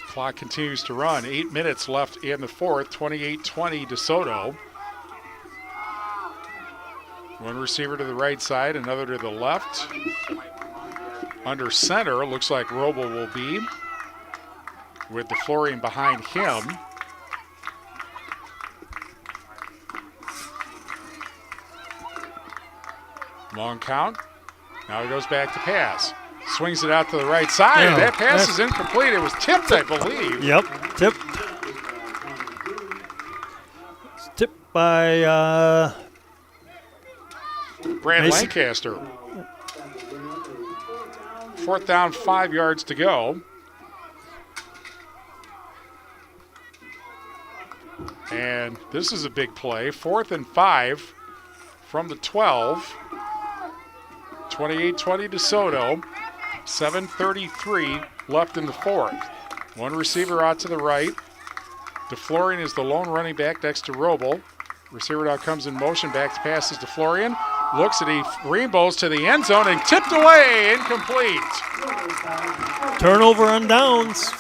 Clock continues to run. 8 minutes left in the fourth. 28-20 DeSoto. One receiver to the right side, another to the left. Under center, looks like Roble will be, with DeFlorian behind him. Long count. Now he goes back to pass. Swings it out to the right side. Yeah, that pass is incomplete. It was tipped, I believe. Yep, tipped. It's tipped by Brad Mason. Lancaster. Fourth down, 5 yards to go. And this is a big play. 4th and 5 from the 12. 28-20 DeSoto. 7:33 left in the fourth. One receiver out to the right. DeFlorian is the lone running back next to Roble. Receiver now comes in motion, back to passes DeFlorian. Looks at he rainbows to the end zone and tipped away, incomplete. turnover on downs.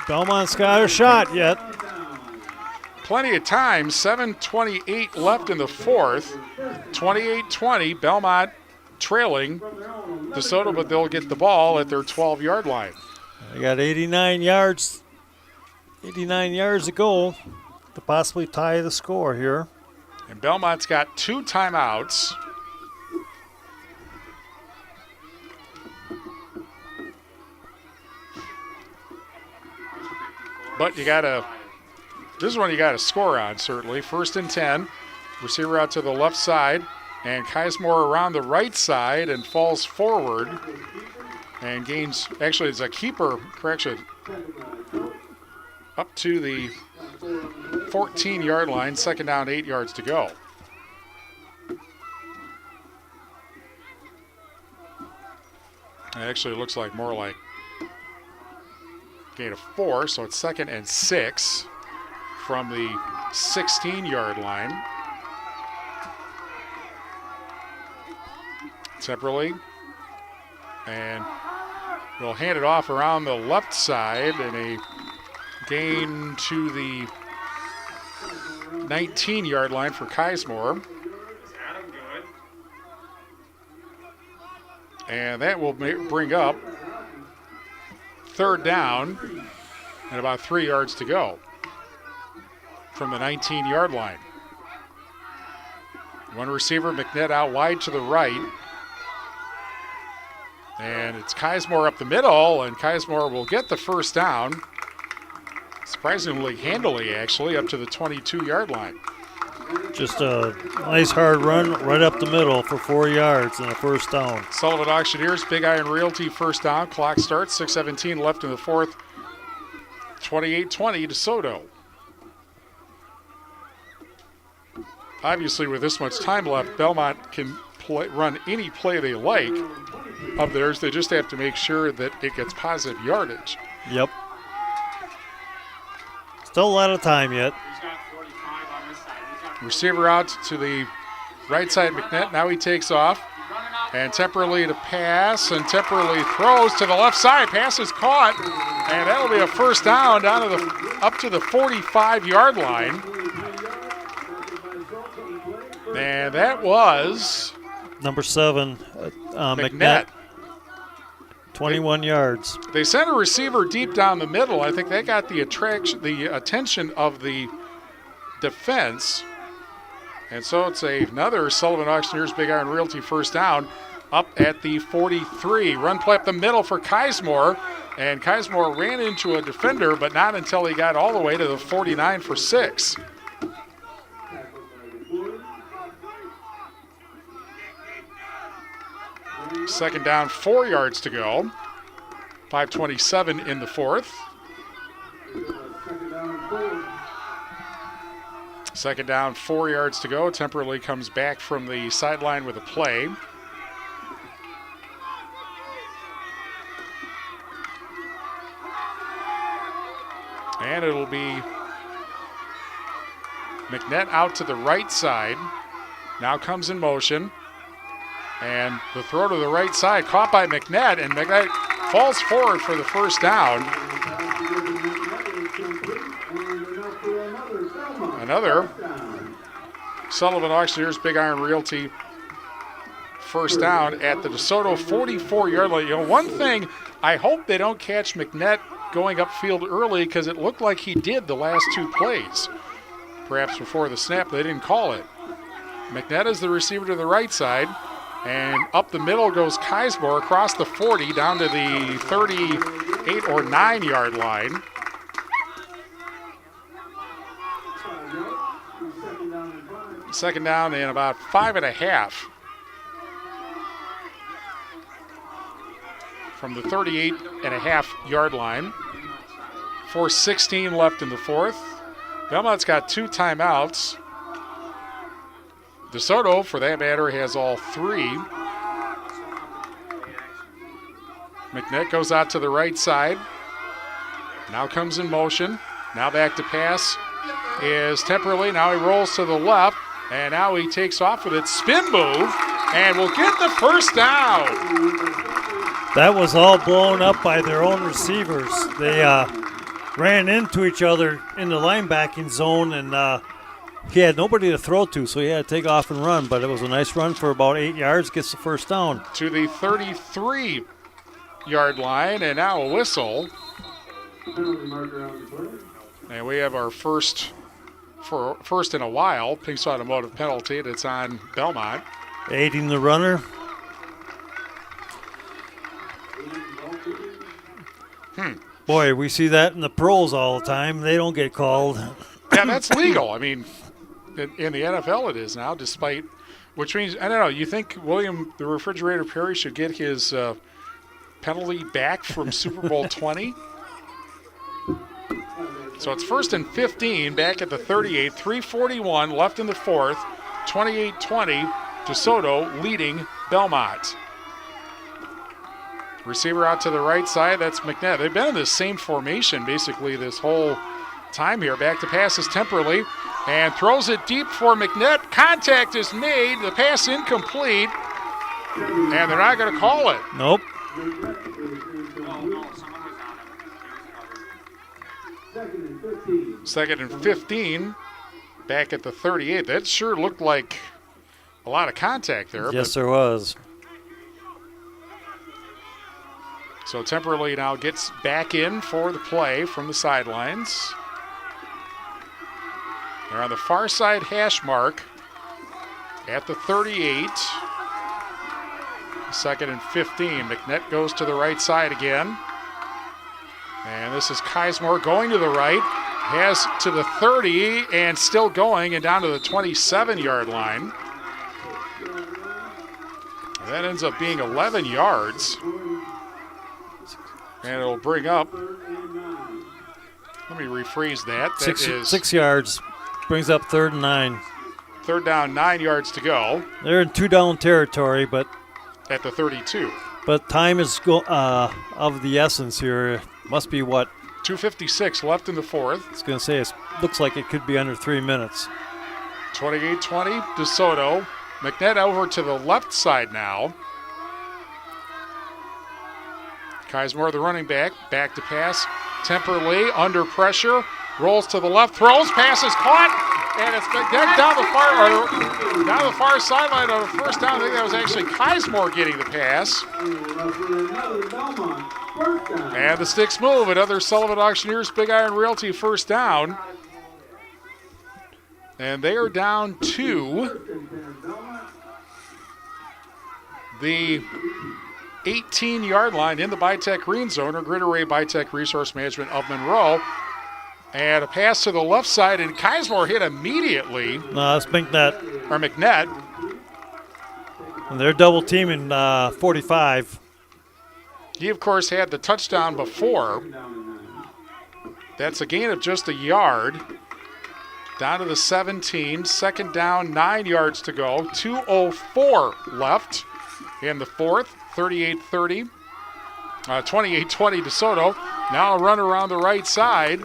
Belmont's got a shot yet. Plenty of time, 7:28 left in the fourth. 28-20, Belmont trailing DeSoto, but they'll get the ball at their 12-yard line. They got 89 yards to go to possibly tie the score here. And Belmont's got 2 timeouts. But this is one you got to score on, certainly. 1st and 10. Receiver out to the left side. And Kismore around the right side and falls forward and gains, actually it's a keeper correction, up to the 14-yard line, 2nd down, 8 yards to go. It actually looks like more like gain of 4, so it's 2nd and 6 from the 16-yard line. Separately, and we'll hand it off around the left side and a gain to the 19-yard line for Kismore. And that will bring up 3rd down and about 3 yards to go from the 19-yard line. One receiver, McNett, out wide to the right. And it's Kismore up the middle, and Kismore will get the 1st down. Surprisingly handily, actually, up to the 22-yard line. Just a nice hard run right up the middle for 4 yards and a 1st down. Sullivan Auctioneers, Big Iron Realty, 1st down. Clock starts, 6:17 left in the fourth. 28-20 DeSoto. Obviously, with this much time left, Belmont can run any play they like of theirs. They just have to make sure that it gets positive yardage. Yep. Still a lot of time yet. Receiver out to the right side, McNett. Now he takes off. And temporarily to pass and temporarily throws to the left side. Pass is caught. And that'll be a 1st down up to the 45-yard line. And that was number 7, McNett. 21 yards. They sent a receiver deep down the middle. I think that got the attention of the defense. And so it's another Sullivan Auctioneers Big Iron Realty 1st down up at the 43. Run play up the middle for Kismore. And Kismore ran into a defender, but not until he got all the way to the 49 for 6. Second down, 4 yards to go. 5:27 in the fourth. Second down, 4 yards to go. Temporarily comes back from the sideline with a play. And it'll be McNett out to the right side. Now comes in motion. And the throw to the right side caught by McNett, and McNett falls forward for the first down. Another Sullivan Auctioneers Big Iron Realty first down at the DeSoto 44-yard line. You know, one thing, I hope they don't catch McNett going upfield early, because it looked like he did the last 2 plays. Perhaps before the snap, they didn't call it. McNett is the receiver to the right side, and up the middle goes Kismore across the 40 down to the 38 or 9-yard line. Second down and about 5.5 from the 38.5-yard line. 4:16 left in the fourth. Belmont's got 2 timeouts. DeSoto, for that matter, has all 3. McNett goes out to the right side. Now comes in motion. Now back to pass is temporarily. Now he rolls to the left, and now he takes off with it. Spin move, and will get the first down. That was all blown up by their own receivers. They ran into each other in the linebacking zone, and he had nobody to throw to, so he had to take off and run. But it was a nice run for about 8 yards, gets the first down. To the 33-yard line, and now a whistle. And we have our first in a while, Pink's Automotive penalty, and it's on Belmont. Aiding the runner. Boy, we see that in the pros all the time. They don't get called. Yeah, that's legal. I mean, in the NFL it is now, despite, which means, I don't know, you think William the Refrigerator Perry should get his penalty back from Super Bowl 20? So it's 1st and 15 back at the 38, 3:41 left in the fourth, 28-20, DeSoto leading Belmont. Receiver out to the right side, that's McNett. They've been in the same formation basically this whole time here. Back to passes temporarily, and throws it deep for McNett. Contact is made, the pass incomplete, and they're not going to call it. Nope. Second and 15, back at the 38. That sure looked like a lot of contact there. Yes, there was. So temporarily now gets back in for the play from the sidelines. They're on the far side hash mark at the 38. Second and 15. McNett goes to the right side again. And this is Kismore going to the right. Has to the 30 and still going and down to the 27-yard line. That ends up being 11 yards. And it'll bring up, let me rephrase that. That is 6 yards. Brings up 3rd and 9. Third down, 9 yards to go. They're in 2-down territory, but at the 32. But time is of the essence here. Must be what? 2:56 left in the fourth. I was going to say, it looks like it could be under 3 minutes. 28-20, DeSoto. McNett over to the left side now. Kismore, the running back, back to pass. Temporarily under pressure. Rolls to the left, throws, pass is caught, and it's McNett down the far sideline on a first down. I think that was actually Kismore getting the pass. And the sticks move. Another Sullivan Auctioneers Big Iron Realty first down. And they are down to the 18-yard line in the Bitech green zone, or Grid Array Bitech Resource Management of Monroe. And a pass to the left side, and Kismore hit immediately. No, it's McNett. Or McNett. And they're double teaming 45. He, of course, had the touchdown before. That's a gain of just a yard. Down to the 17. Second down, 9 yards to go. 2:04 left in the fourth. 38-30. 28-20 DeSoto. Now a run around the right side.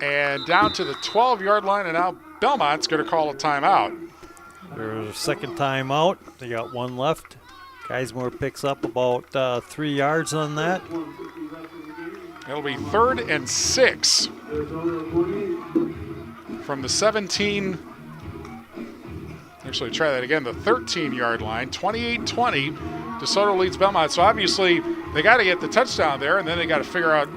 And down to the 12-yard line, and now Belmont's going to call a timeout. There's a second timeout. They got one left. Geismore picks up about 3 yards on that. It'll be 3rd and 6 from the 17. Actually, try that again. The 13-yard line. 28-20. DeSoto leads Belmont. So obviously they got to get the touchdown there, and then they got to figure out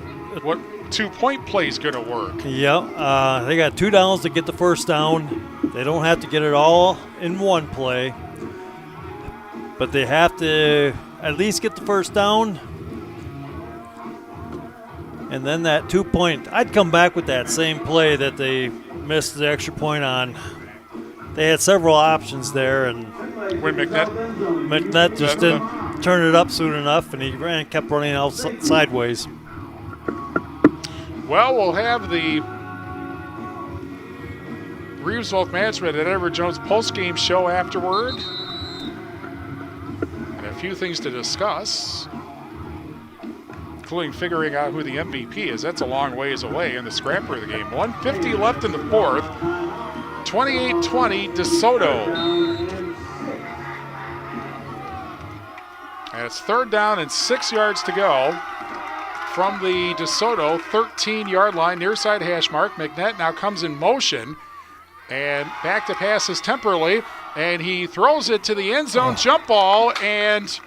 what 2-point play is going to work. Yeah, they got 2 downs to get the first down. They don't have to get it all in one play, but they have to at least get the first down. And then that 2-point, I'd come back with that same play that they missed the extra point on. They had several options there, and when McNett just didn't turn it up soon enough, and he kept running out sideways. Well, we'll have the Reeves Wealth Management and Edward Jones post-game show afterward. And a few things to discuss, including figuring out who the MVP is. That's a long ways away in the scrapper of the game. 1:50 left in the fourth. 28-20 DeSoto. And it's 3rd down and 6 yards to go from the DeSoto 13-yard line, near side hash mark. McNett now comes in motion, and back to pass is Temperley, and he throws it to the end zone, jump ball, and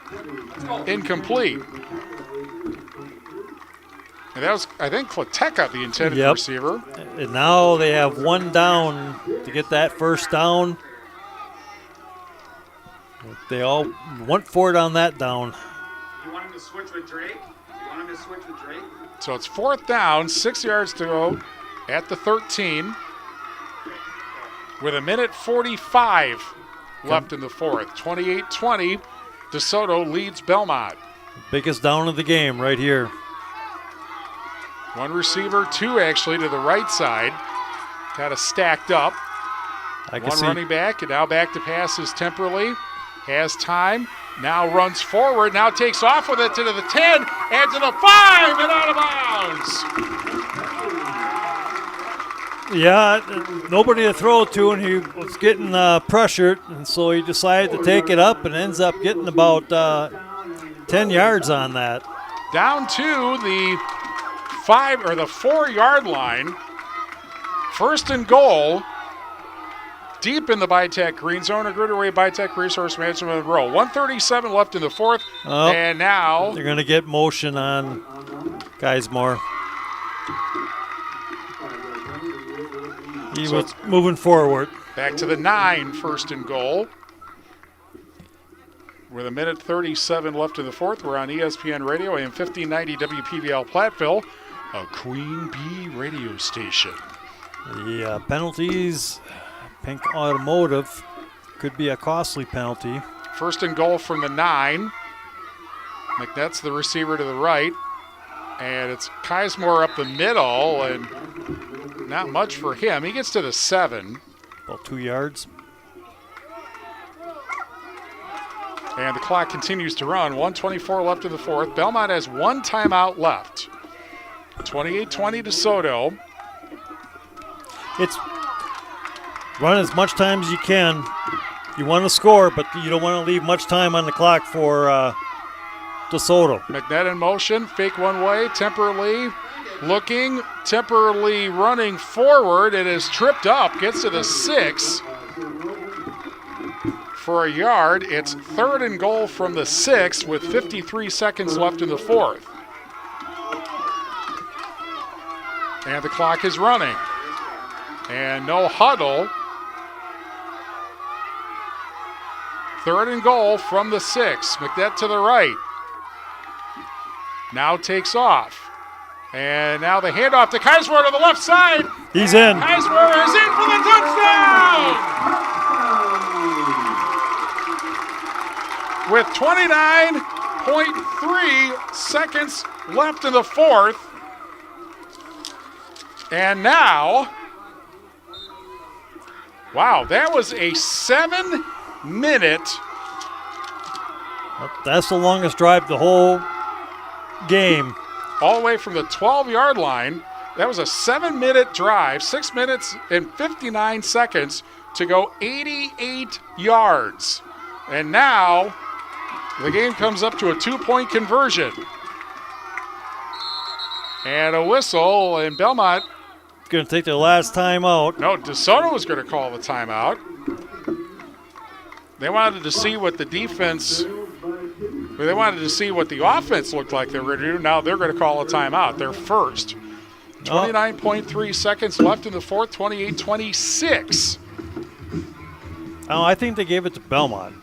incomplete. And that was, I think, Kleteka, the intended receiver. And now they have 1 down to get that first down. They all went for it on that down. You want him to switch with Drake? So it's 4th down, 6 yards to go at the 13 with 1:45 left in the fourth. 28-20, DeSoto leads Belmont. Biggest down of the game right here. 1 receiver, 2 actually to the right side. Kind of stacked up. One running back, and now back to pass is Temperley. Has time. Now runs forward, now takes off with it to the 10, and to the 5, and out of bounds. Yeah, nobody to throw to, and he was getting pressured, and so he decided to take it up and ends up getting about 10 yards on that. Down to the 5 or the 4-yard line. 1st and goal. Deep in the Bitech green zone, a Gritterway Bitech Resource Management Monroe. 1:37 left in the fourth, and now they're going to get motion on Geismore. He was moving forward. Back to the 9, 1st and goal. With 1:37 left in the fourth, we're on ESPN Radio, AM 1590 WPVL Platteville, a Queen Bee radio station. The penalties. Pink Automotive could be a costly penalty. 1st and goal from the 9. McNett's the receiver to the right. And it's Geismore up the middle, and not much for him. He gets to the 7. About 2 yards. And the clock continues to run. 1:24 left in the fourth. Belmont has 1 timeout left. 28-20 DeSoto. It's run as much time as you can. You want to score, but you don't want to leave much time on the clock for DeSoto. McNett in motion, fake one way. Temperley looking. Temperley running forward. It is tripped up. Gets to the 6 for a yard. It's 3rd and goal from the 6 with 53 seconds left in the fourth. And the clock is running. And no huddle. 3rd and goal from the 6. McNett to the right. Now takes off. And now the handoff to Geismore to the left side. He's in. Geismore is in for the touchdown! with 29.3 seconds left in the fourth. And now, wow, that was a 7-minute. That's the longest drive the whole game. All the way from the 12-yard line. That was a 7-minute drive, 6 minutes and 59 seconds to go 88 yards. And now the game comes up to a 2-point conversion. And a whistle, and Belmont going to take their last timeout. No, DeSoto was going to call the timeout. They wanted to see what the defense, they wanted to see what the offense looked like they were going to do. Now they're going to call a timeout. They're first. 29.3 seconds left in the fourth, 28-26. Oh, I think they gave it to Belmont.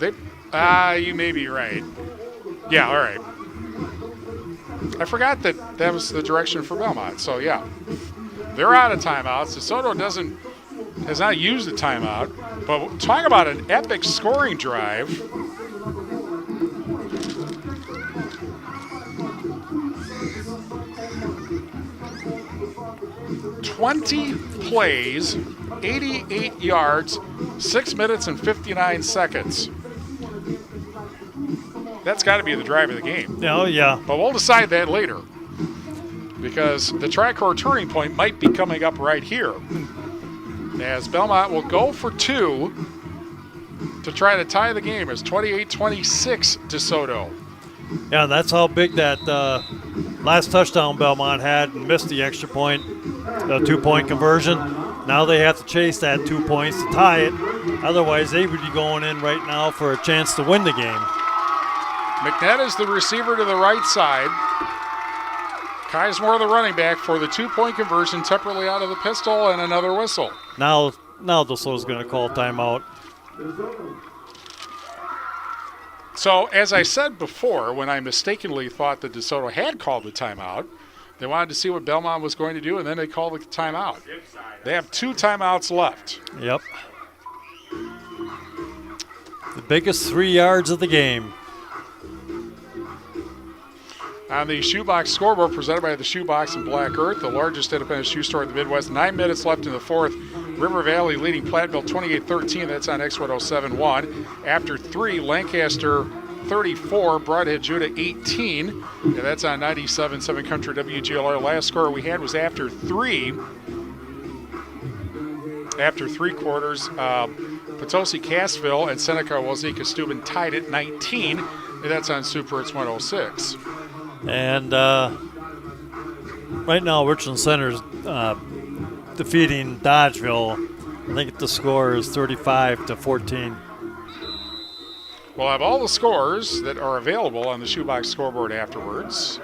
You may be right. Yeah, all right. I forgot that was the direction for Belmont. So, yeah. They're out of timeouts. DeSoto has not used the timeout. But talk about an epic scoring drive. "20 plays, 88 yards, 6 minutes and 59 seconds. That's got to be the drive of the game. Oh, yeah. But we'll decide that later, because the Tricor turning point might be coming up right here, as Belmont will go for two to try to tie the game. As 28-26 DeSoto. Yeah, that's how big that last touchdown Belmont had and missed the extra point, the 2-point conversion. Now they have to chase that 2 points to tie it. Otherwise, they would be going in right now for a chance to win the game. McNett is the receiver to the right side. Kismore the running back for the 2-point conversion, temporarily out of the pistol, and another whistle. Now DeSoto's going to call timeout. So, as I said before, when I mistakenly thought that DeSoto had called the timeout, they wanted to see what Belmont was going to do, and then they called the timeout. They have 2 timeouts left. Yep. The biggest 3 yards of the game. On the Shoebox scoreboard, presented by the Shoebox in Black Earth, the largest independent shoe store in the Midwest. 9 minutes left in the fourth. River Valley leading Platteville 28-13. That's on X1071. After 3, Lancaster 34, Broadhead Judah 18. And that's on 97.7 Country WGLR. Last score we had was after 3. After 3 quarters, Potosi Cassville and Seneca Wazeeka Steuben tied at 19. And that's on Super It's 106. And right now, Richland Center's defeating Dodgeville. I think the score is 35-14. We'll have all the scores that are available on the Shoebox scoreboard afterwards.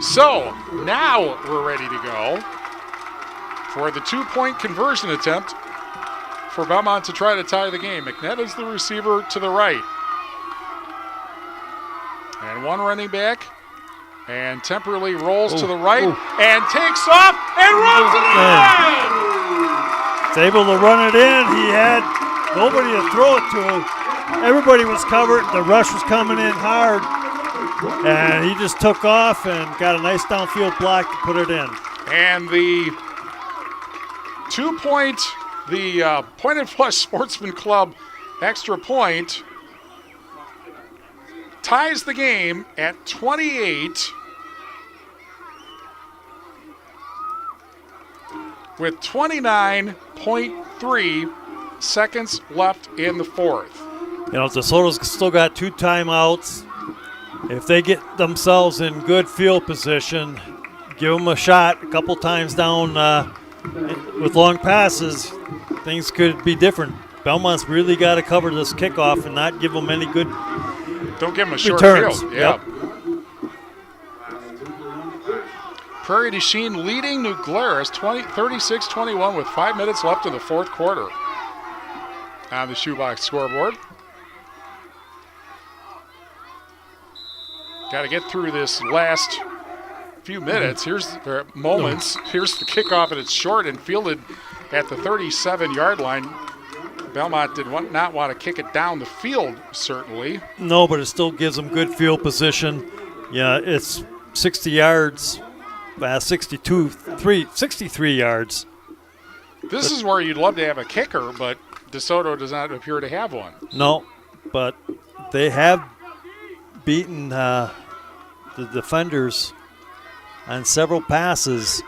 So now we're ready to go for the 2-point conversion attempt for Belmont to try to tie the game. McNett is the receiver to the right. And one running back, and temporarily rolls to the right, and takes off and runs to the line! He's able to run it in. He had nobody to throw it to. Everybody was covered. The rush was coming in hard. And he just took off and got a nice downfield block to put it in. And the 2-point, the Pointed Flush Sportsman Club extra point ties the game at 28 with 29.3 seconds left in the fourth. You know, DeSoto's still got 2 timeouts. If they get themselves in good field position, give them a shot a couple times down with long passes, things could be different. Belmont's really got to cover this kickoff and not give them any good Don't give them a short returns. field. Yeah. Yep. Prairie du Chien leading New Glarus 36-21 with 5 minutes left in the fourth quarter on the Shoebox scoreboard. Got to get through this last few minutes. Here's the moments. Here's the kickoff, and it's short and fielded at the 37-yard line. Belmont did not want to kick it down the field, certainly. No, but it still gives them good field position. Yeah, it's 60 yards, 63 yards. This is where you'd love to have a kicker, but DeSoto does not appear to have one. No, but they have beaten the defenders on several passes.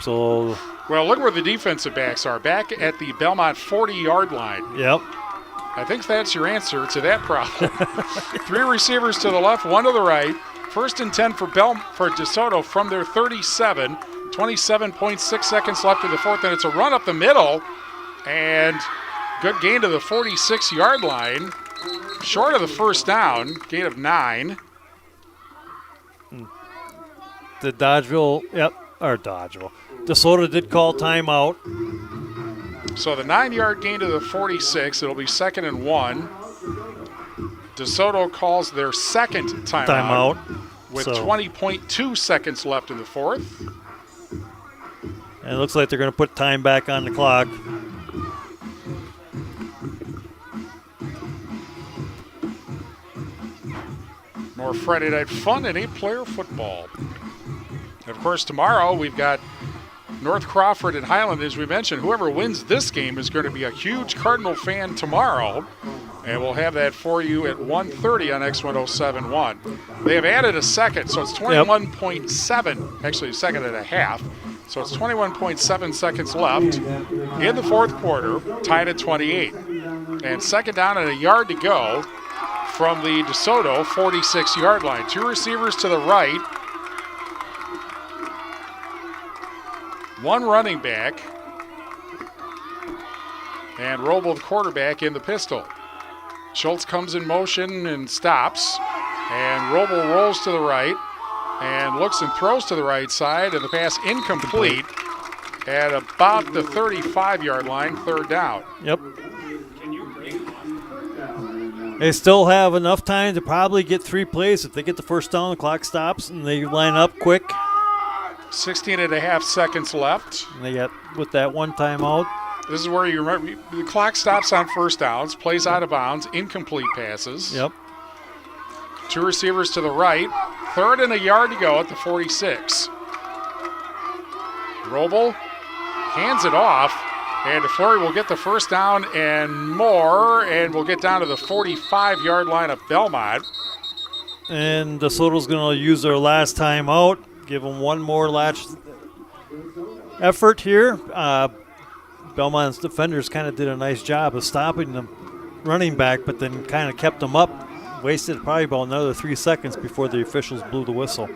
So, well, look where the defensive backs are. Back at the Belmont 40-yard line. Yep. I think that's your answer to that problem. 3 receivers to the left, 1 to the right. 1st and 10 for DeSoto from their 37. 27.6 seconds left in the fourth, and it's a run up the middle. And good gain to the 46-yard line. Short of the first down, gain of 9. The DeSoto did call timeout. So the 9-yard gain to the 46. It'll be 2nd and 1. DeSoto calls their second timeout with 20.2 seconds left in the fourth. And it looks like they're going to put time back on the clock. More Friday night fun and 8-player football. And of course, tomorrow we've got North Crawford and Highland. As we mentioned, whoever wins this game is going to be a huge Cardinal fan tomorrow. And we'll have that for you at 1:30 on X1071. They have added a second, so it's 21.7, actually a second and a half. So it's 21.7 seconds left in the fourth quarter, tied at 28. And second down and a yard to go from the DeSoto 46-yard line. 2 receivers to the right. 1 running back. And Roble, the quarterback, in the pistol. Schultz comes in motion and stops. And Roble rolls to the right and looks and throws to the right side, and the pass incomplete at about the 35-yard line, 3rd down. Yep. They still have enough time to probably get 3 plays. If they get the first down, the clock stops, and they line up quick. 16 and a half seconds left. And they got with that 1 timeout. This is where you remember the clock stops on first downs, plays out of bounds, incomplete passes. Yep. 2 receivers to the right. 3rd and a yard to go at the 46. Roble hands it off, and DeFleury will get the first down and more, and we'll get down to the 45-yard line of Belmont. And DeSoto's going to use their last time out, give them 1 more latch effort here. Belmont's defenders kind of did a nice job of stopping the running back, but then kind of kept them up. Wasted probably about another 3 seconds before the officials blew the whistle.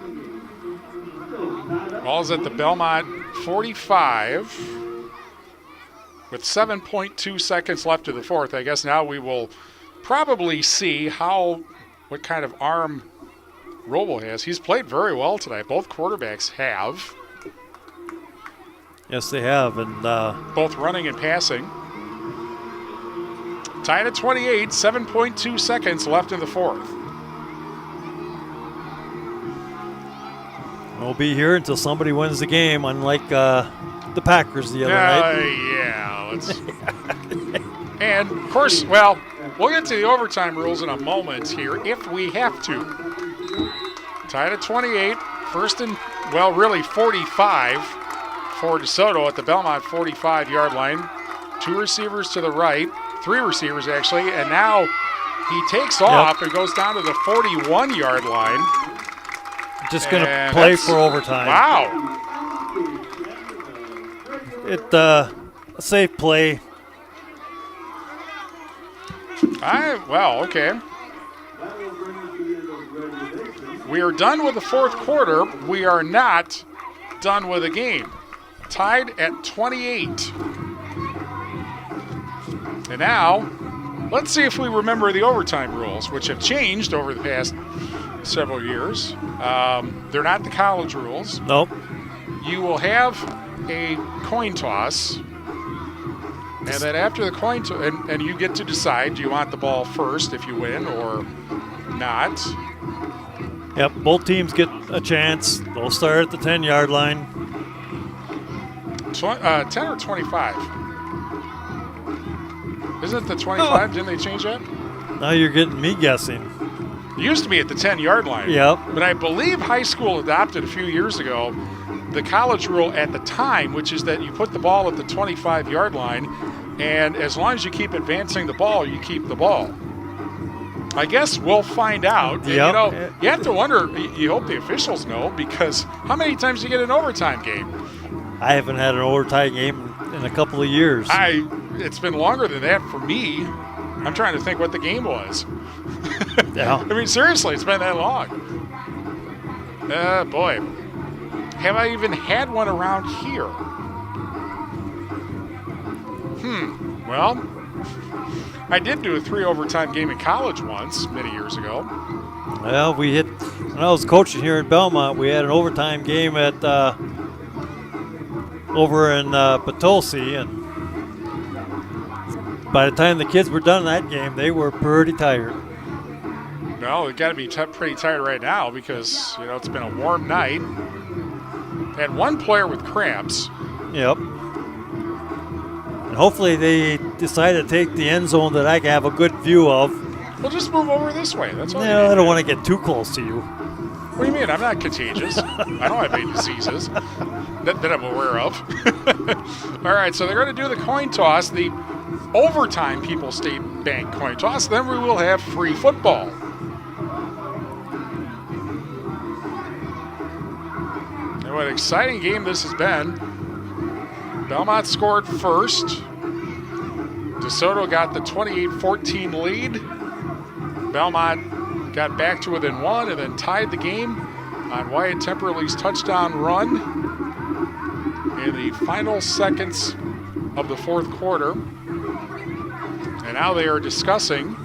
Ball's at the Belmont 45 with 7.2 seconds left in the fourth. I guess now we will probably see what kind of arm Roble has. He's played very well tonight. Both quarterbacks have. Yes, they have. And both running and passing. Tied at 28, 7.2 seconds left in the fourth. We'll be here until somebody wins the game, unlike the Packers the other night. Yeah, and, of course, we'll get to the overtime rules in a moment here if we have to. Tied at 28, 45 for DeSoto at the Belmont 45-yard line. 2 receivers to the right. 3 receivers, actually, and now he takes off and goes down to the 41-yard line. Just going to play for overtime. Wow. A safe play. Okay. We are done with the fourth quarter. We are not done with the game. Tied at 28. And now, let's see if we remember the overtime rules, which have changed over the past several years. They're not the college rules. Nope. You will have a coin toss, and then after the coin toss, and you get to decide, do you want the ball first if you win or not? Yep, both teams get a chance. They'll start at the 10-yard line. 10 or 25? Isn't it the 25? Didn't they change that? Now you're getting me guessing. It used to be at the 10-yard line. Yep. But I believe high school adopted a few years ago the college rule at the time, which is that you put the ball at the 25-yard line, and as long as you keep advancing the ball, you keep the ball. I guess we'll find out. And, Yep. you have to wonder, you hope the officials know, because how many times do you get an overtime game? I haven't had an overtime game in a couple of years. It's been longer than that for me. I'm trying to think what the game was. Yeah. I mean, seriously, it's been that long. Boy. Have I even had one around here? Well, I did do a 3 overtime game in college once, many years ago. Well, when I was coaching here in Belmont, we had an overtime game at over in Potosi, and by the time the kids were done that game, they were pretty tired. Well, they've got to be pretty tired right now because, it's been a warm night. Had one player with cramps. Yep. And hopefully they decide to take the end zone that I can have a good view of. Well, just move over this way. That's all. No, I don't want to get too close to you. What do you mean? I'm not contagious. I don't have any diseases that I'm aware of. All right, so they're going to do the coin toss, the overtime People's State Bank coin toss. Then we will have free football. And what an exciting game this has been. Belmont scored first. DeSoto got the 28-14 lead. Belmont got back to within 1 and then tied the game on Wyatt Temperley's touchdown run in the final seconds of the fourth quarter. And now they are discussing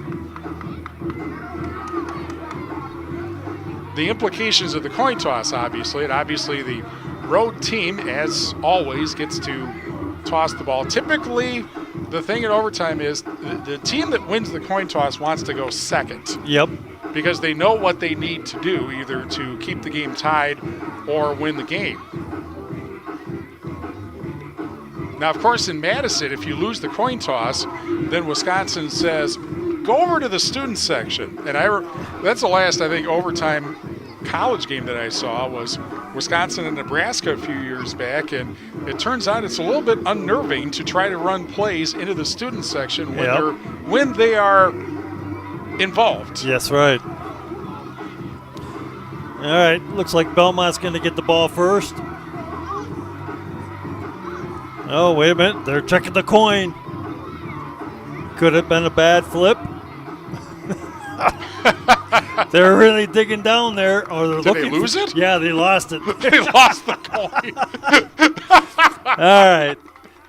the implications of the coin toss, obviously. And obviously the road team, as always, gets to toss the ball. Typically, the thing in overtime is the team that wins the coin toss wants to go second. Yep. Because they know what they need to do, either to keep the game tied or win the game. Now, of course, in Madison, if you lose the coin toss, then Wisconsin says, go over to the student section. And that's the last, I think, overtime college game that I saw was Wisconsin and Nebraska a few years back. And it turns out it's a little bit unnerving to try to run plays into the student section when they are involved. Yes, right. All right, looks like Belmont's going to get the ball first. Oh, wait a minute. They're checking the coin. Could have been a bad flip. They're really digging down there. Or they're Did they lose it? Yeah, they lost it. They lost the coin. All right.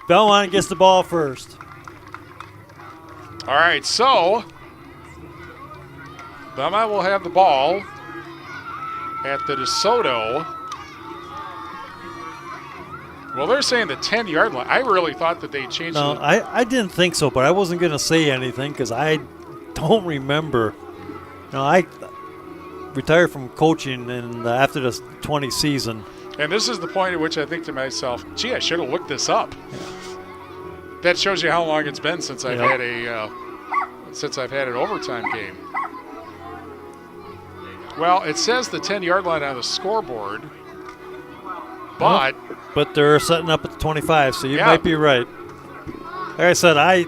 Belmont gets the ball first. All right, so Belmont will have the ball at the DeSoto. Well, they're saying the 10-yard line. I really thought that they changed No, I didn't think so, but I wasn't going to say anything because I don't remember. I retired from coaching after the 20 season. And this is the point at which I think to myself, gee, I should have looked this up. That shows you how long it's been since I've had an overtime game. Well, it says the 10-yard line on the scoreboard, but they're setting up at the 25, so you might be right. Like I said,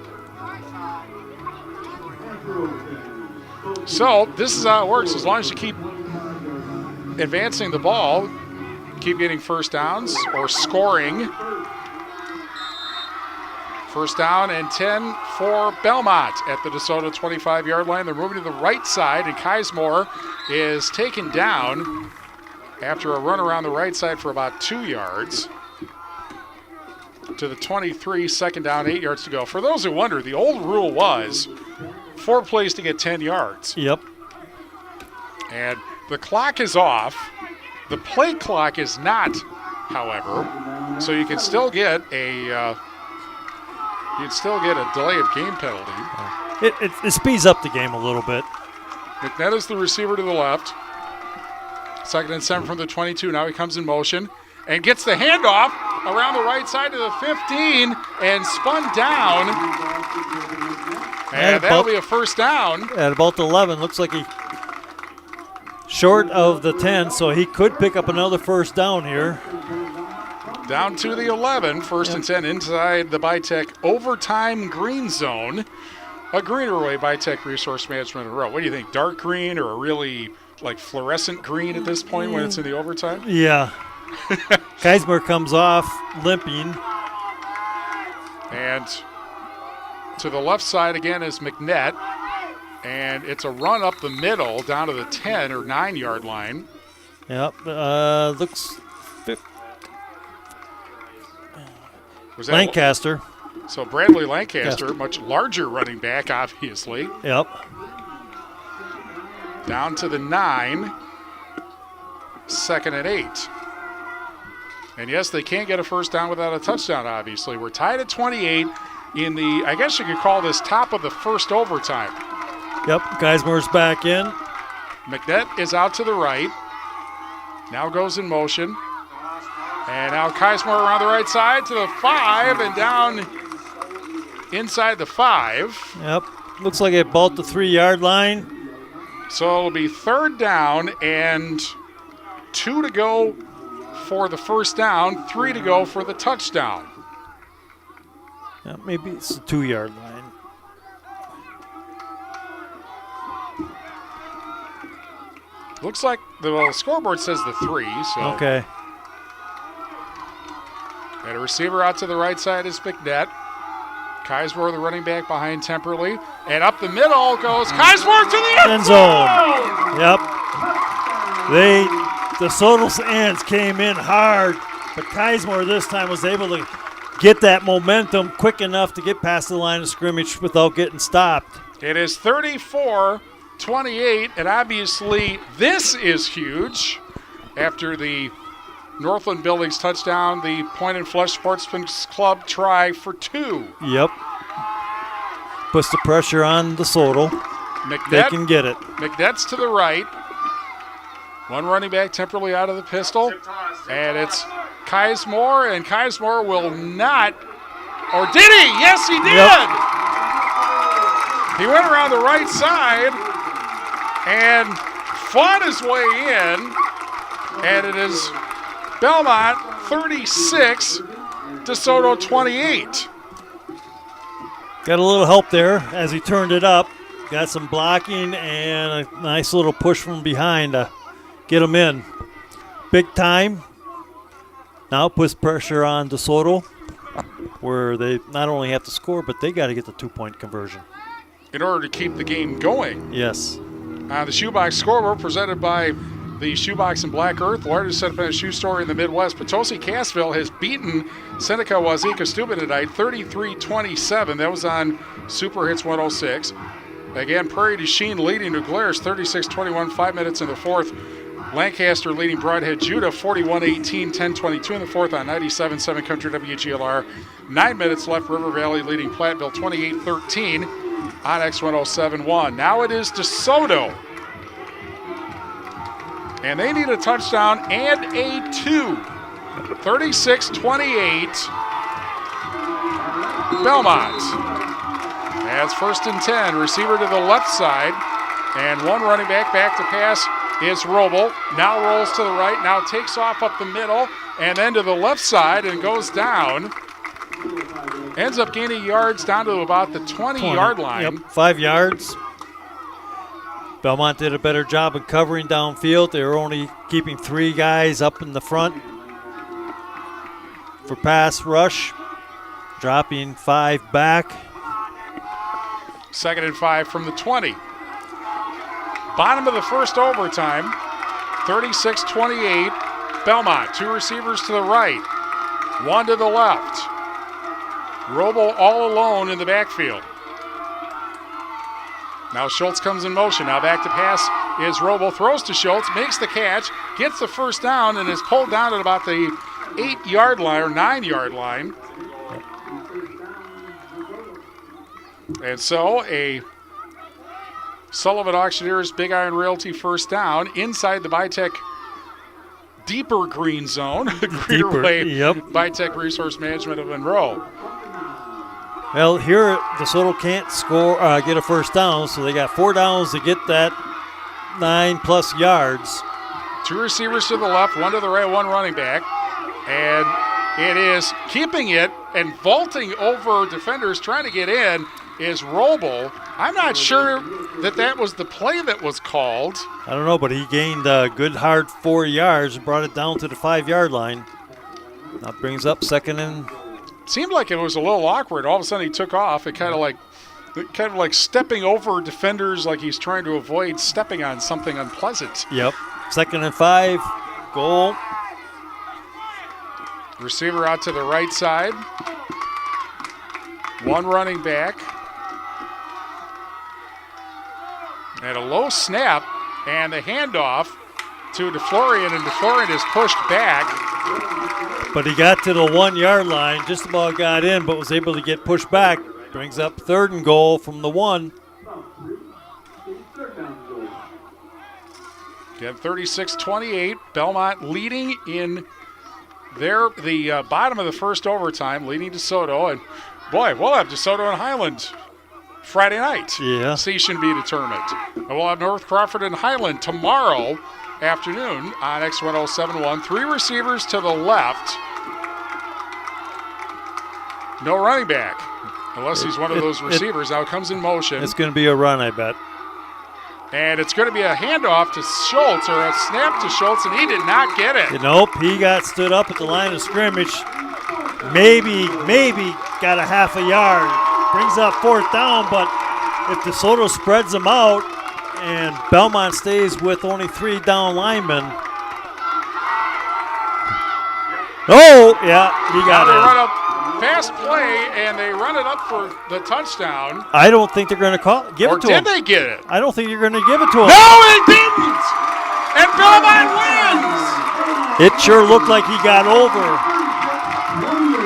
So this is how it works. As long as you keep advancing the ball, keep getting first downs or scoring. First down and 10 for Belmont at the DeSoto 25-yard line. They're moving to the right side, and Kismore is taken down after a run around the right side for about 2 yards to the 23, second down, 8 yards to go. For those who wonder, the old rule was 4 plays to get 10 yards. Yep. And the clock is off. The play clock is not, however, so you can still get a delay of game penalty. It speeds up the game a little bit. McNett is the receiver to the left. Second and 7 from the 22. Now he comes in motion and gets the handoff around the right side to the 15 and spun down And that'll be a first down. At about the 11. Looks like he short of the 10, so he could pick up another first down here. Down to the 11, first and 10 inside the Bitech overtime green zone. A greener way, Bitech Resource Management Monroe. What do you think, dark green or a really like fluorescent green at this point when it's in the overtime? Yeah. Keismer comes off limping. And to the left side again is McNett. And it's a run up the middle down to the 10 or 9-yard line. Yep. Looks Was that Lancaster. So Bradley Lancaster, much larger running back, obviously. Yep. Down to the 9. 2nd and 8. And yes, they can't get a first down without a touchdown, obviously. We're tied at 28 in the, I guess you could call this top of the first overtime. Yep, Geismer's back in. McNett is out to the right. Now goes in motion. And now Keismer around the right side to the 5 and down inside the 5. Yep, looks like about the 3-yard line. So it'll be 3rd down and 2 to go for the first down, 3 to go for the touchdown. Yeah, maybe it's the 2-yard line. Looks like the scoreboard says the 3. So. Okay. And a receiver out to the right side is McNett. Keismer, the running back, behind Temperley. And up the middle goes Keismer to the end zone. Yep. The Soto's ends came in hard, but Keismer this time was able to get that momentum quick enough to get past the line of scrimmage without getting stopped. It is 34-28, and obviously this is huge. After the Northland Buildings touchdown, the Point and Flush Sportsman's Club try for 2. Yep. Puts the pressure on the Soto. McNett, they can get it. McNett's to the right. One running back temporarily out of the pistol. And it's Keismer, and Keismer will not. Or did he? Yes, he did. Yep. He went around the right side and fought his way in. And it is Belmont 36, DeSoto 28. Got a little help there as he turned it up. Got some blocking and a nice little push from behind to get him in. Big time. Now puts pressure on DeSoto, where they not only have to score, but they got to get the 2-point conversion. In order to keep the game going. Yes. The Shoebox scoreboard presented by the Shoebox in Black Earth, largest independent shoe store in the Midwest. Potosi Cassville has beaten Seneca Wazeeka Steuben tonight 33-27. That was on Super Hits 106. Again, Prairie du Chien leading New Glarus 36-21, 5 minutes in the fourth. Lancaster leading Broadhead Judah 41-18, 10-22 in the fourth on 97.7 Country WGLR. 9 minutes left. River Valley leading Platteville 28-13 on X107.1. Now it is DeSoto. And they need a touchdown and a 2. 36-28. Belmont. As 1st and 10. Receiver to the left side. And one running back to pass is Roble. Now rolls to the right. Now takes off up the middle. And then to the left side and goes down. Ends up gaining yards down to about the 20-yard line. Yep, 5 yards. Belmont did a better job of covering downfield. They were only keeping 3 guys up in the front for pass rush, dropping 5 back. 2nd and 5 from the 20. Bottom of the first overtime, 36-28. Belmont, 2 receivers to the right, 1 to the left. Roble all alone in the backfield. Now Schultz comes in motion. Now back to pass is Roble. Throws to Schultz, makes the catch, gets the first down, and is pulled down at about the 8-yard line or 9-yard line. And so a Sullivan Auctioneers Big Iron Realty first down inside the Bitech deeper green zone. Greener Way, yep. Bitech Resource Management of Monroe. Well, here DeSoto can't get a first down, so they got 4 downs to get that 9+ yards. 2 receivers to the left, 1 to the right, 1 running back. And it is keeping it and vaulting over defenders trying to get in is Roble. I'm not sure that was the play that was called. I don't know, but he gained a good hard 4 yards and brought it down to the 5-yard line. That brings up 2nd and... Seemed like it was a little awkward. All of a sudden he took off. It kind of like stepping over defenders, like he's trying to avoid stepping on something unpleasant. Yep. 2nd and 5. Goal. Receiver out to the right side. 1 running back. And a low snap and the handoff to DeFlorian, and DeFlorian is pushed back. But he got to the 1-yard line, just about got in, but was able to get pushed back. Brings up 3rd and goal from the 1. Again, 36-28. Belmont leading in the bottom of the first overtime, leading DeSoto. And boy, we'll have DeSoto and Highland Friday night. Yeah. Season be determined. And we'll have North Crawford and Highland tomorrow afternoon on X1071. 3 receivers to the left. No running back, unless he's one of those receivers. Now it comes in motion. It's going to be a run, I bet. And it's going to be a handoff to Schultz, or a snap to Schultz, and he did not get it. Nope, he got stood up at the line of scrimmage. Maybe got a half a yard. Brings up 4th down, but if DeSoto spreads them out and Belmont stays with only 3 down linemen. Oh, yeah, he got it. Run up, fast play, and they run it up for the touchdown. I don't think they're going to give it to him. Or did they get it? I don't think you're going to give it to him. No, they didn't! And Belmont wins! It sure looked like he got over.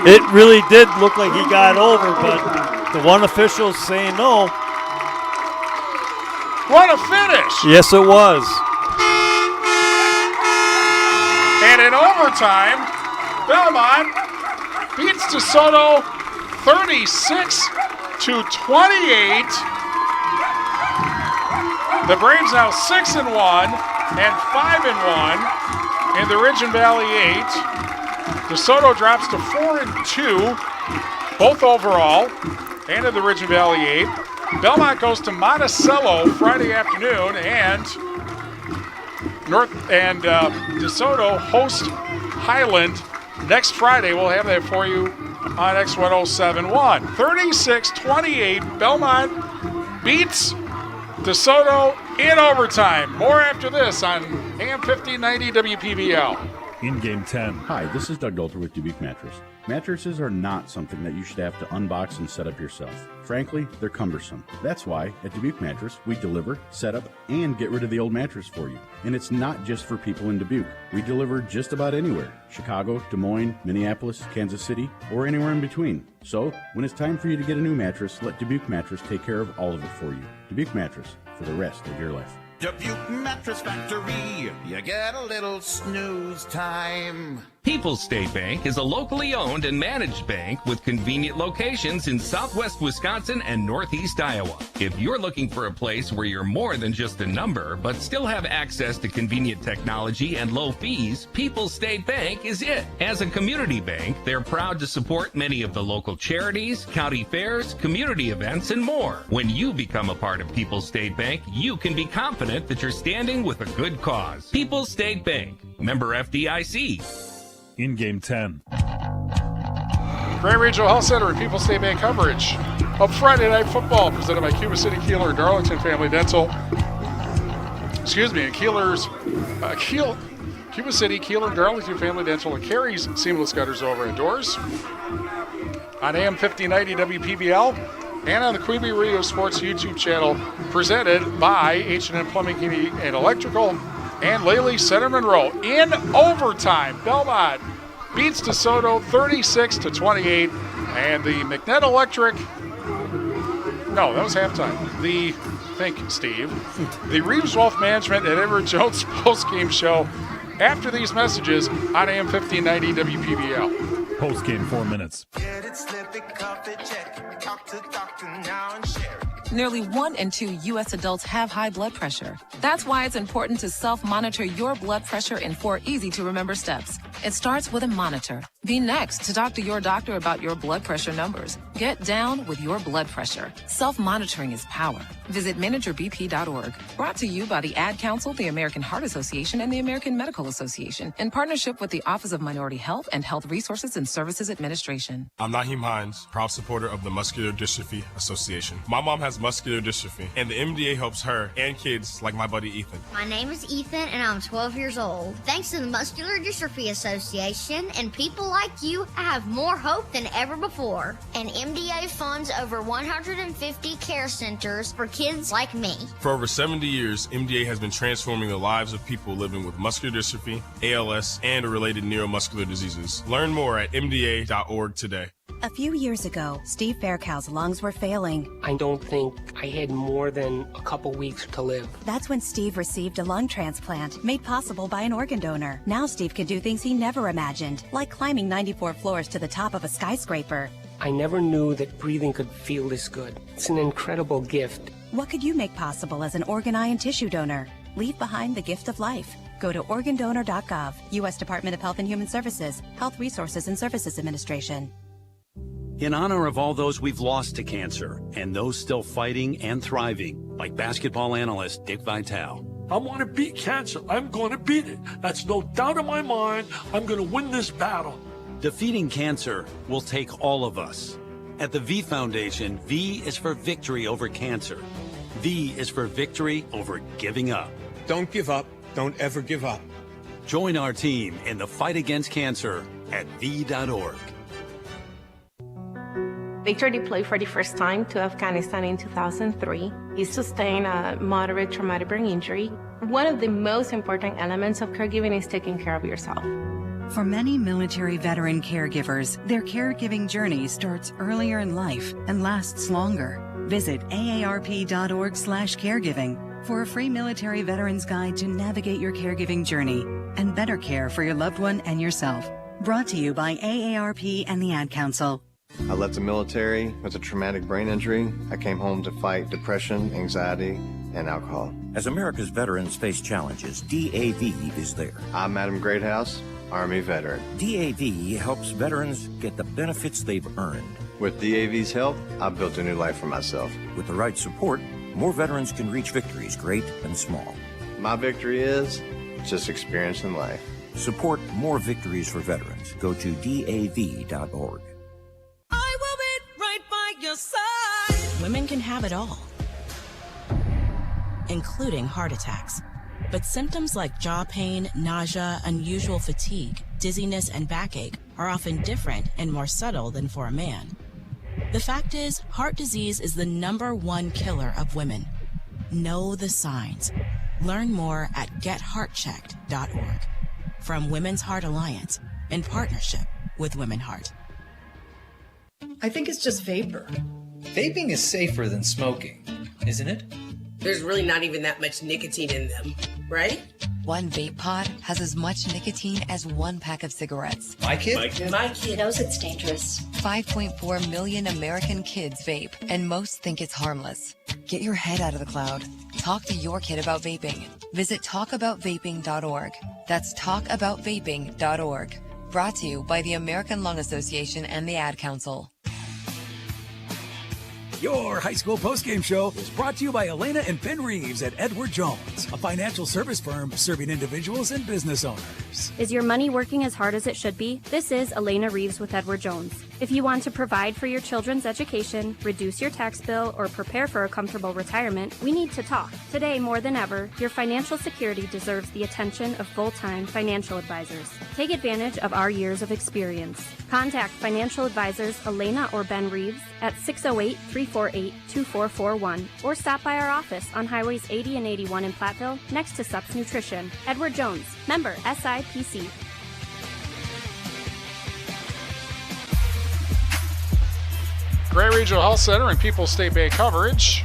It really did look like he got over, but the one official saying no. What a finish! Yes, it was. And in overtime, Belmont beats DeSoto 36-28. The Braves now 6-1 and 5-1 in the Ridge and Valley 8. DeSoto drops to 4-2, both overall, and in the Ridge and Valley 8. Belmont goes to Monticello Friday afternoon, and DeSoto host Highland next Friday. We'll have that for you on X1071. 36-28, Belmont beats DeSoto in overtime. More after this on AM 1590 WPBL. In game 10. Hi, this is Doug Dolter with Dubuque Mattress. Mattresses are not something that you should have to unbox and set up yourself. Frankly, they're cumbersome. That's why at Dubuque Mattress, we deliver, set up, and get rid of the old mattress for you. And it's not just for people in Dubuque. We deliver just about anywhere. Chicago, Des Moines, Minneapolis, Kansas City, or anywhere in between. So, when it's time for you to get a new mattress, let Dubuque Mattress take care of all of it for you. Dubuque Mattress, for the rest of your life. Dubuque Mattress Factory, you get a little snooze time. People's State Bank is a locally owned and managed bank with convenient locations in southwest Wisconsin and northeast Iowa. If you're looking for a place where you're more than just a number, but still have access to convenient technology and low fees, People's State Bank is it. As a community bank, they're proud to support many of the local charities, county fairs, community events, and more. When you become a part of People's State Bank, you can be confident that you're standing with a good cause. People's State Bank, member FDIC. In game 10. Carey Regional Health Center and People's State Bank coverage of Friday Night Football, presented by Cuba City, Kieler, and Darlington Family Dental. Excuse me, and Cuba City, Kieler, and Darlington Family Dental, and Carey's Seamless Gutters over indoors. On AM 1590 WPBL and on the Queen Bee Radio Sports YouTube channel, presented by H&N Plumbing, Heating, and Electrical, and Lely Center Monroe. In overtime, Belmont beats DeSoto 36-28, and the McNett Electric, no, that was halftime. The Reeves Wealth Management and Edward Jones post-game show after these messages on AM 1590 WPBL. Post-game 4 minutes. Get it, slip it, cuff it, check it. Talk to doctor now and share it. Nearly 1 in 2 U.S. adults have high blood pressure. That's why it's important to self-monitor your blood pressure in 4 easy-to-remember steps. It starts with a monitor. Be next to talk to your doctor about your blood pressure numbers. Get down with your blood pressure. Self-monitoring is power. Visit managerbp.org. Brought to you by the Ad Council, the American Heart Association, and the American Medical Association, in partnership with the Office of Minority Health and Health Resources and Services Administration. I'm Naheem Hines, proud supporter of the Muscular Dystrophy Association. My mom has muscular dystrophy, and the MDA helps her and kids like my buddy Ethan. My name is Ethan, and I'm 12 years old. Thanks to the Muscular Dystrophy Association and people like you, I have more hope than ever before. And MDA funds over 150 care centers for kids like me. For over 70 years, MDA has been transforming the lives of people living with muscular dystrophy, ALS, and related neuromuscular diseases. Learn more at MDA.org today. A few years ago, Steve Faircow's lungs were failing. I don't think I had more than a couple weeks to live. That's when Steve received a lung transplant made possible by an organ donor. Now Steve can do things he never imagined, like climbing 94 floors to the top of a skyscraper. I never knew that breathing could feel this good. It's an incredible gift. What could you make possible as an organ, eye, and tissue donor? Leave behind the gift of life. Go to organdonor.gov, U.S. Department of Health and Human Services, Health Resources and Services Administration. In honor of all those we've lost to cancer and those still fighting and thriving, like basketball analyst Dick Vitale. I want to beat cancer. I'm going to beat it. That's no doubt in my mind. I'm going to win this battle. Defeating cancer will take all of us. At the V Foundation, V is for victory over cancer. V is for victory over giving up. Don't give up. Don't ever give up. Join our team in the fight against cancer at V.org. Victor deployed for the first time to Afghanistan in 2003. He sustained a moderate traumatic brain injury. One of the most important elements of caregiving is taking care of yourself. For many military veteran caregivers, their caregiving journey starts earlier in life and lasts longer. Visit aarp.org/caregiving for a free military veterans guide to navigate your caregiving journey and better care for your loved one and yourself. Brought to you by AARP and the Ad Council. I left the military with a traumatic brain injury. I came home to fight depression, anxiety, and alcohol. As America's veterans face challenges, DAV is there. I'm Adam Greathouse, Army veteran. DAV helps veterans get the benefits they've earned. With DAV's help, I've built a new life for myself. With the right support, more veterans can reach victories, great and small. My victory is just experiencing life. Support more victories for veterans. Go to DAV.org. I will be right by your side. Women can have it all, including heart attacks. But symptoms like jaw pain, nausea, unusual fatigue, dizziness, and backache are often different and more subtle than for a man. The fact is, heart disease is the #1 killer of women. Know the signs. Learn more at getheartchecked.org. From Women's Heart Alliance, in partnership with Women Heart. I think it's just vapor. Vaping is safer than smoking, isn't it? There's really not even that much nicotine in them, right? One vape pod has as much nicotine as 1 pack of cigarettes. My kid? My kid knows it's dangerous. 5.4 million American kids vape, and most think it's harmless. Get your head out of the cloud. Talk to your kid about vaping. Visit talkaboutvaping.org. That's talkaboutvaping.org. Brought to you by the American Lung Association and the Ad Council. Your high school postgame show is brought to you by Elena and Ben Reeves at Edward Jones, a financial service firm serving individuals and business owners. Is your money working as hard as it should be? This is Elena Reeves with Edward Jones. If you want to provide for your children's education, reduce your tax bill, or prepare for a comfortable retirement, we need to talk. Today, more than ever, your financial security deserves the attention of full-time financial advisors. Take advantage of our years of experience. Contact financial advisors Elena or Ben Reeves at 608-348-2441 or stop by our office on Highways 80 and 81 in Platteville next to Sups Nutrition. Edward Jones, member SIPC. Gray Regional Health Center and People's State Bank coverage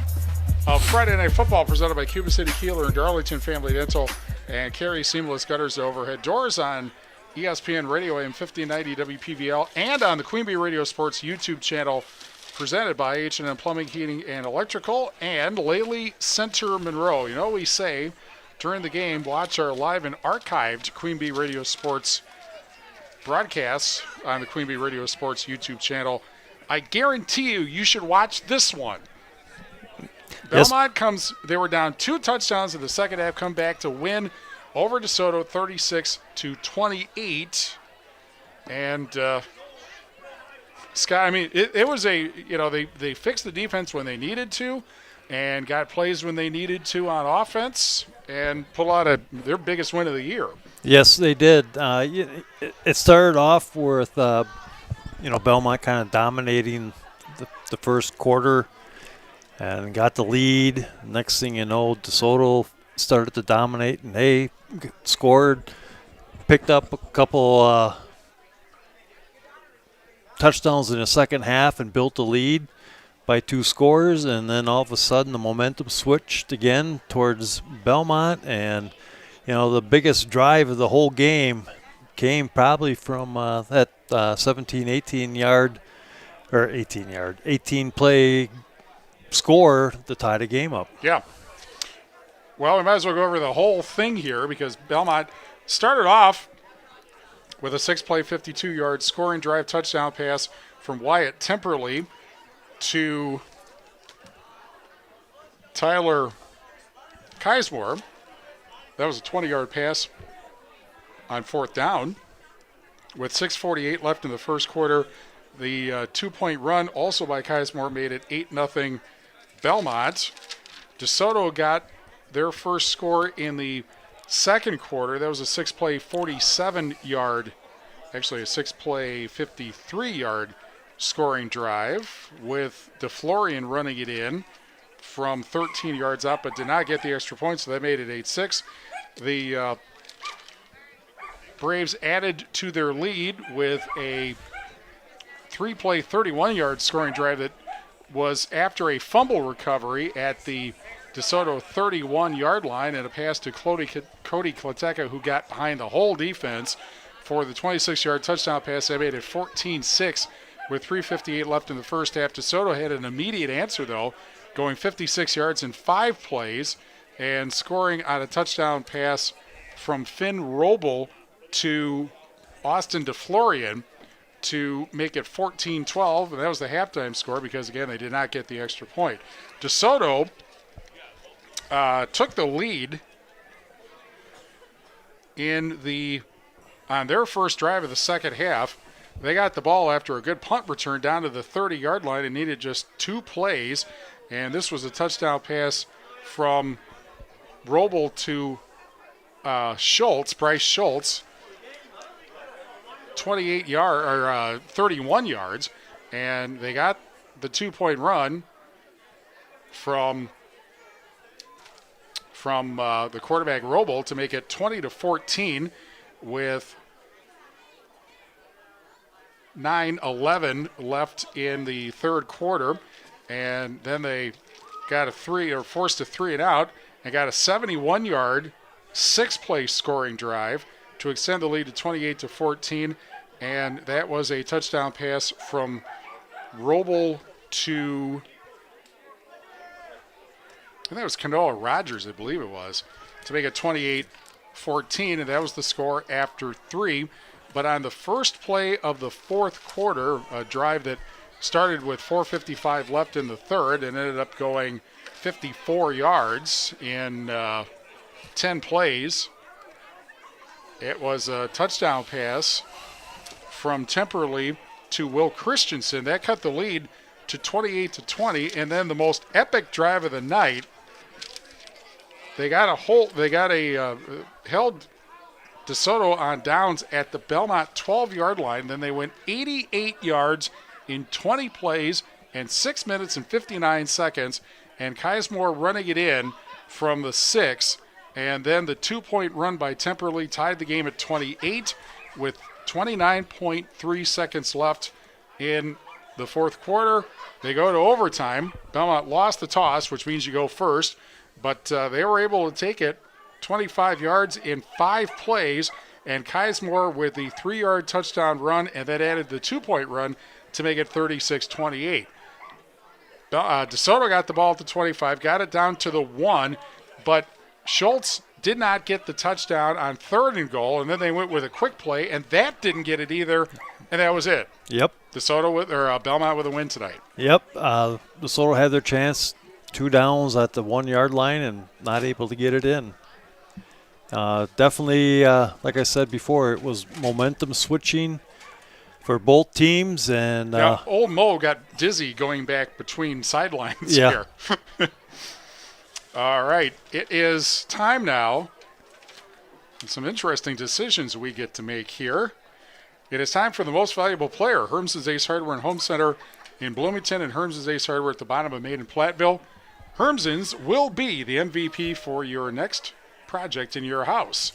of Friday Night Football presented by Cuba City, Kieler, and Darlington Family Dental and Carey Seamless Gutters and Overhead Doors on ESPN Radio AM 1590 WPVL, and on the Queen Bee Radio Sports YouTube channel, presented by H&M Plumbing, Heating, and Electrical, and Lely Center Monroe. You know, we say during the game, watch our live and archived Queen Bee Radio Sports broadcasts on the Queen Bee Radio Sports YouTube channel. I guarantee you should watch this one. Belmont they were down 2 touchdowns in the second half, come back to win over DeSoto 36-28. And, Scott, I mean, it was they fixed the defense when they needed to and got plays when they needed to on offense and pull out their biggest win of the year. Yes, they did. It started off with, Belmont kind of dominating the first quarter and got the lead. Next thing you know, DeSoto started to dominate, and they scored, picked up a couple touchdowns in the second half and built the lead by 2 scores, and then all of a sudden the momentum switched again towards Belmont, and the biggest drive of the whole game came probably from that 18 play score to tie the game up. Yeah. Well, we might as well go over the whole thing here because Belmont started off with a 6-play, 52-yard scoring drive touchdown pass from Wyatt Temperley to Tyler Kismore. That was a 20-yard pass on 4th down. With 6:48 left in the first quarter, the 2-point run also by Kismore made it 8-0 Belmont. DeSoto got their first score in the second quarter. That was a 6-play, 47-yard, actually a 6-play, 53-yard scoring drive with DeFlorian running it in from 13 yards out, but did not get the extra point, so that made it 8-6. The Braves added to their lead with a 3-play, 31-yard scoring drive that was after a fumble recovery at the DeSoto 31-yard line and a pass to Cody Klateca, who got behind the whole defense for the 26-yard touchdown pass. They made it 14-6 with 3:58 left in the first half. DeSoto had an immediate answer, though, going 56 yards in 5 plays and scoring on a touchdown pass from Finn Roble to Austin DeFlorian to make it 14-12, and that was the halftime score because, again, they did not get the extra point. DeSoto took the lead on their first drive of the second half. They got the ball after a good punt return down to the 30-yard line and needed just 2 plays, and this was a touchdown pass from Roble to Bryce Schultz, 31 yards, and they got the 2-point run from the quarterback Roble to make it 20-14 with 9:11 left in the third quarter, and then they got forced a 3 and out and got a 71-yard 6-play scoring drive to extend the lead to 28-14, and that was a touchdown pass from Roble to, I think it was Canoa Rogers, I believe it was, to make it 28-14, and that was the score after 3. But on the first play of the fourth quarter, a drive that started with 4:55 left in the third and ended up going 54 yards in 10 plays. It was a touchdown pass from Temperley to Will Christensen. That cut the lead to 28-20, and then the most epic drive of the night. Held DeSoto on downs at the Belmont 12-yard line. Then they went 88 yards in 20 plays and 6 minutes and 59 seconds, and Kismore running it in from the 6. And then the 2-point run by Temperley tied the game at 28 with 29.3 seconds left in the fourth quarter. They go to overtime. Belmont lost the toss, which means you go first, but they were able to take it 25 yards in 5 plays and Kizemore with the 3-yard touchdown run, and that added the 2-point run to make it 36-28. DeSoto got the ball at the 25, got it down to the 1, but Schultz did not get the touchdown on 3rd and goal, and then they went with a quick play, and that didn't get it either, and that was it. Yep. Belmont with a win tonight. Yep. DeSoto had their chance, 2 downs at the 1-yard line, and not able to get it in. Definitely, like I said before, it was momentum switching for both teams, and old Mo got dizzy going back between sidelines here. All right, it is time now. Some interesting decisions we get to make here. It is time for the most valuable player. Herms's Ace Hardware and Home Center in Bloomington and Herms's Ace Hardware at the bottom of Main and Platteville. Herms's will be the MVP for your next project in your house.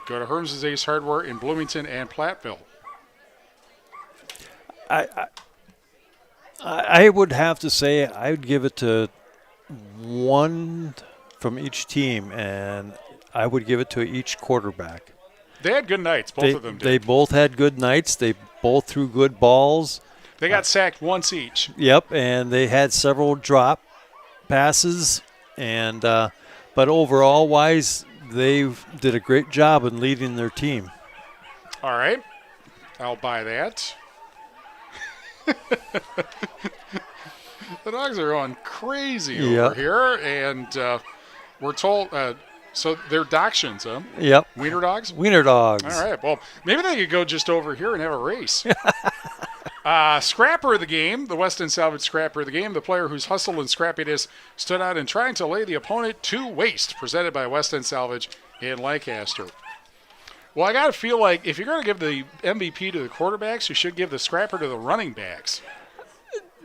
Go to Herms's Ace Hardware in Bloomington and Platteville. I would have to say I would give it to one from each team, and I would give it to each quarterback. They had good nights, both of them did. They both had good nights. They both threw good balls. They got sacked once each. Yep, and they had several drop passes, and but overall-wise, they did a great job in leading their team. All right, I'll buy that. The dogs are going crazy over here, and we're told so they're Dachshunds, huh? Yep. Wiener dogs? Wiener dogs. All right, well, maybe they could go just over here and have a race. Scrapper of the game, the West End Salvage Scrapper of the game, the player whose hustle and scrappiness stood out in trying to lay the opponent to waste, presented by West End Salvage in Lancaster. Well, I got to feel like if you're going to give the MVP to the quarterbacks, you should give the scrapper to the running backs.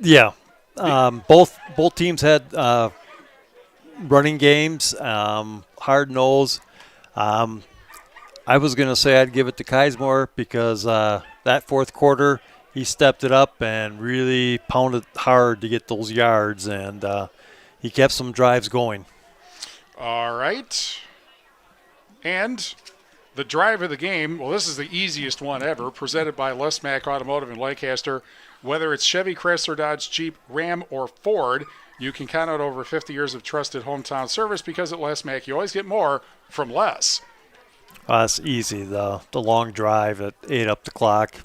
Yeah. Both teams had running games, hard nose. I was going to say I'd give it to Kizemore because that fourth quarter he stepped it up and really pounded hard to get those yards, and he kept some drives going. All right. And the drive of the game, well, this is the easiest one ever, presented by Les Mack Automotive in Lancaster. Whether it's Chevy, Chrysler, Dodge, Jeep, Ram, or Ford, you can count on over 50 years of trusted hometown service because at Les Mack you always get more from less. It's easy, the long drive that ate up the clock.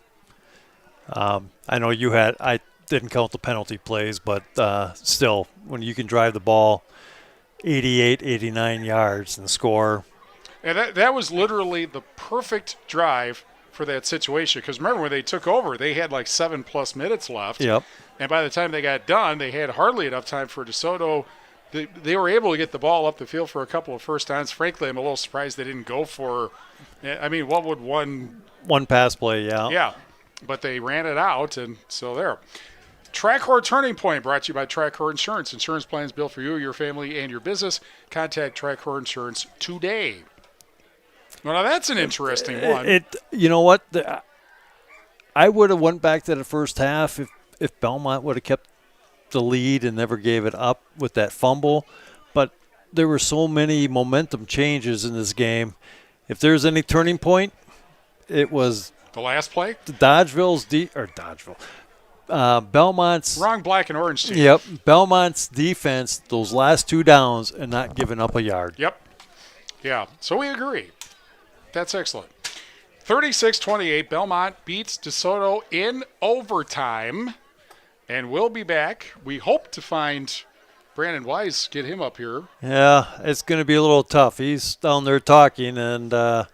I know I didn't count the penalty plays, but still, when you can drive the ball 88, 89 yards and score. And that was literally the perfect drive for that situation, because remember when they took over, they had like 7+ minutes left. Yep. And by the time they got done, they had hardly enough time for DeSoto. They were able to get the ball up the field for a couple of first downs. Frankly, I'm a little surprised they didn't go for, I mean, what would one pass play, yeah. Yeah, but they ran it out, and so there. Tracor Turning Point, brought to you by Tracor Insurance. Insurance plans built for you, your family, and your business. Contact Tracor Insurance today. Well, now that's an interesting one. You know what? I would have went back to the first half if Belmont would have kept the lead and never gave it up with that fumble. But there were so many momentum changes in this game. If there's any turning point, it was the last play. Belmont's wrong black and orange team. Yep, Belmont's defense those last 2 downs and not giving up a yard. Yep. Yeah. So we agree. That's excellent. 36-28, Belmont beats DeSoto in overtime. And we'll be back. We hope to find Brandon Wise, get him up here. Yeah, it's going to be a little tough. He's down there talking, and it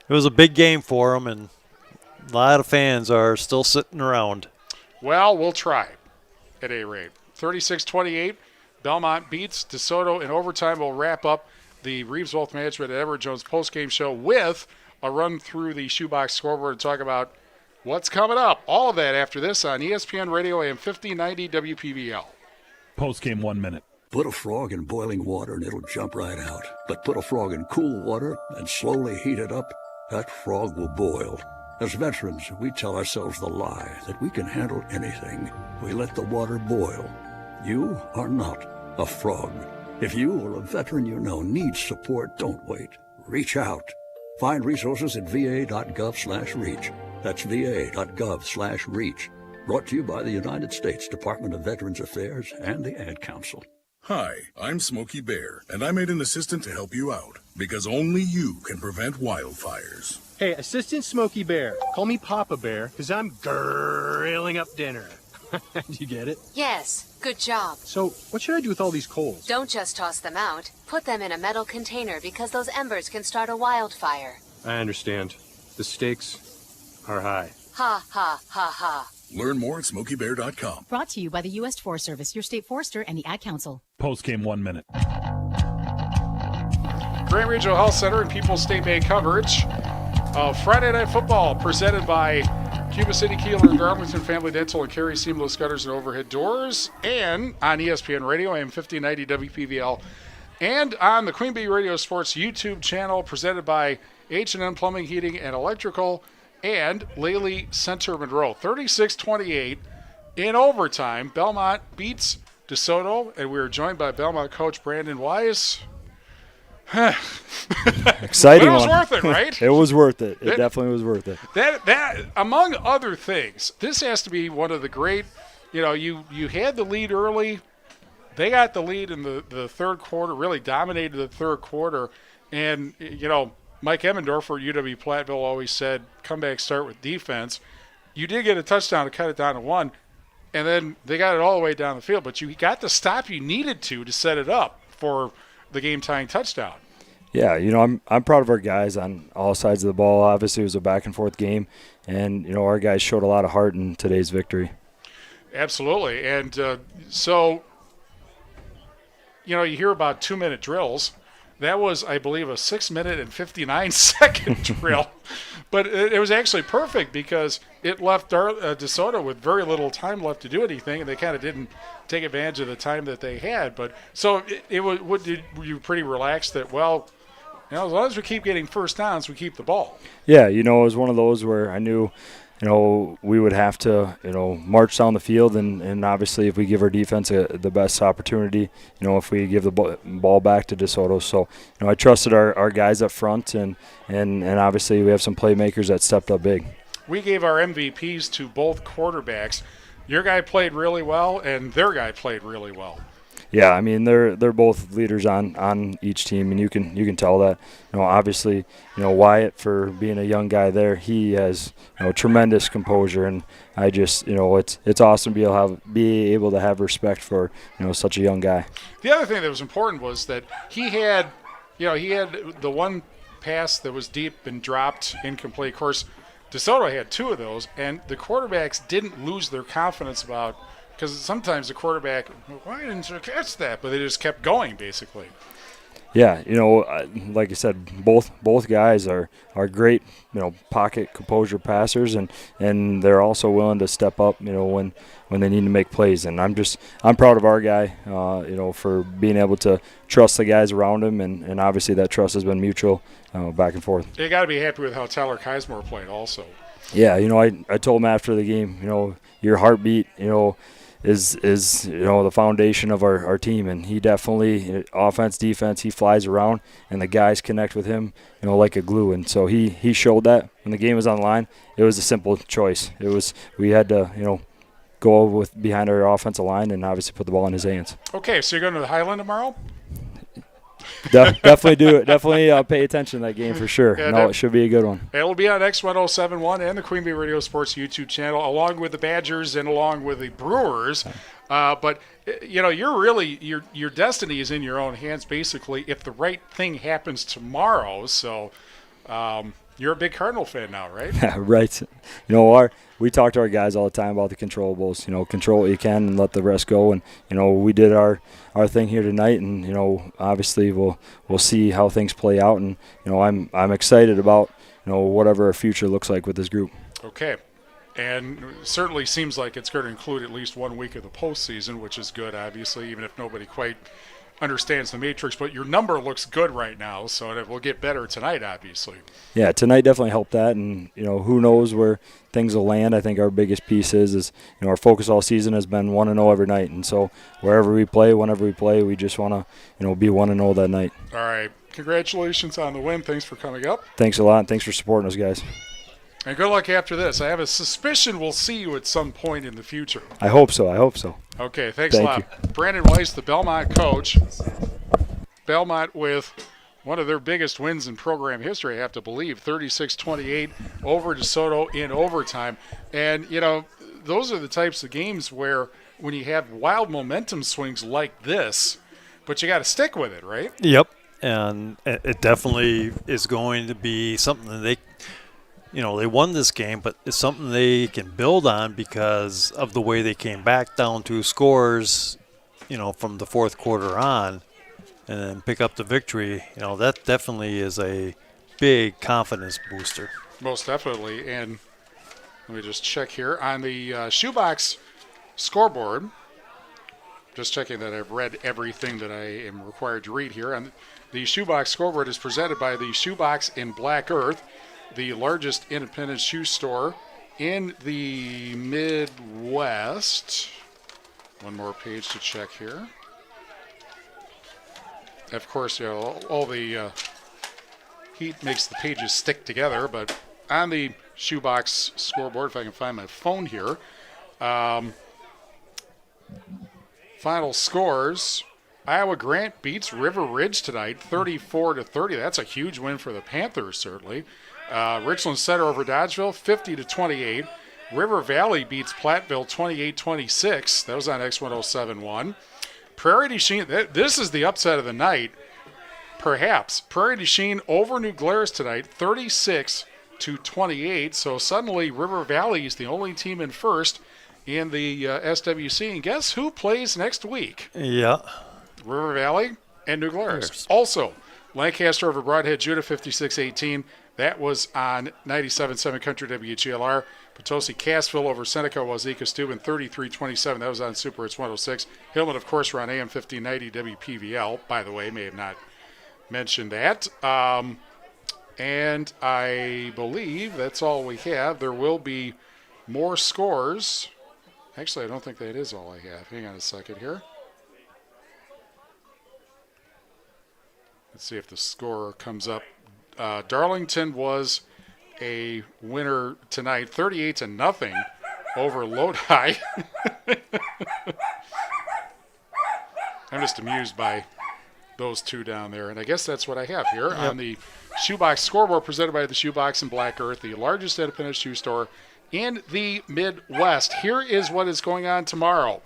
was a big game for him, and a lot of fans are still sitting around. Well, we'll try at any rate. 36-28, Belmont beats DeSoto in overtime. We'll wrap up the Reeves Wealth Management at Edward Jones postgame show with a run through the shoebox scoreboard and talk about what's coming up. All of that after this on ESPN Radio AM 1590 WPVL. Postgame 1 minute. Put a frog in boiling water and it'll jump right out. But put a frog in cool water and slowly heat it up, that frog will boil. As veterans, we tell ourselves the lie that we can handle anything. We let the water boil. You are not a frog. If you or a veteran you know needs support, don't wait. Reach out. Find resources at va.gov/reach. That's va.gov/reach. Brought to you by the United States Department of Veterans Affairs and the Ad Council. Hi, I'm Smokey Bear, and I made an assistant to help you out, because only you can prevent wildfires. Hey, Assistant Smokey Bear. Call me Papa Bear, because I'm grilling up dinner. Do you get it? Yes, good job. So, what should I do with all these coals? Don't just toss them out. Put them in a metal container because those embers can start a wildfire. I understand. The stakes are high. Ha, ha, ha, ha. Learn more at SmokeyBear.com. Brought to you by the U.S. Forest Service, your state forester, and the Ad Council. Post-game 1 minute. Grand Regional Health Center and People's State Bank coverage of Friday Night Football presented by Cuba City, Kieler, and Darlington Family Dental and Carey Seamless Gutters and Overhead Doors, and on ESPN Radio, AM 1590 WPVL, and on the Queen Bee Radio Sports YouTube channel presented by H&M Plumbing, Heating, and Electrical, and Lely Center Monroe. 36-28 in overtime. Belmont beats DeSoto, and we are joined by Belmont coach Brandon Wise. Exciting but it was one. worth it, right? It was worth it. It definitely was worth it. That among other things, this has to be one of the great, you had the lead early. They got the lead in the third quarter, really dominated the third quarter. And, Mike Emmendorfer at UW Platteville always said, comeback start with defense. You did get a touchdown to cut it down to 1, and then they got it all the way down the field. But you got the stop you needed to set it up for the game-tying touchdown. Yeah, I'm proud of our guys on all sides of the ball. Obviously, it was a back-and-forth game, and, our guys showed a lot of heart in today's victory. Absolutely. And so, you hear about 2-minute drills. That was, I believe, a 6-minute and 59-second drill. But it was actually perfect because it left DeSoto with very little time left to do anything, and they kind of didn't take advantage of the time that they had. But so were you pretty relaxed that, well, as long as we keep getting first downs, we keep the ball? Yeah, it was one of those where I knew – we would have to, march down the field, and obviously if we give our defense the best opportunity, if we give the ball back to DeSoto. So, I trusted our guys up front, and obviously we have some playmakers that stepped up big. We gave our MVPs to both quarterbacks. Your guy played really well, and their guy played really well. Yeah, I mean they're both leaders on each team, and you can tell that. Obviously, Wyatt, for being a young guy there, he has tremendous composure, and I just it's awesome to be able to have respect for such a young guy. The other thing that was important was that he had the one pass that was deep and dropped incomplete. Of course, DeSoto had 2 of those, and the quarterbacks didn't lose their confidence about. Because sometimes the quarterback, why didn't you catch that? But they just kept going, basically. Yeah, like I said, both guys are great, pocket composure passers, and they're also willing to step up, when they need to make plays. And I'm proud of our guy, for being able to trust the guys around him, and obviously that trust has been mutual, back and forth. You got to be happy with how Tyler Kismore played, also. Yeah, I told him after the game, your heartbeat, is the foundation of our team, and he definitely, offense, defense, he flies around, and the guys connect with him like a glue. And so he showed that when the game was on the line. It was a simple choice. We had to go with behind our offensive line and obviously put the ball in his hands. Okay, so you're going to the Highland tomorrow? Definitely do it. Definitely pay attention to that game for sure. Yeah, it should be a good one. It'll be on X1071 and the Queen Bee Radio Sports YouTube channel, along with the Badgers and along with the Brewers. But your destiny is in your own hands, basically, if the right thing happens tomorrow. So you're a big Cardinal fan now, right? Yeah, right. We talk to our guys all the time about the controllables. Control what you can and let the rest go. And we did our thing here tonight, and obviously we'll see how things play out. And I'm excited about whatever our future looks like with this group. Okay. And certainly seems like it's going to include at least 1 week of the postseason, which is good, obviously, even if nobody quite understands the matrix. But your number looks good right now, so it will get better tonight, obviously. Yeah, tonight definitely helped that, and who knows where things will land. I think our biggest piece is our focus all season has been 1-0 every night, and so wherever we play, whenever we play, we just want to be 1-0 that night. All right. Congratulations on the win. Thanks for coming up. Thanks a lot, and thanks for supporting us, guys. And good luck after this. I have a suspicion we'll see you at some point in the future. I hope so. Okay, thanks a Thank lot. you. Brandon Weiss, the Belmont coach. Belmont with one of their biggest wins in program history, I have to believe, 36-28 over DeSoto in overtime. And, those are the types of games where when you have wild momentum swings like this, but you got to stick with it, right? Yep. And it definitely is going to be something that they won this game, but it's something they can build on because of the way they came back down 2 scores, from the fourth quarter on, and then pick up the victory. That definitely is a big confidence booster. Most definitely. And let me just check here on the shoebox scoreboard. Just checking that I've read everything that I am required to read here. And the shoebox scoreboard is presented by the Shoebox in Black Earth, the largest independent shoe store in the Midwest. One more page to check here. Of course, all the heat makes the pages stick together, but on the shoebox scoreboard, if I can find my phone here, final scores. Iowa Grant beats River Ridge tonight, 34-30. That's a huge win for the Panthers, certainly. Richland Center over Dodgeville, 50-28. River Valley beats Platteville, 28-26. That was on X1071. Prairie du Chien, this is the upset of the night, perhaps. Prairie du Chien over New Glarus tonight, 36-28. So suddenly River Valley is the only team in first in the SWC. And guess who plays next week? Yeah. River Valley and New Glarus. Also, Lancaster over Broadhead, Judah, 56-18. That was on 97.7 Country WGLR. Potosi Cassville over Seneca Wazeeka Steuben, 33-27. That was on Super Hits 106. Hillman, of course, were on AM 1590 WPVL. By the way, may have not mentioned that. And I believe that's all we have. There will be more scores. Actually, I don't think that is all I have. Hang on a second here. Let's see if the score comes up. Darlington was a winner tonight, 38-0 over Lodi. I'm just amused by those two down there, and I guess that's what I have here on the Shoebox scoreboard presented by the Shoebox in Black Earth, the largest independent shoe store in the Midwest. Here is what is going on tomorrow.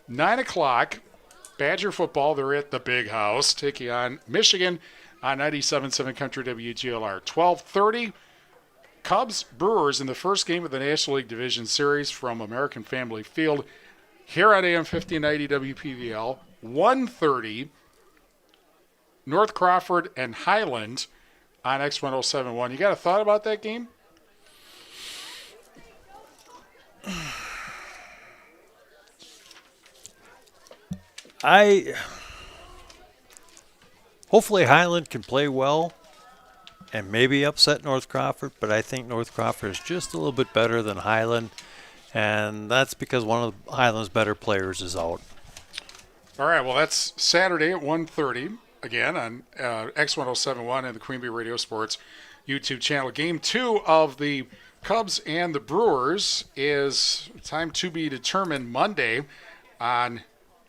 9 o'clock, Badger football. They're at the Big House, taking on Michigan on 97.7 Country WGLR. 12:30, Cubs Brewers in the first game of the National League Division Series from American Family Field here on AM 1590 WPVL. 1:30, North Crawford and Highland on X1071. You got a thought about that game? Hopefully Highland can play well and maybe upset North Crawford, but I think North Crawford is just a little bit better than Highland, and that's because one of Highland's better players is out. All right, well, that's Saturday at 1:30, again, on X1071 and the Queen Bee Radio Sports YouTube channel. Game 2 of the Cubs and the Brewers is time to be determined Monday on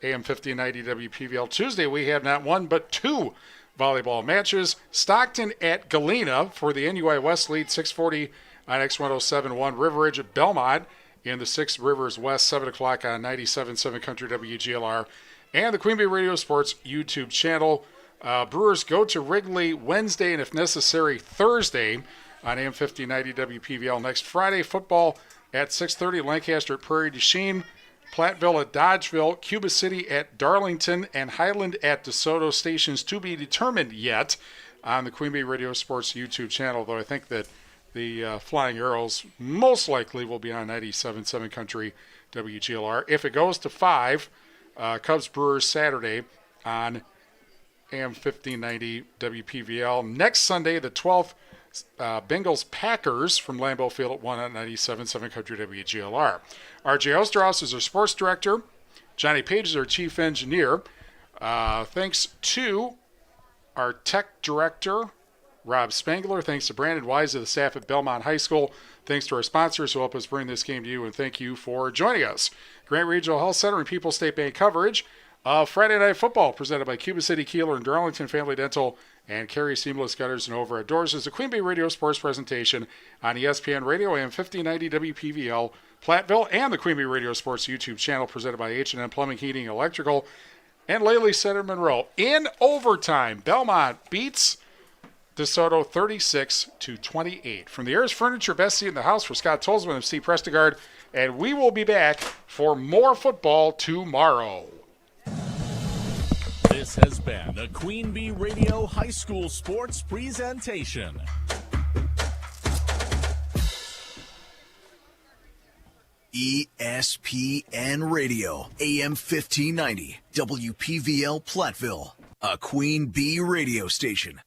AM 1590 WPVL. Tuesday, we have not one but two volleyball matches. Stockton at Galena for the NUI West lead, 6:40 on X1071. River Ridge at Belmont in the Six Rivers West, 7 o'clock on 97.7 Country WGLR and the Queen Bee Radio Sports YouTube channel. Brewers go to Wrigley Wednesday and, if necessary, Thursday on AM 1590 WPVL. Next Friday, football at 6:30, Lancaster at Prairie du Chien, Platteville at Dodgeville, Cuba City at Darlington, and Highland at DeSoto. Stations to be determined yet on the Queen Bee Radio Sports YouTube channel, though I think that the Flying Arrows most likely will be on 97.7 Country WGLR. If it goes to 5, Cubs Brewers Saturday on AM 1590 WPVL. Next Sunday, the 12th, Bengals Packers from Lambeau Field at 1 on 97.7 Country WGLR. RJ Osterhaus is our sports director. Johnny Page is our chief engineer. Thanks to our tech director, Rob Spangler. Thanks to Brandon Wise of the staff at Belmont High School. Thanks to our sponsors who help us bring this game to you, and thank you for joining us. Grant Regional Health Center and People's State Bank coverage of Friday Night Football presented by Cuba City, Kieler, and Darlington Family Dental and Carey Seamless Gutters and Over Outdoors is a Queen Bee Radio Sports presentation on ESPN Radio AM 1590 WPVL, Platteville, and the Queen Bee Radio Sports YouTube channel presented by H&M Plumbing, Heating, Electrical, and Laley Center Monroe. In overtime, Belmont beats DeSoto 36-28. From the Ayers Furniture Best Seat in the House, for Scott Tolzman of Steve Prestegard, and we will be back for more football tomorrow. This has been the Queen Bee Radio High School Sports Presentation. ESPN Radio, AM 1590, WPVL Platteville, a Queen Bee radio station.